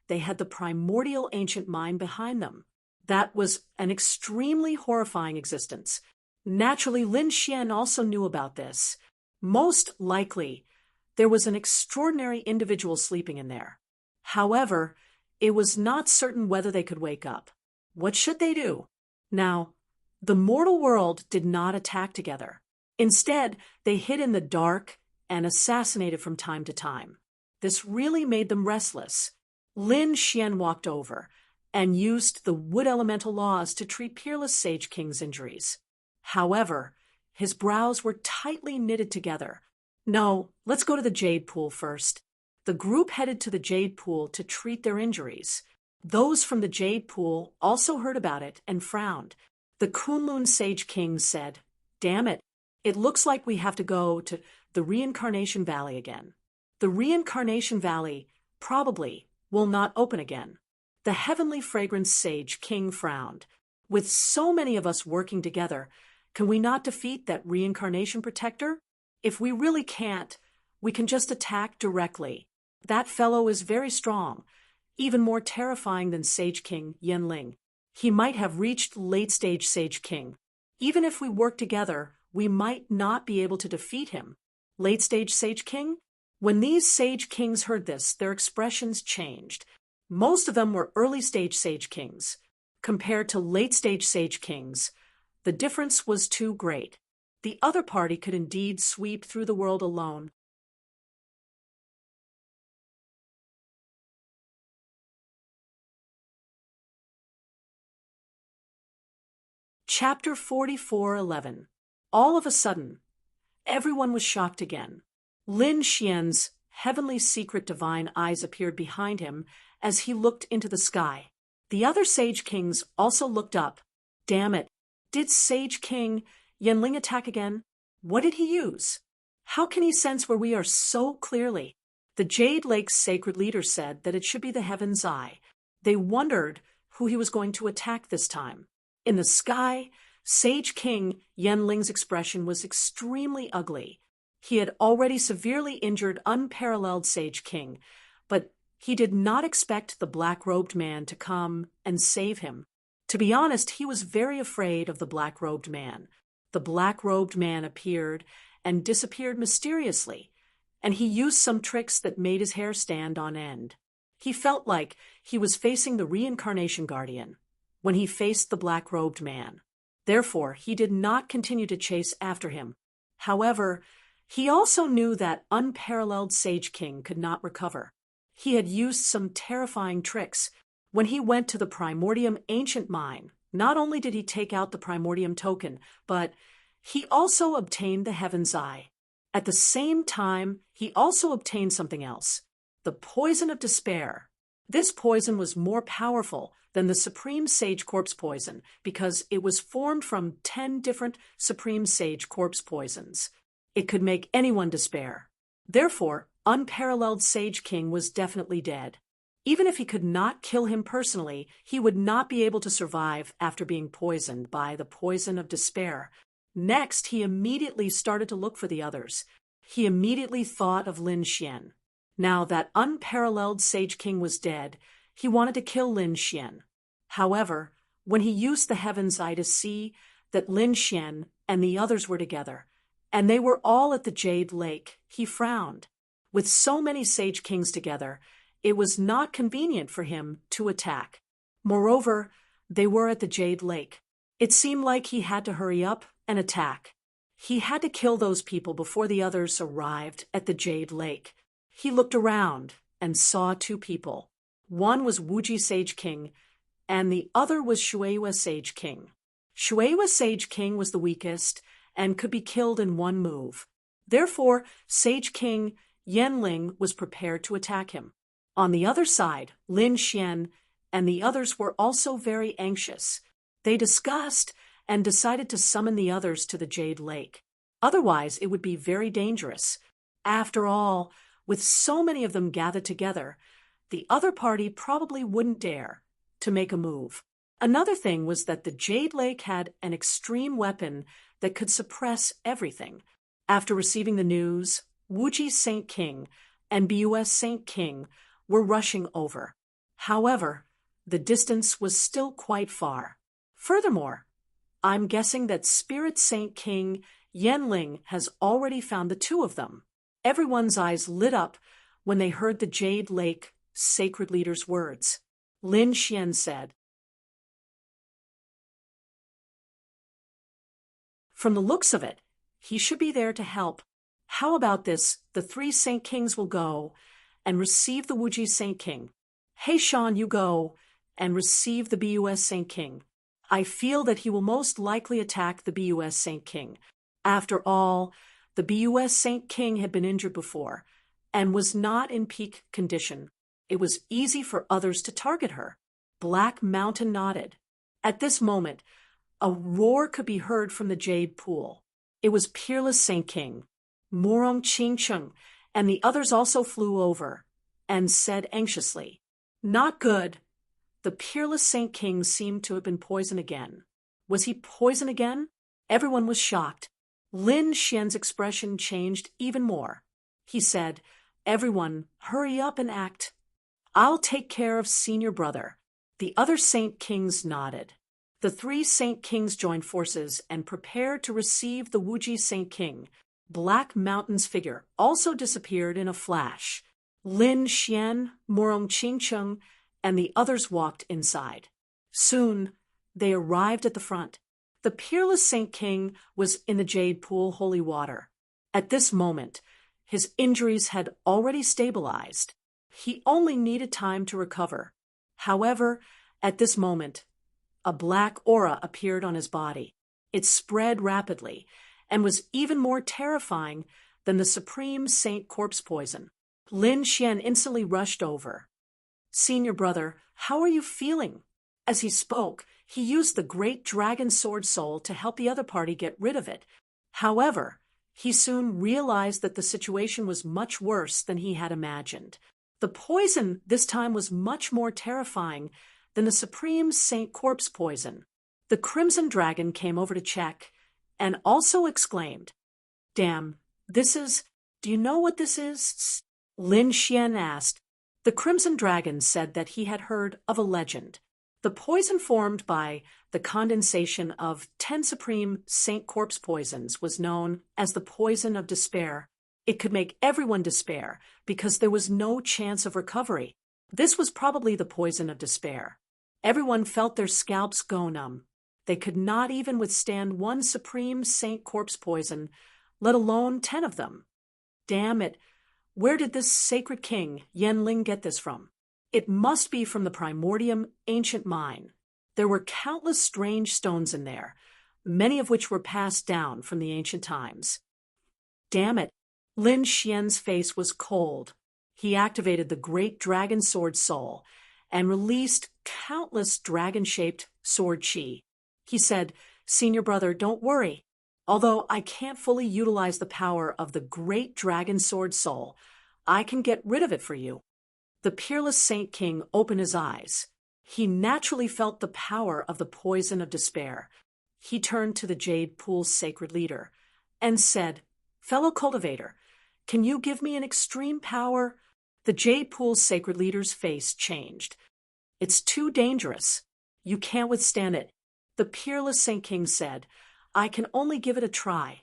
they had the primordial ancient mine behind them. That was an extremely horrifying existence. Naturally, Lin Xian also knew about this. Most likely, there was an extraordinary individual sleeping in there. However, it was not certain whether they could wake up. What should they do? Now, the mortal world did not attack together. Instead, they hid in the dark and assassinated from time to time. This really made them restless. Lin Xian walked over and used the wood elemental laws to treat Peerless Sage King's injuries. However, his brows were tightly knitted together. No, let's go to the Jade Pool first. The group headed to the Jade Pool to treat their injuries. Those from the Jade Pool also heard about it and frowned. The Kunlun Sage King said, Damn it, it looks like we have to go to the Reincarnation Valley again. The Reincarnation Valley probably will not open again. The Heavenly Fragrance Sage King frowned. With so many of us working together, can we not defeat that reincarnation protector? If we really can't, we can just attack directly. That fellow is very strong, even more terrifying than Sage King Yanling. He might have reached late-stage Sage King. Even if we work together, we might not be able to defeat him. Late-stage Sage King? When these Sage Kings heard this, their expressions changed. Most of them were early-stage Sage Kings. Compared to late-stage Sage Kings, the difference was too great. The other party could indeed sweep through the world alone. Chapter 44:11. All of a sudden, everyone was shocked again. Lin Xian's heavenly secret divine eyes appeared behind him as he looked into the sky. The other Sage Kings also looked up. Damn it! Did Sage King Yanling attack again? What did he use? How can he sense where we are so clearly? The Jade Lake's sacred leader said that it should be the Heaven's Eye. They wondered who he was going to attack this time. In the sky, Sage King Yanling's expression was extremely ugly. He had already severely injured unparalleled Sage King, but he did not expect the black-robed man to come and save him. To be honest, he was very afraid of the black-robed man. The black-robed man appeared and disappeared mysteriously, and he used some tricks that made his hair stand on end. He felt like he was facing the reincarnation guardian when he faced the black-robed man. Therefore, he did not continue to chase after him. However, he also knew that unparalleled Sage King could not recover. He had used some terrifying tricks. When he went to the Primordium Ancient Mine, not only did he take out the Primordium token, but he also obtained the Heaven's Eye. At the same time, he also obtained something else, the Poison of Despair. This poison was more powerful than the Supreme Sage Corpse Poison because it was formed from 10 different Supreme Sage Corpse Poisons. It could make anyone despair. Therefore, Unparalleled Sage King was definitely dead. Even if he could not kill him personally, he would not be able to survive after being poisoned by the poison of despair. Next, he immediately started to look for the others. He immediately thought of Lin Xian. Now that Unparalleled Sage King was dead, he wanted to kill Lin Xian. However, when he used the Heaven's Eye to see that Lin Xian and the others were together, and they were all at the Jade Lake, he frowned. With so many Sage Kings together, it was not convenient for him to attack. Moreover, they were at the Jade Lake. It seemed like he had to hurry up and attack. He had to kill those people before the others arrived at the Jade Lake. He looked around and saw two people. One was Wuji Sage King, and the other was Shueihua Sage King. Shueihua Sage King was the weakest and could be killed in one move. Therefore, Sage King Yanling was prepared to attack him. On the other side, Lin Xian and the others were also very anxious. They discussed and decided to summon the others to the Jade Lake. Otherwise, it would be very dangerous. After all, with so many of them gathered together, the other party probably wouldn't dare to make a move. Another thing was that the Jade Lake had an extreme weapon that could suppress everything. After receiving the news, Wuji Saint King and BUS Saint King were rushing over. However, the distance was still quite far. Furthermore, I'm guessing that Spirit Saint King Yanling has already found the two of them. Everyone's eyes lit up when they heard the Jade Lake sacred leader's words. Lin Xian said, "From the looks of it, he should be there to help. How about this? The 3 Saint Kings will go and receive the Wuji Saint King. Hey Shan, you go and receive the BUS Saint King. I feel that he will most likely attack the BUS Saint King. After all, the BUS Saint King had been injured before and was not in peak condition. It was easy for others to target her." Black Mountain nodded. At this moment, a roar could be heard from the Jade Pool. It was Peerless Saint King. Morong Qingcheng and the others also flew over and said anxiously, "Not good." The Peerless Saint King seemed to have been poisoned again. Was he poisoned again? Everyone was shocked. Lin Xian's expression changed even more. He said, "Everyone, hurry up and act. I'll take care of senior brother." The other Saint Kings nodded. The 3 Saint Kings joined forces and prepared to receive the Wuji Saint King. Black Mountain's figure also disappeared in a flash. Lin Xian, Morong Qingcheng, and the others walked inside. Soon, they arrived at the front. The Peerless Saint King was in the Jade Pool holy water. At this moment, his injuries had already stabilized. He only needed time to recover. However, at this moment, a black aura appeared on his body. It spread rapidly and was even more terrifying than the Supreme Saint Corpse Poison. Lin Xian instantly rushed over. "Senior brother, how are you feeling?" As he spoke, he used the great dragon sword soul to help the other party get rid of it. However, he soon realized that the situation was much worse than he had imagined. The poison this time was much more terrifying than the Supreme Saint Corpse Poison. The Crimson Dragon came over to check and also exclaimed, "Damn, do you know what this is?" Lin Xian asked. The Crimson Dragon said that he had heard of a legend. The poison formed by the condensation of 10 Supreme Saint Corpse Poisons was known as the Poison of Despair. It could make everyone despair because there was no chance of recovery. This was probably the poison of despair. Everyone felt their scalps go numb. They could not even withstand 1 Supreme Saint Corpse Poison, let alone 10 of them. Damn it! Where did this sacred king, Yanling, get this from? It must be from the Primordium ancient mine. There were countless strange stones in there, many of which were passed down from the ancient times. Damn it! Lin Xian's face was cold. He activated the great dragon sword soul and released countless dragon-shaped sword chi. He said, "Senior brother, don't worry. Although I can't fully utilize the power of the great dragon sword soul, I can get rid of it for you." The peerless Saint King opened his eyes. He naturally felt the power of the poison of despair. He turned to the Jade Pool's sacred leader and said, "Fellow cultivator, can you give me an extreme power?" The Jade Pool's sacred leader's face changed. "It's too dangerous. You can't withstand it." The peerless Saint King said, "I can only give it a try.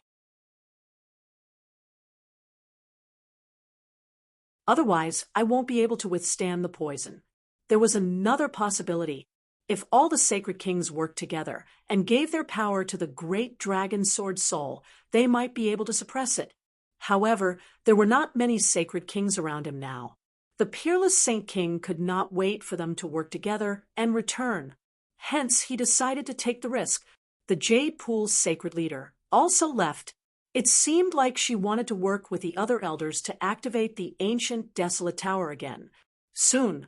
Otherwise, I won't be able to withstand the poison." There was another possibility. If all the sacred kings worked together and gave their power to the great dragon sword soul, they might be able to suppress it. However, there were not many sacred kings around him now. The peerless Saint King could not wait for them to work together and return. Hence, he decided to take the risk. The Jade Pool's sacred leader also left. It seemed like she wanted to work with the other elders to activate the ancient desolate tower again. Soon,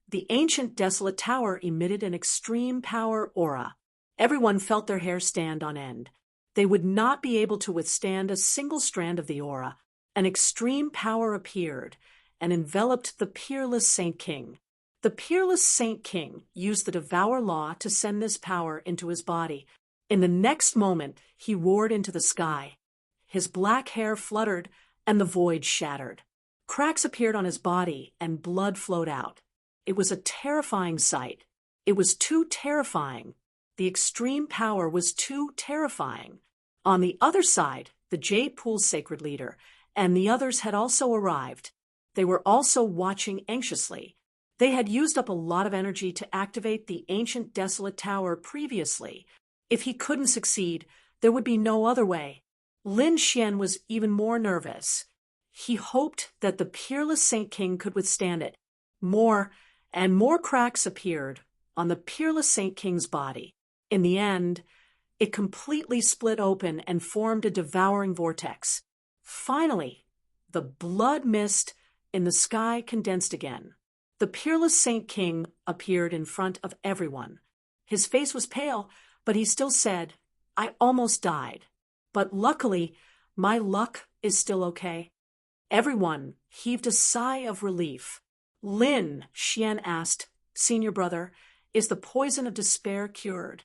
the ancient desolate tower emitted an extreme power aura. Everyone felt their hair stand on end. They would not be able to withstand a single strand of the aura. An extreme power appeared and enveloped the peerless Saint King. The peerless Saint King used the Devour Law to send this power into his body. In the next moment, he roared into the sky. His black hair fluttered and the void shattered. Cracks appeared on his body and blood flowed out. It was a terrifying sight. It was too terrifying. The extreme power was too terrifying. On the other side, the Jade Pool's sacred leader and the others had also arrived. They were also watching anxiously. They had used up a lot of energy to activate the ancient desolate tower previously. If he couldn't succeed, there would be no other way. Lin Xian was even more nervous. He hoped that the peerless Saint King could withstand it. More and more cracks appeared on the peerless Saint King's body. In the end, it completely split open and formed a devouring vortex. Finally, the blood mist in the sky condensed again. The peerless Saint King appeared in front of everyone. His face was pale, but he still said, "I almost died. But luckily, my luck is still okay." Everyone heaved a sigh of relief. Lin Xian asked, "Senior brother, is the poison of despair cured?"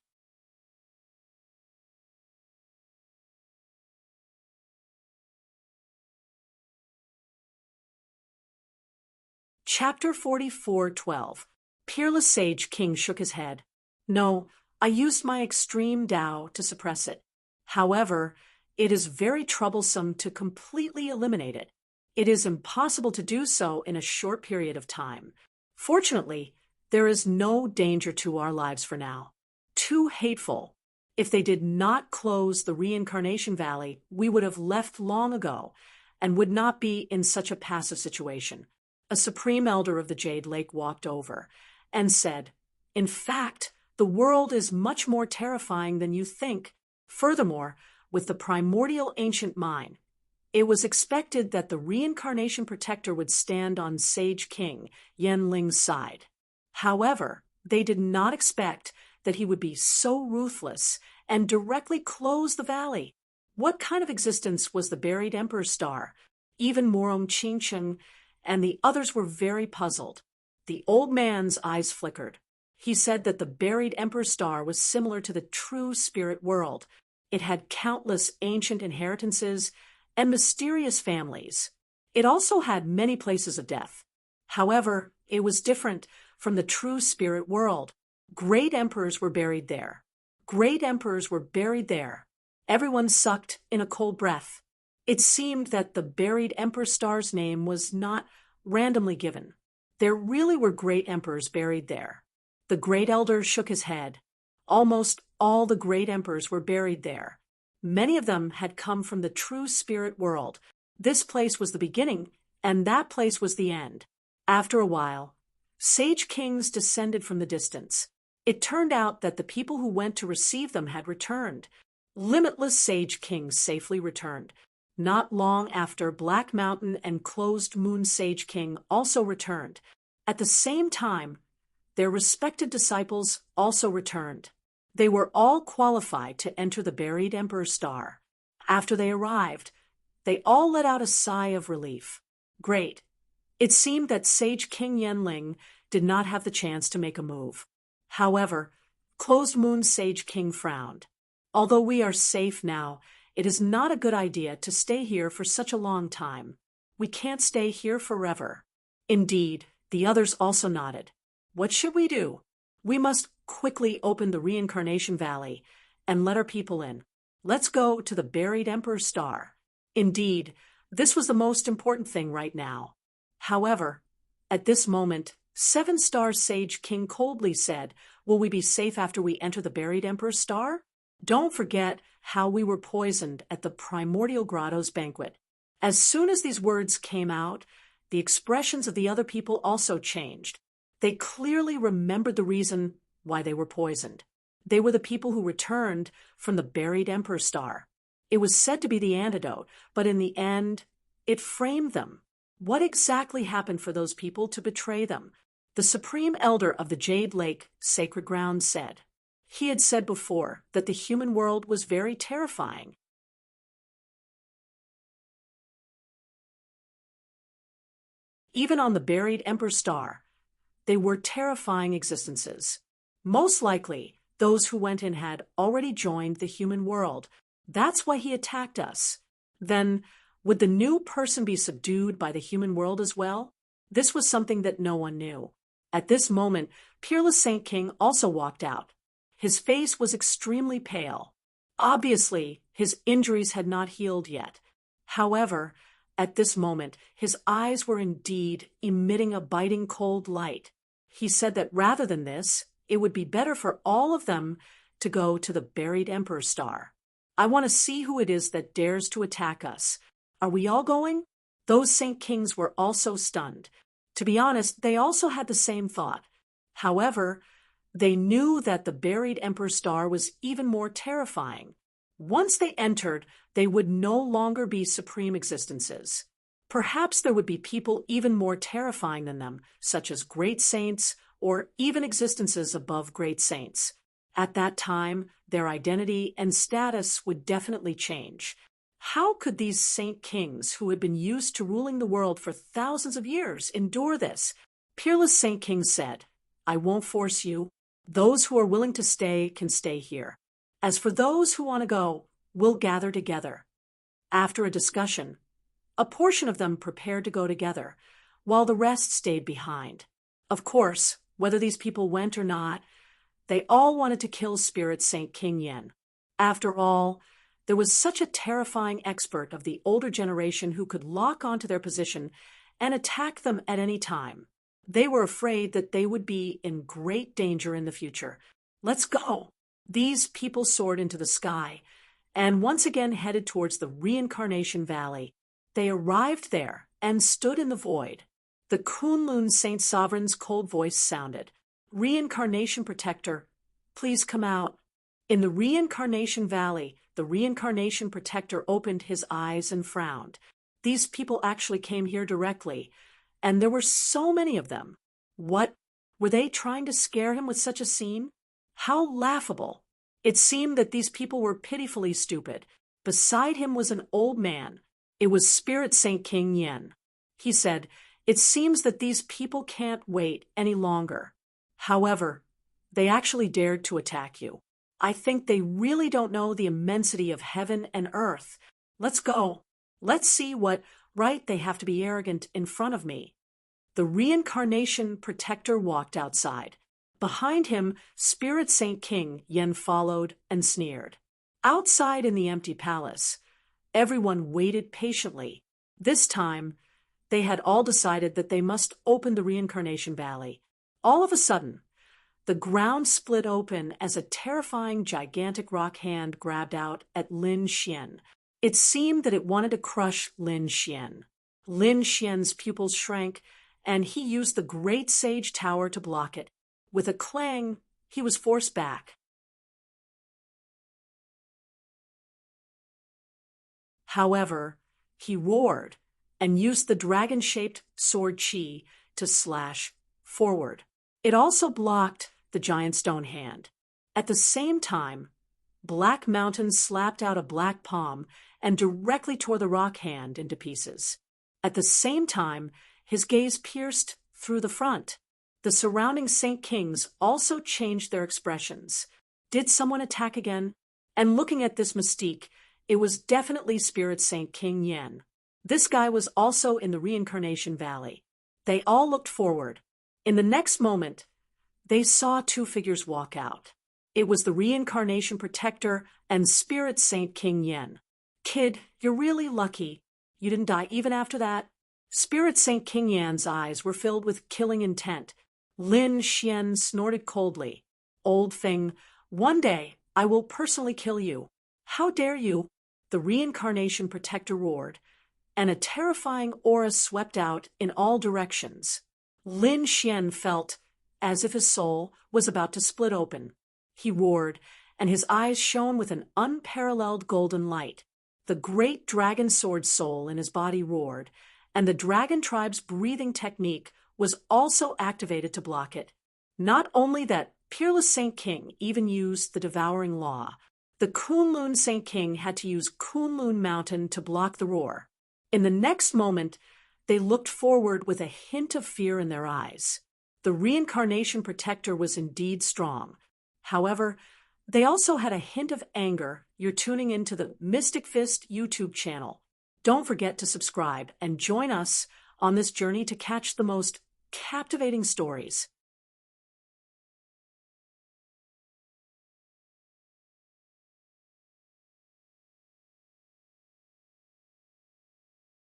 Chapter 44:12. Peerless Sage King shook his head. "No, I used my extreme Tao to suppress it. However, it is very troublesome to completely eliminate it. It is impossible to do so in a short period of time. Fortunately, there is no danger to our lives for now. Too hateful. If they did not close the reincarnation valley, we would have left long ago and would not be in such a passive situation." A supreme elder of the Jade Lake walked over and said, "In fact, the world is much more terrifying than you think. Furthermore, with the primordial ancient mine, it was expected that the reincarnation protector would stand on Sage King Yanling's side. However, they did not expect that he would be so ruthless and directly close the valley. What kind of existence was the buried Emperor's star? Even Morom Chingcheng and the others were very puzzled. The old man's eyes flickered. He said that the buried Emperor's star was similar to the true spirit world. It had countless ancient inheritances and mysterious families. It also had many places of death. However, it was different from the true spirit world. Great emperors were buried there. Great emperors were buried there. Everyone sucked in a cold breath. It seemed that the buried Emperor Star's name was not randomly given. There really were great emperors buried there. The great elder shook his head. Almost all the great emperors were buried there. Many of them had come from the true spirit world. This place was the beginning, and that place was the end. After a while, sage kings descended from the distance. It turned out that the people who went to receive them had returned. Limitless sage kings safely returned. Not long after, Black Mountain and Closed Moon Sage King also returned. At the same time, their respected disciples also returned. They were all qualified to enter the buried Emperor's Star. After they arrived, they all let out a sigh of relief. Great. It seemed that Sage King Yenling did not have the chance to make a move. However, Closed Moon Sage King frowned. Although we are safe now, it is not a good idea to stay here for such a long time. We can't stay here forever. Indeed, the others also nodded. What should we do? We must quickly open the Reincarnation Valley and let our people in. Let's go to the buried Emperor's Star. Indeed, this was the most important thing right now. However, at this moment, Seven-Star Sage King coldly said, "Will we be safe after we enter the buried Emperor's Star? Don't forget how we were poisoned at the Primordial Grotto's banquet." As soon as these words came out, the expressions of the other people also changed. They clearly remembered the reason why they were poisoned. They were the people who returned from the buried Emperor's Star. It was said to be the antidote, but in the end, it framed them. What exactly happened for those people to betray them? The Supreme Elder of the Jade Lake Sacred Ground said. He had said before that the human world was very terrifying. Even on the buried Emperor's Star, they were terrifying existences. Most likely, those who went in had already joined the human world. That's why he attacked us. Then, would the new person be subdued by the human world as well? This was something that no one knew. At this moment, Peerless Saint King also walked out. His face was extremely pale. Obviously, his injuries had not healed yet. However, at this moment, his eyes were indeed emitting a biting cold light. He said that rather than this, it would be better for all of them to go to the buried Emperor's Star. I want to see who it is that dares to attack us. Are we all going? Those Saint Kings were also stunned. To be honest, they also had the same thought. However, they knew that the buried Emperor's Star was even more terrifying. Once they entered, they would no longer be supreme existences. Perhaps there would be people even more terrifying than them, such as great saints or even existences above great saints. At that time, their identity and status would definitely change. How could these Saint Kings, who had been used to ruling the world for thousands of years, endure this? Peerless Saint King said, "I won't force you. Those who are willing to stay can stay here. As for those who want to go, we'll gather together." After a discussion, a portion of them prepared to go together, while the rest stayed behind. Of course, whether these people went or not, they all wanted to kill Spirit Saint King Yen. After all, there was such a terrifying expert of the older generation who could lock onto their position and attack them at any time. They were afraid that they would be in great danger in the future. Let's go! These people soared into the sky and once again headed towards the Reincarnation Valley. They arrived there and stood in the void. The Kunlun Saint Sovereign's cold voice sounded. "Reincarnation Protector, please come out." In the Reincarnation Valley, the Reincarnation Protector opened his eyes and frowned. These people actually came here directly, and there were so many of them. What? Were they trying to scare him with such a scene? How laughable! It seemed that these people were pitifully stupid. Beside him was an old man. It was Spirit Saint King Yen. He said, "It seems that these people can't wait any longer. However, they actually dared to attack you. I think they really don't know the immensity of heaven and earth. Let's go. Let's see what right they have to be arrogant in front of me." The Reincarnation Protector walked outside. Behind him, Spirit Saint King Yen followed and sneered. Outside in the empty palace, everyone waited patiently. This time, they had all decided that they must open the Reincarnation Valley. All of a sudden, the ground split open as a terrifying, gigantic rock hand grabbed out at Lin Xian. It seemed that it wanted to crush Lin Xian. Lin Xian's pupils shrank, and he used the Great Sage Tower to block it. With a clang, he was forced back. However, He roared and used the dragon-shaped sword chi to slash forward. It also blocked the giant stone hand. At the same time, Black Mountain slapped out a black palm and directly tore the rock hand into pieces. At the same time, his gaze pierced through the front. The surrounding Saint Kings also changed their expressions. Did someone attack again? And looking at this mystique, it was definitely Spirit Saint King Yen. This guy was also in the Reincarnation Valley. They all looked forward. In the next moment, they saw two figures walk out. It was the Reincarnation Protector and Spirit Saint King Yen. Kid, you're really lucky. You didn't die even after that. Spirit Saint King Yan's eyes were filled with killing intent. Lin Xian snorted coldly. Old thing, one day I will personally kill you. How dare you? The Reincarnation Protector roared, and a terrifying aura swept out in all directions. Lin Xian felt as if his soul was about to split open. He roared, and his eyes shone with an unparalleled golden light. The great dragon sword soul in his body roared, and the dragon tribe's breathing technique was also activated to block it. Not only that, Peerless Saint King even used the devouring law. The Kunlun Saint King had to use Kunlun Mountain to block the roar. In the next moment, they looked forward with a hint of fear in their eyes. The Reincarnation Protector was indeed strong. However, they also had a hint of anger. You're tuning into the Mystic Fist YouTube channel. Don't forget to subscribe and join us on this journey to catch the most captivating stories.